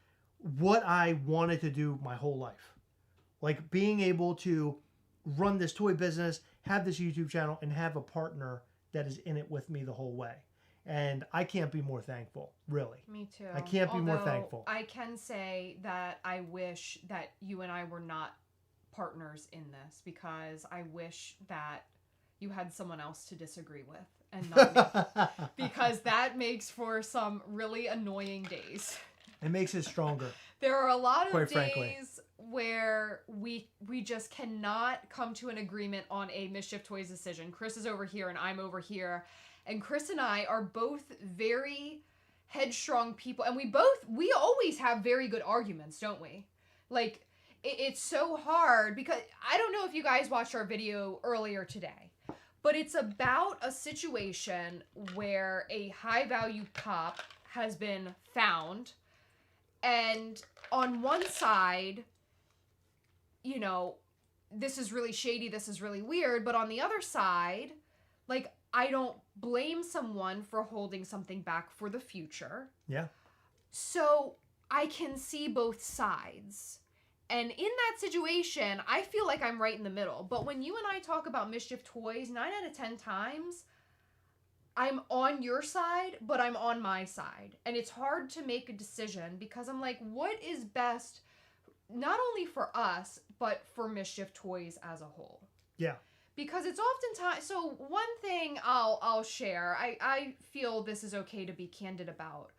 what I wanted to do my whole life. Like being able to run this toy business, have this YouTube channel, and have a partner that is in it with me the whole way. And I can't be more thankful, really. Me too. I can't be more thankful. I can say that I wish that you and I were not partners in this, because I wish that you had someone else to disagree with and not me. Because that makes for some really annoying days. It makes it stronger. There are a lot of Quite days frankly. where we just cannot come to an agreement on a Mischief Toys decision. Chris is over here and I'm over here. And Chris and I are both very headstrong people. And we always have very good arguments, don't we? Like, it's so hard because I don't know if you guys watched our video earlier today, but it's about a situation where a high value cop has been found. And on one side, you know, this is really shady, this is really weird. But on the other side, like, I don't blame someone for holding something back for the future. Yeah. So I can see both sides. And in that situation, I feel like I'm right in the middle. But when you and I talk about Mischief Toys, 9 out of 10 times, I'm on your side, but I'm on my side. And it's hard to make a decision because I'm like, what is best, not only for us, but for Mischief Toys as a whole? Yeah. Because it's oftentimes, so one thing I'll share, I feel this is okay to be candid about.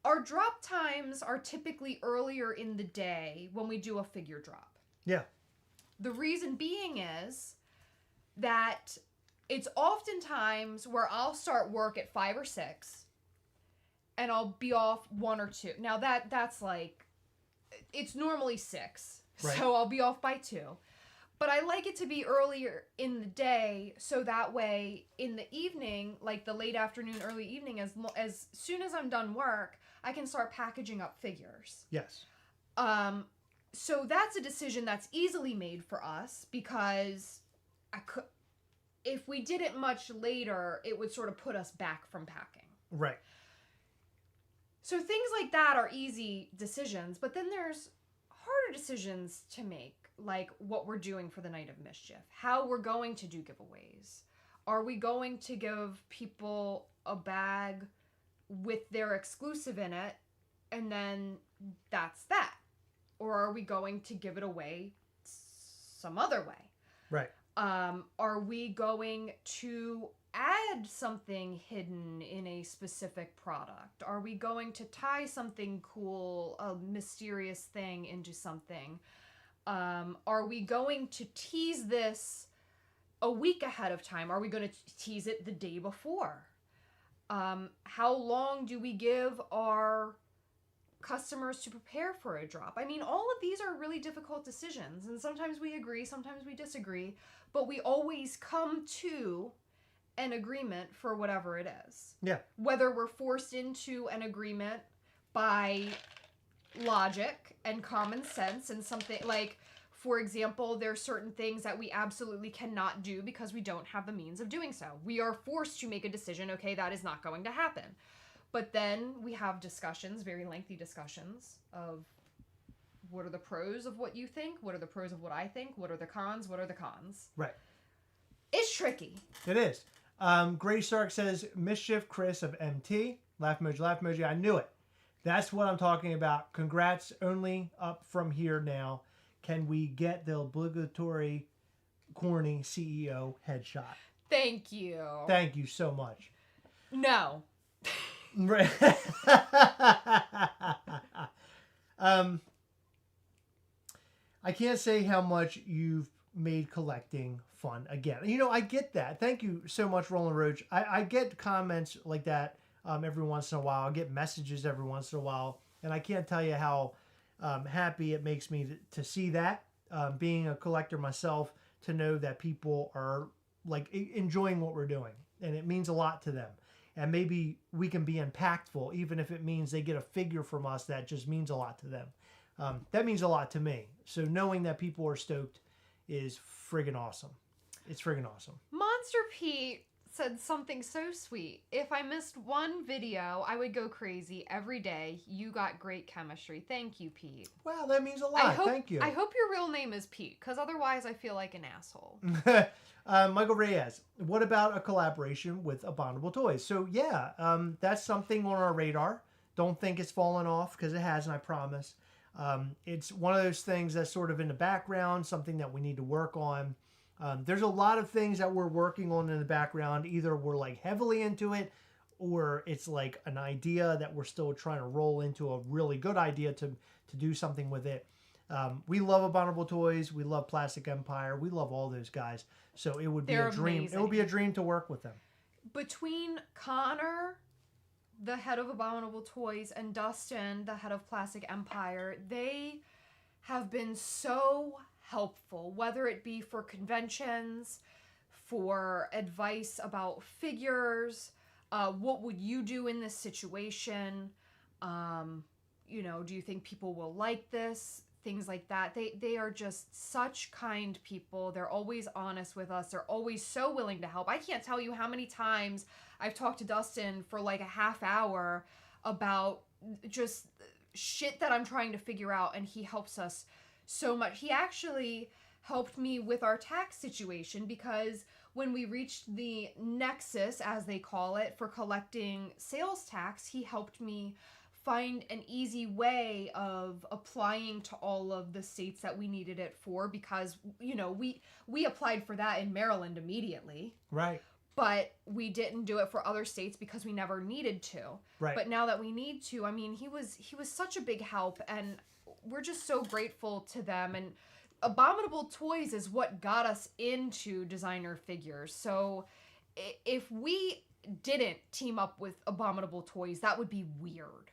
Our drop times are typically earlier in the day when we do a figure drop. Yeah. The reason being is that it's oftentimes where I'll start work at 5 or 6 and I'll be off 1 or 2. Now that's like, it's normally 6. Right. So I'll be off by 2. But I like it to be earlier in the day, so that way in the evening, like the late afternoon, early evening, as soon as I'm done work, I can start packaging up figures. Yes. So that's a decision that's easily made for us because if we did it much later, it would sort of put us back from packing. Right. So things like that are easy decisions, but then there's harder decisions to make. Like what we're doing for the Night of Mischief, how we're going to do giveaways. Are we going to give people a bag with their exclusive in it and then that's that? Or are we going to give it away some other way? Right. Are we going to add something hidden in a specific product? Are we going to tie something cool, a mysterious thing into something? Are we going to tease this a week ahead of time? Are we going to tease it the day before? How long do we give our customers to prepare for a drop? I mean, all of these are really difficult decisions, and sometimes we agree, sometimes we disagree, but we always come to an agreement for whatever it is. Yeah. Whether we're forced into an agreement by logic and common sense and something like, for example, there's certain things that we absolutely cannot do because we don't have the means of doing so. We are forced to make a decision, okay, that is not going to happen. But then we have discussions, very lengthy discussions of what are the pros of what you think, what are the pros of what I think, what are the cons, what are the cons. Right. It's tricky. It is. Gray Stark says, Mischief Chris of MT. Laugh emoji, laugh emoji. I knew it. That's what I'm talking about. Congrats, only up from here now. Can we get the obligatory corny CEO headshot? Thank you. Thank you so much. No. I can't say how much you've made collecting fun again. You know, I get that. Thank you so much, Roland Roach. I get comments like that every once in a while. I get messages every once in a while. And I can't tell you how happy it makes me to see that. Being a collector myself, to know that people are like enjoying what we're doing. And it means a lot to them. And maybe we can be impactful, even if it means they get a figure from us that just means a lot to them. That means a lot to me. So knowing that people are stoked is friggin' awesome. It's friggin' awesome. Monster Pete said something so sweet. If I missed one video, I would go crazy every day. You got great chemistry. Thank you, Pete. Wow, that means a lot. Thank you. I hope your real name is Pete, because otherwise I feel like an asshole. Michael Reyes, what about a collaboration with Abominable Toys? So yeah, that's something on our radar. Don't think it's fallen off, because it hasn't, I promise. It's one of those things that's sort of in the background, something that we need to work on. There's a lot of things that we're working on in the background. Either we're like heavily into it, or it's like an idea that we're still trying to roll into a really good idea to do something with it. We love Abominable Toys. We love Plastic Empire. We love all those guys. So it would be a dream. Amazing. It would be a dream to work with them. Between Connor, the head of Abominable Toys, and Dustin, the head of Plastic Empire, they have been so helpful, whether it be for conventions, for advice about figures, what would you do in this situation, do you think people will like this, things like that. They are just such kind people. They're always honest with us. They're always so willing to help. I can't tell you how many times I've talked to Dustin for like a half hour about just shit that I'm trying to figure out, and he helps us so much. He actually helped me with our tax situation, because when we reached the nexus, as they call it, for collecting sales tax, he helped me find an easy way of applying to all of the states that we needed it for, because we applied for that in Maryland immediately. Right. But we didn't do it for other states because we never needed to. Right. But now that we need to, I mean, he was such a big help, and we're just so grateful to them. And Abominable Toys is what got us into designer figures. So if we didn't team up with Abominable Toys, that would be weird.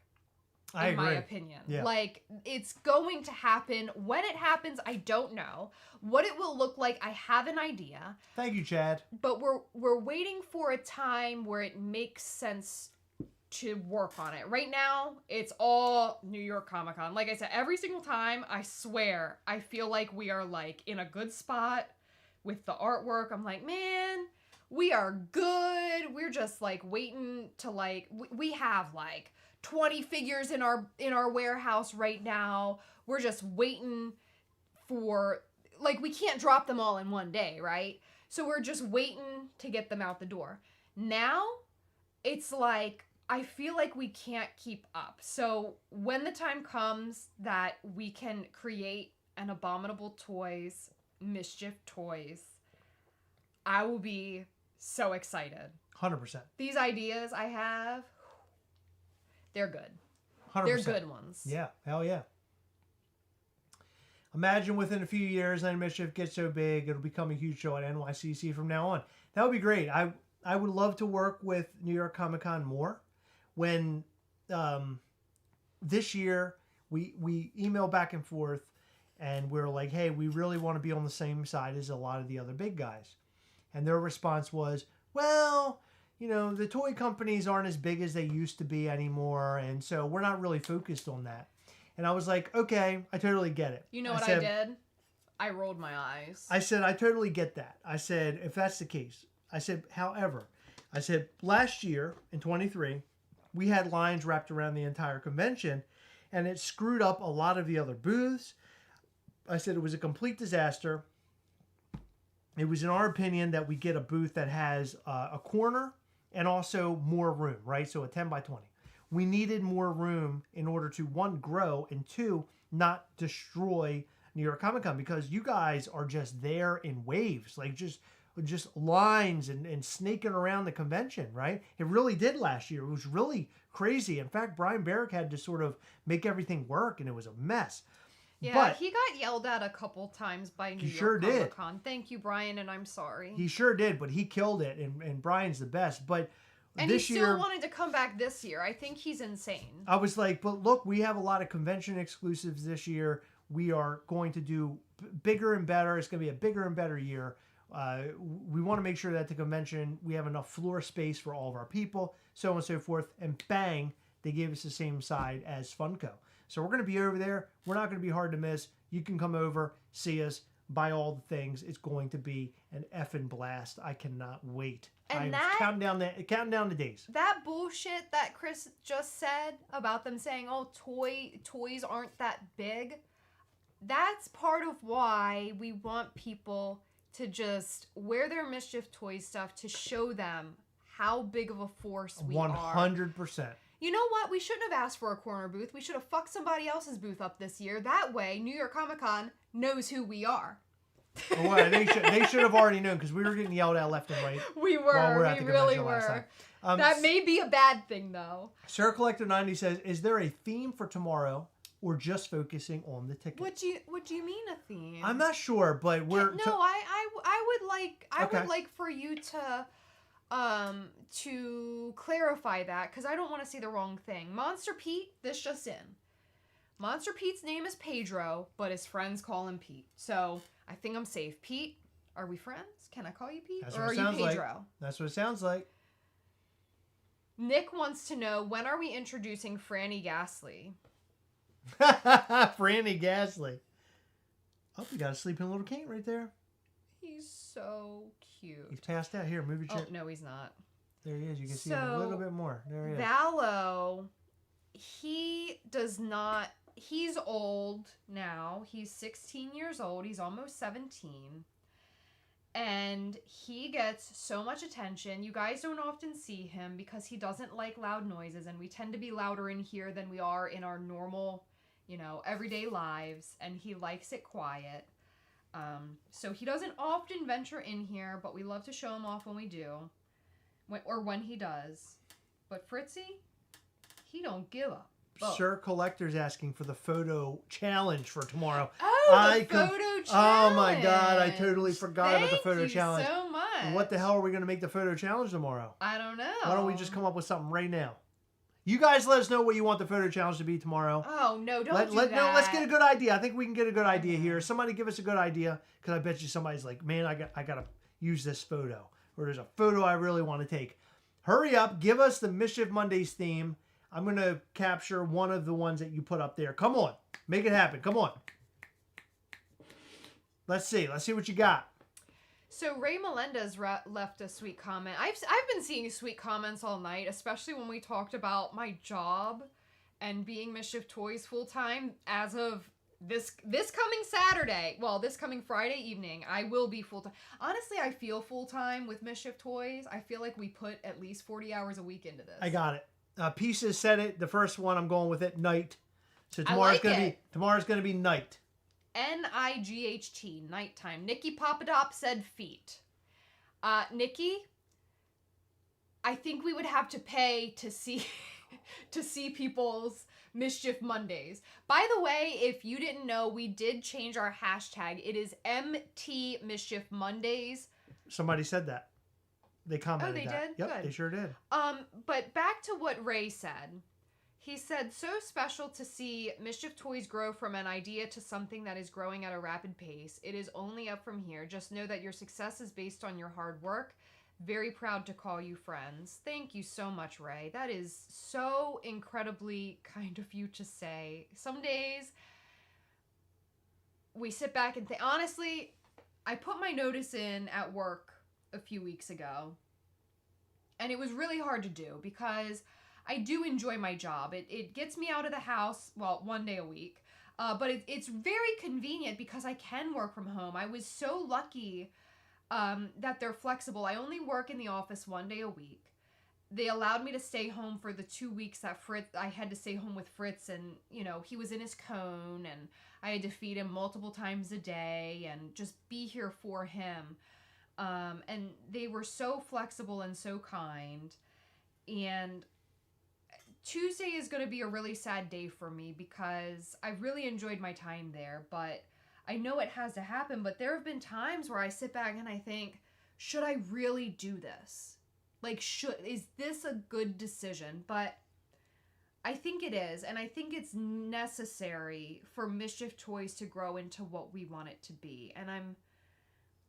In my opinion. Yeah. Like, it's going to happen. When it happens, I don't know. What it will look like, I have an idea. Thank you, Chad. But we're waiting for a time where it makes sense to work on it. Right now, it's all New York Comic Con. Like I said, every single time, I swear, I feel like we are like in a good spot with the artwork. I'm like, man, we are good. We're just like waiting to like, we have like 20 figures in our warehouse right now. We're just waiting for, like, we can't drop them all in one day, right? So we're just waiting to get them out the door. Now, it's like, I feel like we can't keep up. So when the time comes that we can create an Abominable Toys, Mischief Toys, I will be so excited. 100%. These ideas I have, they're good. 100%. They're good ones. Yeah, hell yeah. Imagine within a few years, Mischief gets so big, it'll become a huge show at NYCC from now on. That would be great. I would love to work with New York Comic Con more. When this year we email back and forth, and we're like, hey, we really want to be on the same side as a lot of the other big guys. And their response was, well, the toy companies aren't as big as they used to be anymore, and so we're not really focused on that. And I was like, okay, I totally get it. You know what I did? I rolled my eyes. I said, I totally get that. I said, if that's the case. I said, however, last year in 23, we had lines wrapped around the entire convention, and it screwed up a lot of the other booths. I said it was a complete disaster. It was in our opinion that we get a booth that has a corner and also more room, right? So a 10 by 20. We needed more room in order to, one, grow, and two, not destroy New York Comic Con, because you guys are just there in waves, like just lines and snaking around the convention, right? It really did last year. It was really crazy. In fact, Brian Barrick had to sort of make everything work, and it was a mess. Yeah, but he got yelled at a couple times by New York Comic Con. Thank you, Brian, and I'm sorry. He sure did, but he killed it, and Brian's the best. But and this he still wanted to come back this year. I think he's insane. I was like, but look, we have a lot of convention exclusives this year. We are going to do bigger and better. It's going to be a bigger and better year. We want to make sure that the convention, we have enough floor space for all of our people, so on and so forth. And bang, they gave us the same side as Funko. So we're going to be over there. We're not going to be hard to miss. You can come over, see us, buy all the things. It's going to be an effing blast. I cannot wait. And I'm counting down the days. That bullshit that Chris just said about them saying, oh, toys aren't that big. That's part of why we want people to just wear their Mischief Toys stuff to show them how big of a force we are. 100%. You know what? We shouldn't have asked for a corner booth. We should have fucked somebody else's booth up this year. That way, New York Comic Con knows who we are. Well, they should have already known because we were getting yelled at left and right. We were. We really were. That may be a bad thing, though. Sir Collector 90 says, "Is there a theme for tomorrow, or just focusing on the tickets?" What do you mean a theme? I'm not sure, but we're I would like for you to clarify that because I don't want to say the wrong thing. Monster Pete, this just in. Monster Pete's name is Pedro, but his friends call him Pete. So I think I'm safe. Pete, are we friends? Can I call you Pete? That's or what are it you sounds Pedro? like. That's what it sounds like. Nick wants to know, when are we introducing Franny Ghastly? Franny Ghastly. Oh, you got a sleeping little king right there. He's so cute. He's passed out. Here, move your chair. Oh, no, he's not. There he is. You can see him a little bit more. There he is. Vallo, he does not... He's old now. He's 16 years old. He's almost 17. And he gets so much attention. You guys don't often see him because he doesn't like loud noises. And we tend to be louder in here than we are in our normal, everyday lives. And he likes it quiet. So he doesn't often venture in here, but we love to show him off when we do. When he does. But Fritzy, he don't give up. Sir Collector's asking for the photo challenge for tomorrow. Oh, the photo challenge. Oh my God, I totally forgot about the photo challenge. Thank you so much. What the hell are we going to make the photo challenge tomorrow? I don't know. Why don't we just come up with something right now? You guys let us know what you want the photo challenge to be tomorrow. Oh, no, don't do that. No, let's get a good idea. I think we can get a good idea here. Somebody give us a good idea, because I bet you somebody's like, man, I got to use this photo. Or there's a photo I really want to take. Hurry up. Give us the Mischief Mondays theme. I'm going to capture one of the ones that you put up there. Come on. Make it happen. Come on. Let's see. Let's see what you got. So Ray Melendez left a sweet comment. I've been seeing sweet comments all night, especially when we talked about my job and being Mischief Toys full-time. As of this coming Saturday, well, this coming Friday evening, I will be full-time. Honestly, I feel full-time with Mischief Toys. I feel like we put at least 40 hours a week into this. I got it. Pieces said it. The first one, I'm going with it. Night. So tomorrow's gonna be night. Night, nighttime. Nikki Papadop said feet. Nikki, I think we would have to pay to see to see people's Mischief Mondays. By the way, if you didn't know, we did change our hashtag. It is MT Mischief Mondays. Somebody said that. They commented. Oh, they that. did? Yep, Good. they sure did. But back to what Ray said. He said, so special to see Mischief Toys grow from an idea to something that is growing at a rapid pace. It is only up from here. Just know that your success is based on your hard work. Very proud to call you friends. Thank you so much, Ray. That is so incredibly kind of you to say. Some days we sit back and think, honestly, I put my notice in at work a few weeks ago, and it was really hard to do because I do enjoy my job. It gets me out of the house, well, one day a week, but it's very convenient because I can work from home. I was so lucky that they're flexible. I only work in the office one day a week. They allowed me to stay home for the 2 weeks that I had to stay home with Fritz, and he was in his cone, and I had to feed him multiple times a day and just be here for him. And they were so flexible and so kind. And Tuesday is going to be a really sad day for me because I really enjoyed my time there, but I know it has to happen. But there have been times where I sit back and I think, should I really do this? Like, is this a good decision? But I think it is, and I think it's necessary for Mischief Toys to grow into what we want it to be. And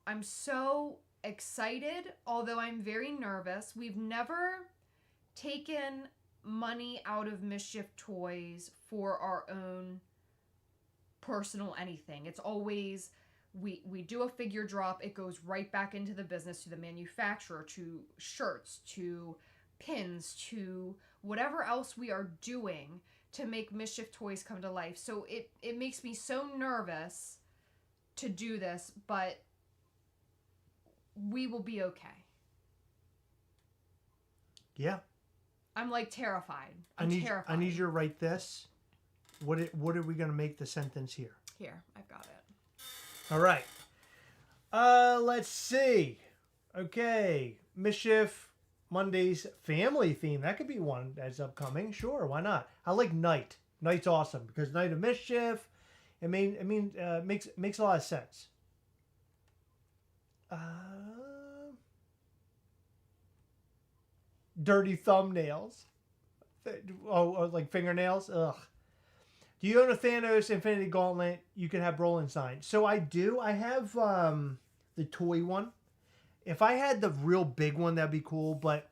I'm so excited, although I'm very nervous. We've never taken money out of Mischief Toys for our own personal anything. It's always we do a figure drop, it goes right back into the business, to the manufacturer, to shirts, to pins, to whatever else we are doing to make Mischief Toys come to life. So it makes me so nervous to do this, but we will be okay. Yeah. I'm like terrified. I need you to write this. What are we going to make the sentence here? Here, I've got it. All right. Let's see. Okay. Mischief Monday's family theme. That could be one that's upcoming. Sure, why not? I like Night. Night's awesome because Night of Mischief. Makes a lot of sense. Dirty thumbnails. Oh, like fingernails. Ugh. Do you own a Thanos Infinity Gauntlet? You can have Brolin sign. So I do. I have the toy one. If I had the real big one, that'd be cool. But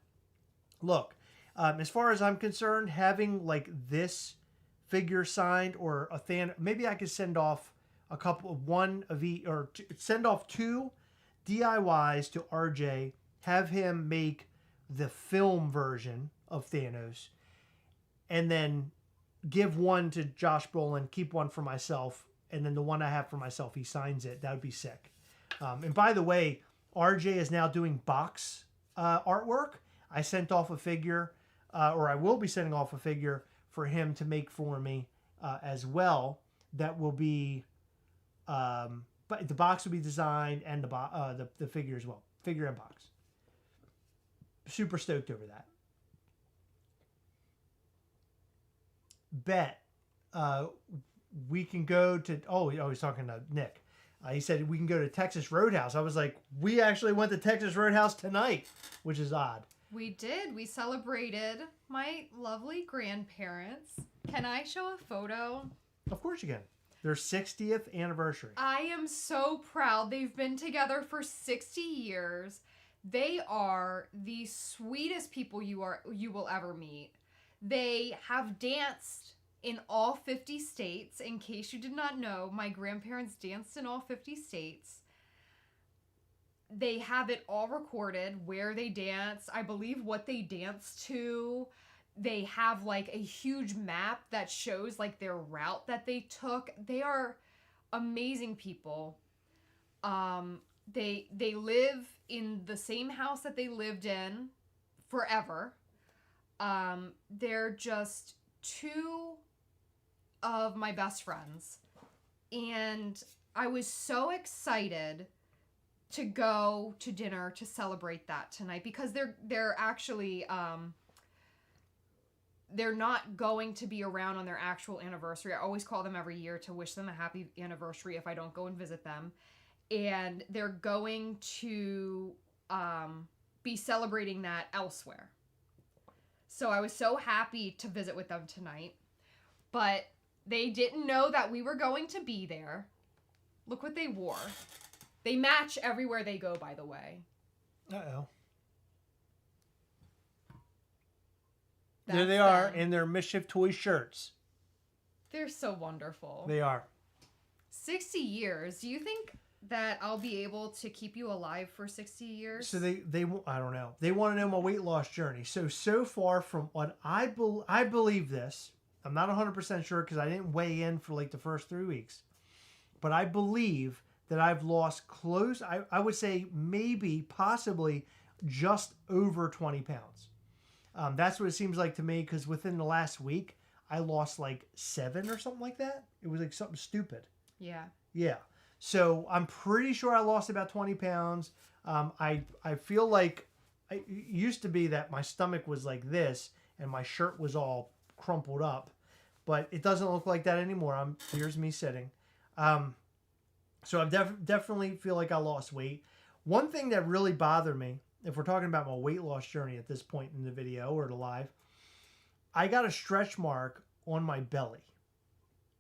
look, as far as I'm concerned, having like this figure signed or a Thanos, maybe I could send off one of each, or send off 2 DIYs to RJ. Have him make the film version of Thanos, and then give one to Josh Brolin, keep one for myself, and then the one I have for myself, he signs it. That would be sick. And by the way, RJ is now doing box artwork. I sent off a figure, or I will be sending off a figure for him to make for me as well. That will be, but the box will be designed and the figure as well. Figure and box. Super stoked over that. Bet we can go to, he's talking to Nick. He said we can go to Texas Roadhouse. I was like, we actually went to Texas Roadhouse tonight, which is odd. We did. We celebrated my lovely grandparents. Can I show a photo? Of course you can. Their 60th anniversary. I am so proud. They've been together for 60 years. They are the sweetest people you will ever meet. They have danced in all 50 states. In case you did not know, my grandparents danced in all 50 states. They have it all recorded, where they danced, I believe what they danced to. They have like a huge map that shows like their route that they took. They are amazing people. They live in the same house that they lived in forever. They're just 2 of my best friends. And I was so excited to go to dinner to celebrate that tonight, because they're actually they're not going to be around on their actual anniversary. I always call them every year to wish them a happy anniversary if I don't go and visit them. And they're going to be celebrating that elsewhere. So I was so happy to visit with them tonight. But they didn't know that we were going to be there. Look what they wore. They match everywhere they go, by the way. Uh-oh. There they are in their Mischief Toy shirts. They're so wonderful. They are. 60 years. Do you think that I'll be able to keep you alive for 60 years? So they I don't know. They want to know my weight loss journey. So far from what I believe this. I'm not 100% sure because I didn't weigh in for like the first 3 weeks. But I believe that I've lost close, I would say maybe, possibly just over 20 pounds. That's what it seems like to me, because within the last week, I lost like 7 or something like that. It was like something stupid. Yeah. Yeah. So I'm pretty sure I lost about 20 pounds. I feel like it used to be that my stomach was like this and my shirt was all crumpled up, but it doesn't look like that anymore. Here's me sitting. So I definitely feel like I lost weight. One thing that really bothered me, if we're talking about my weight loss journey at this point in the video or the live, I got a stretch mark on my belly.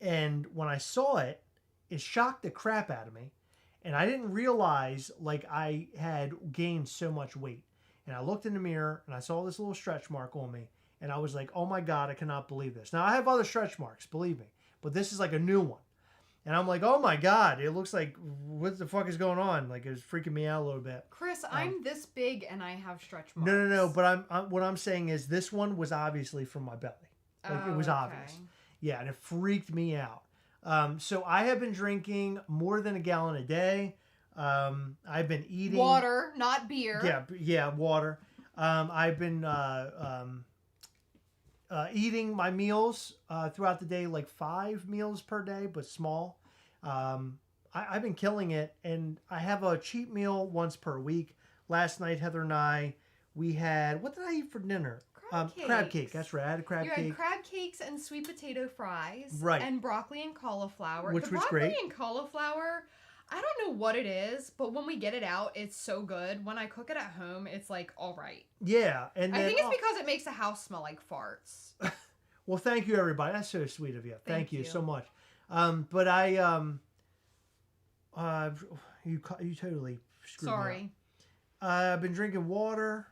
And when I saw it, it shocked the crap out of me. And I didn't realize like I had gained so much weight. And I looked in the mirror and I saw this little stretch mark on me. And I was like, oh my God, I cannot believe this. Now, I have other stretch marks, believe me, but this is like a new one. And I'm like, oh my God, it looks like, what the fuck is going on? Like, it was freaking me out a little bit. Chris, I'm this big and I have stretch marks. No. But what I'm saying is this one was obviously from my belly. Like, it was obvious. Yeah, and it freaked me out. So I have been drinking more than a gallon a day. I've been eating... Water, not beer. Yeah, water. I've been eating my meals throughout the day, like 5 meals per day, but small. I've been killing it, and I have a cheat meal once per week. Last night, Heather and I, we had... What did I eat for dinner? Crab cake. That's right. I had a crab cake. You had crab cakes and sweet potato fries. Right. And broccoli and cauliflower. Which was great. The broccoli and cauliflower, I don't know what it is, but when we get it out, it's so good. When I cook it at home, it's like, all right. Yeah. And then, I think it's because it makes the house smell like farts. Well, thank you, everybody. That's so sweet of you. Thank you so much. But you totally screwed me up. I've been drinking water.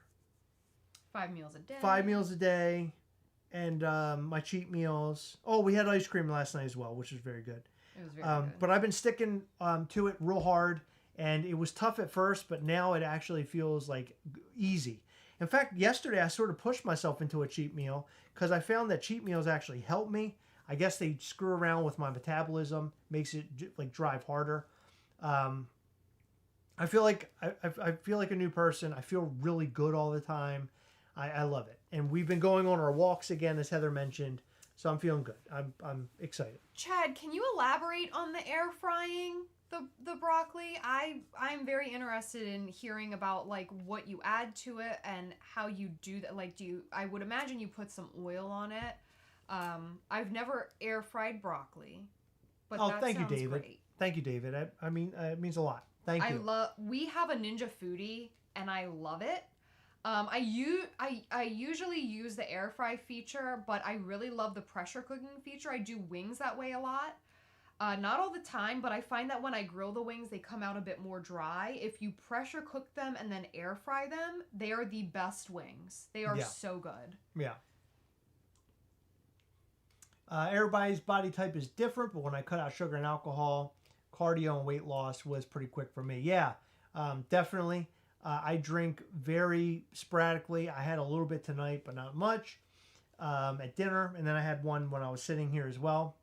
5 meals a day. 5 meals a day. And my cheat meals. Oh, we had ice cream last night as well, which was very good. It was very good. But I've been sticking to it real hard. And it was tough at first, but now it actually feels like easy. In fact, yesterday I sort of pushed myself into a cheat meal because I found that cheat meals actually help me. I guess they screw around with my metabolism, makes it like drive harder. I feel like I feel like a new person. I feel really good all the time. I love it. And we've been going on our walks again, as Heather mentioned. So I'm feeling good. I'm excited. Chad, can you elaborate on the air frying the broccoli? I'm very interested in hearing about like what you add to it and how you do that. Like, I would imagine you put some oil on it. I've never air fried broccoli, but that thank sounds you, David. great. Thank you, David. I mean, it means a lot. Thank you. We have a Ninja Foodie and I love it. I usually use the air fry feature, but I really love the pressure cooking feature. I do wings that way a lot. Not all the time, but I find that when I grill the wings, they come out a bit more dry. If you pressure cook them and then air fry them, they are the best wings. They are so good. Yeah. Everybody's body type is different, but when I cut out sugar and alcohol, cardio and weight loss was pretty quick for me. Yeah, definitely. I drink very sporadically. I had a little bit tonight, but not much at dinner. And then I had one when I was sitting here as well.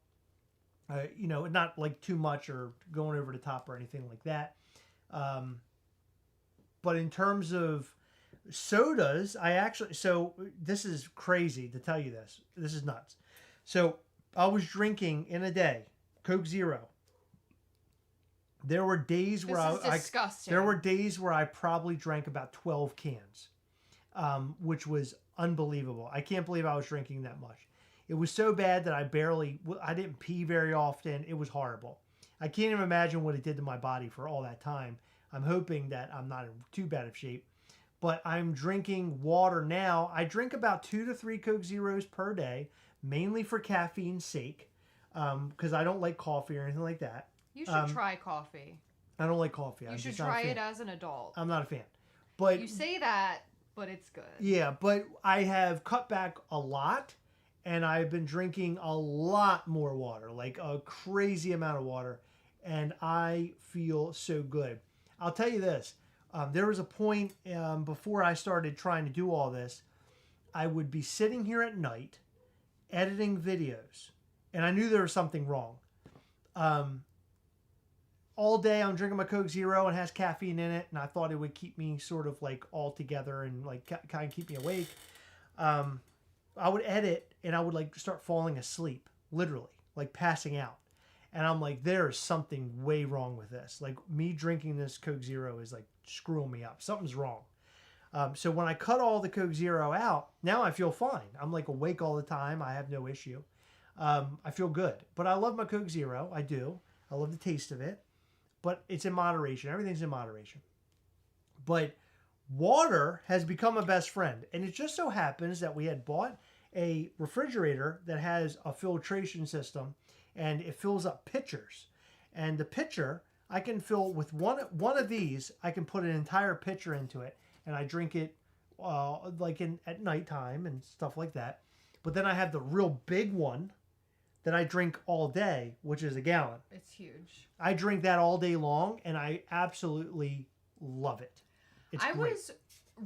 Not like too much or going over the top or anything like that. But in terms of sodas, so this is crazy to tell you this. This is nuts. So I was drinking in a day, Coke Zero. There were days where I probably drank about 12 cans, which was unbelievable. I can't believe I was drinking that much. It was so bad that I didn't pee very often. It was horrible. I can't even imagine what it did to my body for all that time. I'm hoping that I'm not in too bad of shape. But I'm drinking water now. I drink about 2 to 3 Coke Zeros per day, mainly for caffeine's sake, because I don't like coffee or anything like that. You should try coffee. I don't like coffee. You should try it as an adult. I'm not a fan. But you say that, but it's good. Yeah, but I have cut back a lot, and I've been drinking a lot more water, like a crazy amount of water, and I feel so good. I'll tell you this. There was a point before I started trying to do all this, I would be sitting here at night editing videos, and I knew there was something wrong. All day I'm drinking my Coke Zero and it has caffeine in it, and I thought it would keep me sort of like all together and like kind of keep me awake. I would edit and I would like start falling asleep, literally, like passing out. And I'm like, there is something way wrong with this. Like me drinking this Coke Zero is like screwing me up. Something's wrong. So when I cut all the Coke Zero out, now I feel fine. I'm like awake all the time. I have no issue. I feel good. But I love my Coke Zero. I do. I love the taste of it. But it's in moderation. Everything's in moderation. But water has become a best friend. And it just so happens that we had bought a refrigerator that has a filtration system, and it fills up pitchers. And the pitcher, I can fill with one of these, I can put an entire pitcher into it, and I drink it like at nighttime and stuff like that. But then I have the real big one that I drink all day, which is a gallon. It's huge. I drink that all day long, and I absolutely love it. It's great. Was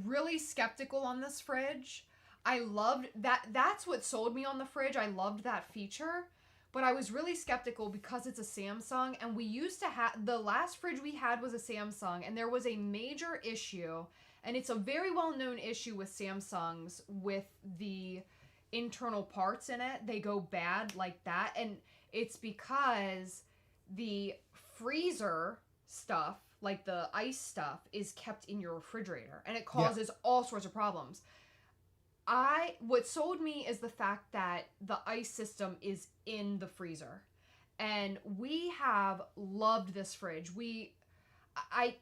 really skeptical on this fridge. I loved that. That's what sold me on the fridge. I loved that feature. But I was really skeptical because it's a Samsung, and we used to have, the last fridge we had was a Samsung, and there was a major issue, and it's a very well-known issue with Samsungs with the internal parts in it. They go bad like that, and it's because the freezer stuff, like the ice stuff, is kept in your refrigerator, and it causes all sorts of problems. What sold me is the fact that the ice system is in the freezer, and we have loved this fridge. I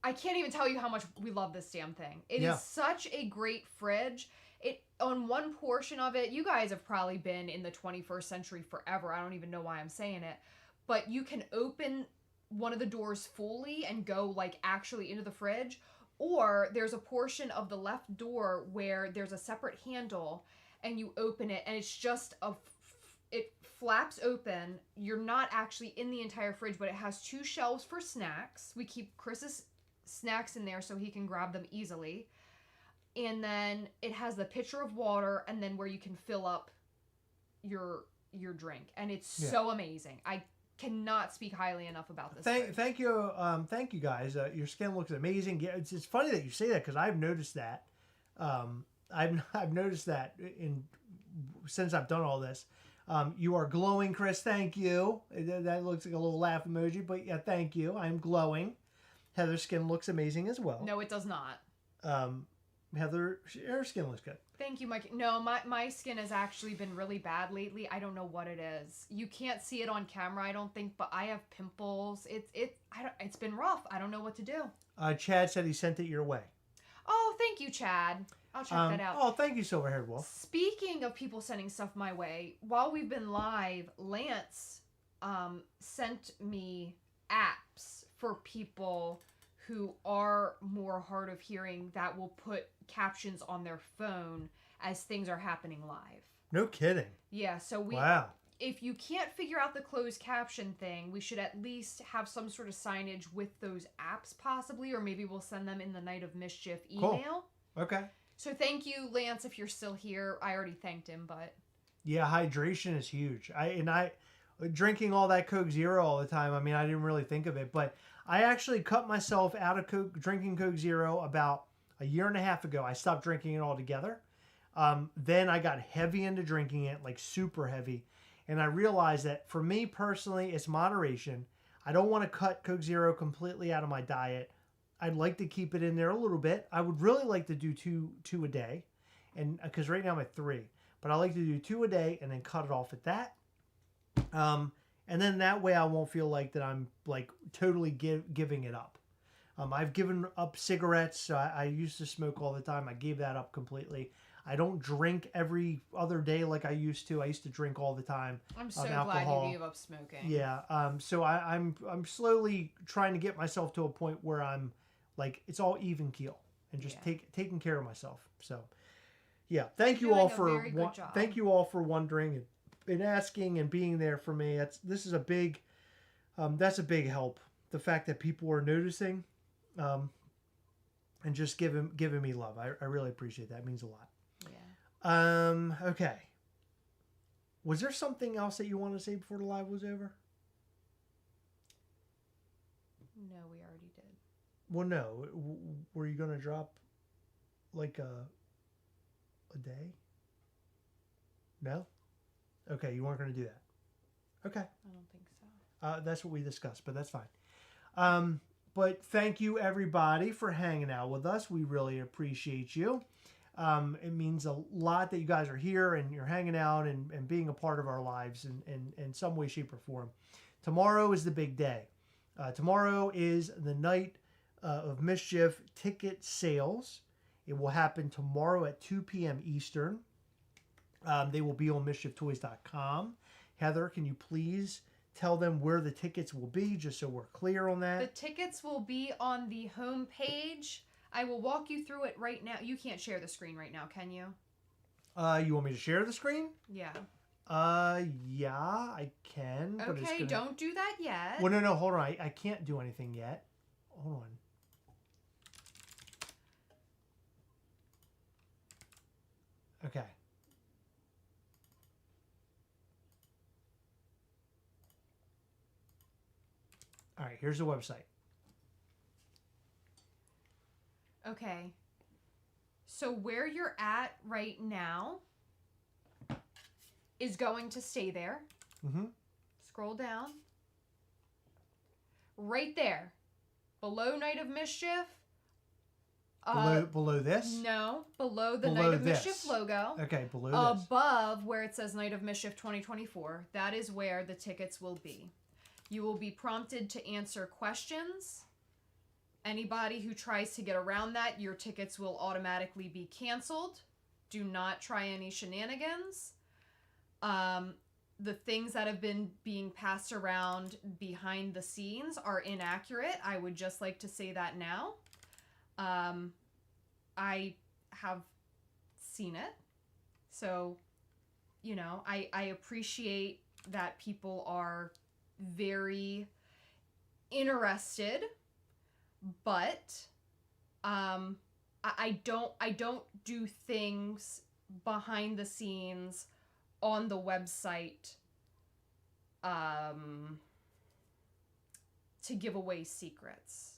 can't even tell you how much we love this damn thing. It is such a great fridge. On one portion of it, you guys have probably been in the 21st century forever. I don't even know why I'm saying it, but you can open one of the doors fully and go like actually into the fridge. Or there's a portion of the left door where there's a separate handle and you open it and it's just it flaps open. You're not actually in the entire fridge, but it has 2 shelves for snacks. We keep Chris's snacks in there so he can grab them easily. And then it has the pitcher of water and then where you can fill up your drink. And it's so amazing. I cannot speak highly enough about this. Thank you guys. Your skin looks amazing. Yeah, it's funny that you say that because I've noticed that. I've noticed that since I've done all this. You are glowing, Chris. Thank you. That looks like a little laugh emoji, but yeah, thank you. I'm glowing. Heather's skin looks amazing as well. No, it does not. Heather, her skin looks good. Thank you, Mike. No, my skin has actually been really bad lately. I don't know what it is. You can't see it on camera, I don't think, but I have pimples. It's been rough. I don't know what to do. Chad said he sent it your way. Oh, thank you, Chad. I'll check that out. Oh, thank you, Silver-Haired Wolf. Speaking of people sending stuff my way, while we've been live, Lance sent me apps for people who are more hard of hearing that will put captions on their phone as things are happening live. No kidding. Yeah, so wow. If you can't figure out the closed caption thing, we should at least have some sort of signage with those apps possibly, or maybe we'll send them in the Night of Mischief email. Cool. Okay. So thank you, Lance, if you're still here. I already thanked him, but... Yeah, hydration is huge. I drinking all that Coke Zero all the time, I mean, I didn't really think of it, but I actually cut myself out of drinking Coke Zero about a year and a half ago. I stopped drinking it altogether. Then I got heavy into drinking it, like super heavy. And I realized that for me personally, it's moderation. I don't want to cut Coke Zero completely out of my diet. I'd like to keep it in there a little bit. I would really like to do two a day, and because right now I'm at 3. But I like to do 2 a day and then cut it off at that. And then that way I won't feel like that I'm like totally giving it up. I've given up cigarettes. So I used to smoke all the time. I gave that up completely. I don't drink every other day like I used to. I used to drink all the time. I'm so glad you gave up smoking. Yeah. So I'm slowly trying to get myself to a point where I'm like, it's all even keel and just taking care of myself. So yeah, thank you all for wondering and asking and being there for me. This is a big, that's a big help. The fact that people are noticing, and just giving me love. I really appreciate that. It means a lot. Yeah. Okay. Was there something else that you wanted to say before the live was over? No, we already did. Well, no. Were you going to drop like a day? No? Okay, you weren't going to do that. Okay. I don't think so. That's what we discussed, but that's fine. But thank you, everybody, for hanging out with us. We really appreciate you. It means a lot that you guys are here and you're hanging out and being a part of our lives in some way, shape, or form. Tomorrow is the big day. Tomorrow is the Night of Mischief ticket sales. It will happen tomorrow at 2 p.m. Eastern. They will be on mischieftoys.com. Heather, can you please tell them where the tickets will be, just so we're clear on that? The tickets will be on the home page I will walk you through it right now. You can't share the screen right now, can you? You want me to share the screen? Yeah. Yeah, I can. But it's Okay, gonna... don't do that yet. Well, no, hold on. I can't do anything yet. Hold on. Okay. All right, here's the website. Okay. So where you're at right now is going to stay there. Mm-hmm. Scroll down. Right there. Below Night of Mischief. Below this? No. Below the Below Night of this. Mischief logo. Okay, below this. Above where it says Night of Mischief 2024. That is where the tickets will be. You will be prompted to answer questions. Anybody who tries to get around that, your tickets will automatically be canceled. Do not try any shenanigans. The things that have been being passed around behind the scenes are inaccurate. I would just like to say that now. I have seen it. So, you know, I appreciate that people are very interested, but I don't do things behind the scenes on the website to give away secrets.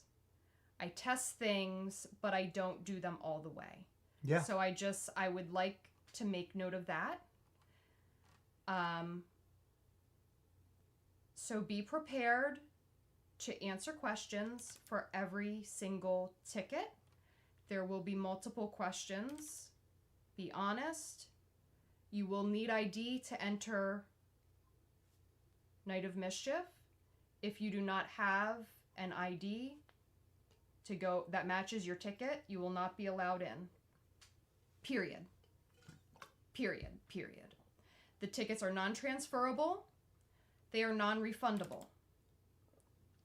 I test things, but I don't do them all the way. Yeah. So I would like to make note of that. So be prepared to answer questions for every single ticket. There will be multiple questions. Be honest. You will need ID to enter Night of Mischief. If you do not have an ID to go that matches your ticket, you will not be allowed in. Period. Period. Period. The tickets are non-transferable. They are non-refundable.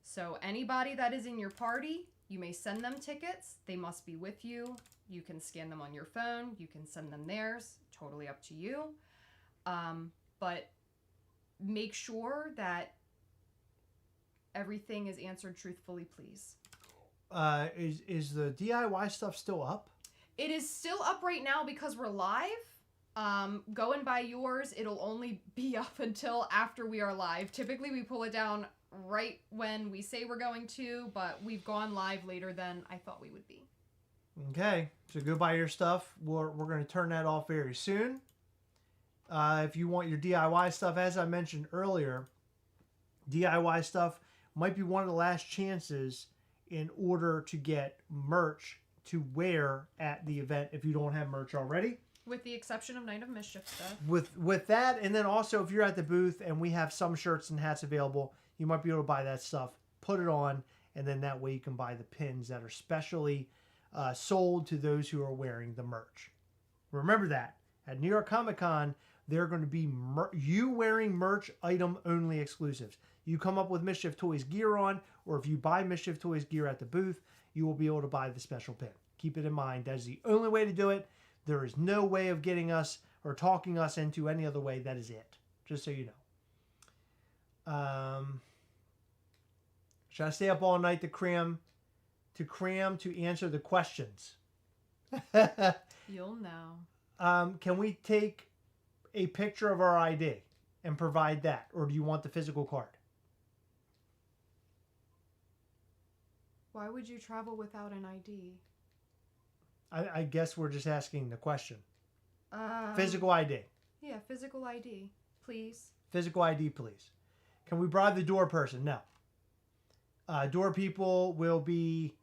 So anybody that is in your party, you may send them tickets. They must be with you. You can scan them on your phone. You can send them theirs. Totally up to you. But make sure that everything is answered truthfully, please. Is the DIY stuff still up? It is still up right now because we're live. Go and buy yours. It'll only be up until after we are live. Typically, we pull it down right when we say we're going to, but we've gone live later than I thought we would be. Okay, so go buy your stuff. We're going to turn that off very soon. If you want your DIY stuff, as I mentioned earlier, DIY stuff might be one of the last chances in order to get merch to wear at the event if you don't have merch already. With the exception of Night of Mischief stuff. With that, and then also if you're at the booth and we have some shirts and hats available, you might be able to buy that stuff, put it on, and then that way you can buy the pins that are specially sold to those who are wearing the merch. Remember that. At New York Comic Con, there are going to be you wearing merch item only exclusives. You come up with Mischief Toys gear on, or if you buy Mischief Toys gear at the booth, you will be able to buy the special pin. Keep it in mind. That is the only way to do it. There is no way of getting us or talking us into any other way. That is it. Just so you know. Should I stay up all night to cram to answer the questions? You'll know. Can we take a picture of our ID and provide that? Or do you want the physical card? Why would you travel without an ID? I guess we're just asking the question. Physical ID. Yeah, physical ID, please. Physical ID, please. Can we bribe the door person? No. Door people will be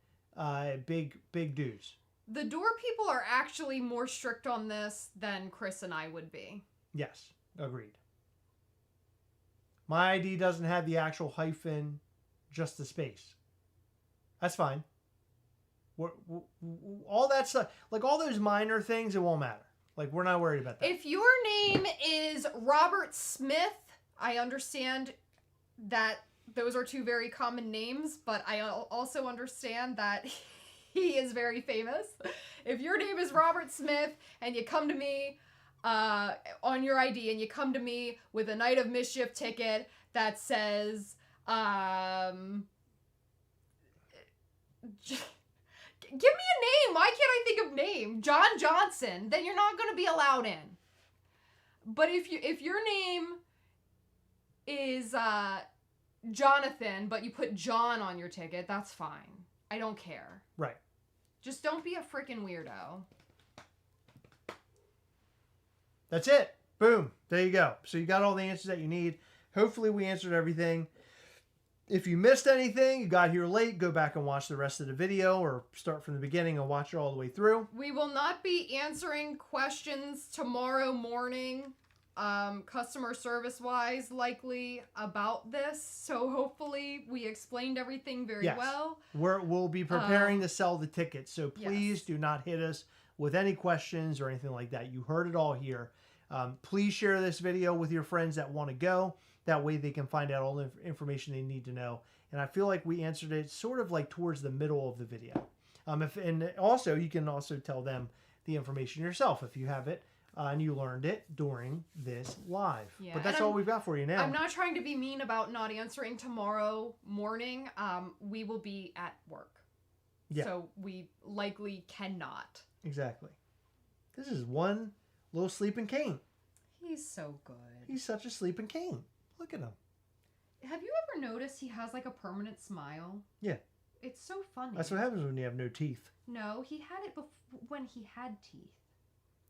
big dues. The door people are actually more strict on this than Chris and I would be. Yes, agreed. My ID doesn't have the actual hyphen, just the space. That's fine. All that stuff, like all those minor things, it won't matter. Like, we're not worried about that. If your name is Robert Smith, I understand that those are two very common names, but I also understand that He is very famous. If your name is Robert Smith and you come to me on your ID and you come to me with a Night of Mischief ticket that says, give me a name. Why can't I think of name? John Johnson. Then you're not going to be allowed in. But if your name is Jonathan, but you put John on your ticket, that's fine. I don't care. Right. Just don't be a freaking weirdo. That's it. Boom. There you go. So you got all the answers that you need. Hopefully we answered everything. If you missed anything, you got here late, go back and watch the rest of the video or start from the beginning and watch it all the way through. We will not be answering questions tomorrow morning, customer service wise, likely about this. So hopefully we explained everything very well. We'll be preparing to sell the tickets. So please do not hit us with any questions or anything like that. You heard it all here. Please share this video with your friends that want to go. That way they can find out all the information they need to know. And I feel like we answered it sort of like towards the middle of the video. And also, you can also tell them the information yourself if you have it and you learned it during this live. Yeah, but that's all we've got for you now. I'm not trying to be mean about not answering tomorrow morning. We will be at work. Yeah. So we likely cannot. Exactly. This is one little sleeping cane. He's so good. He's such a sleeping cane. Look at him. Have you ever noticed he has like a permanent smile? Yeah. It's so funny. That's what happens when you have no teeth. No, he had it when he had teeth.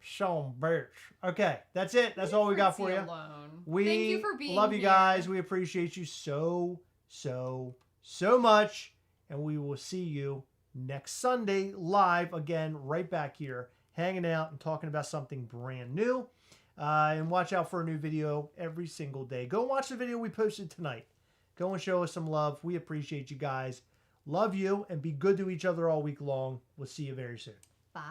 Sean Birch. Okay, that's it. That's all we got for you. Alone. We Thank you for being love you here. guys. We appreciate you so much. And we will see you next Sunday live again, right back here, hanging out and talking about something brand new. And watch out for a new video every single day. Go watch the video we posted tonight. Go and show us some love. We appreciate you guys. Love you and be good to each other all week long. We'll see you very soon. Bye.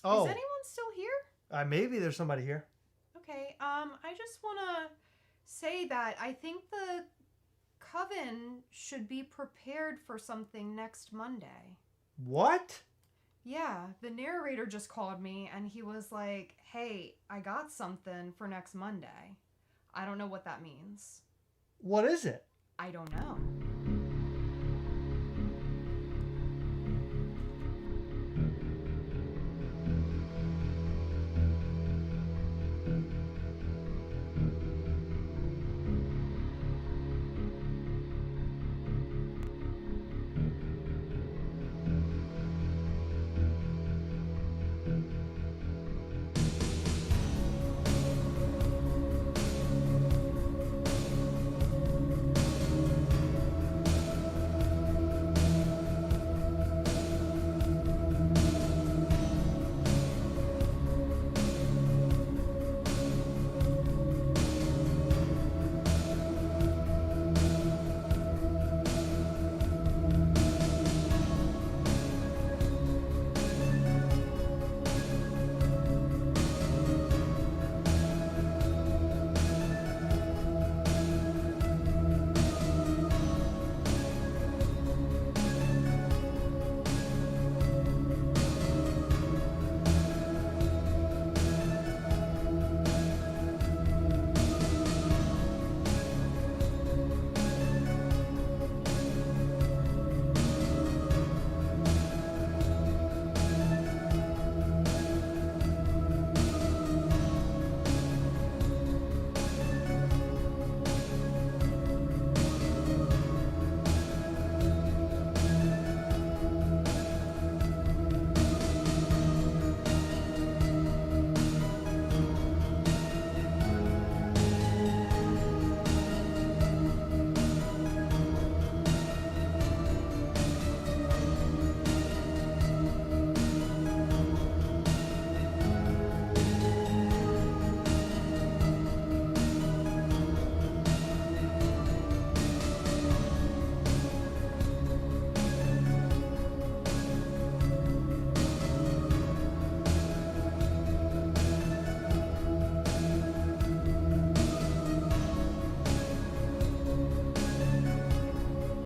Oh. Is anyone still here? Maybe there's somebody here. Okay, I just want to say that I think the coven should be prepared for something next Monday. What? Yeah, the narrator just called me and he was like, hey, I got something for next Monday. I don't know what that means. What is it? I don't know.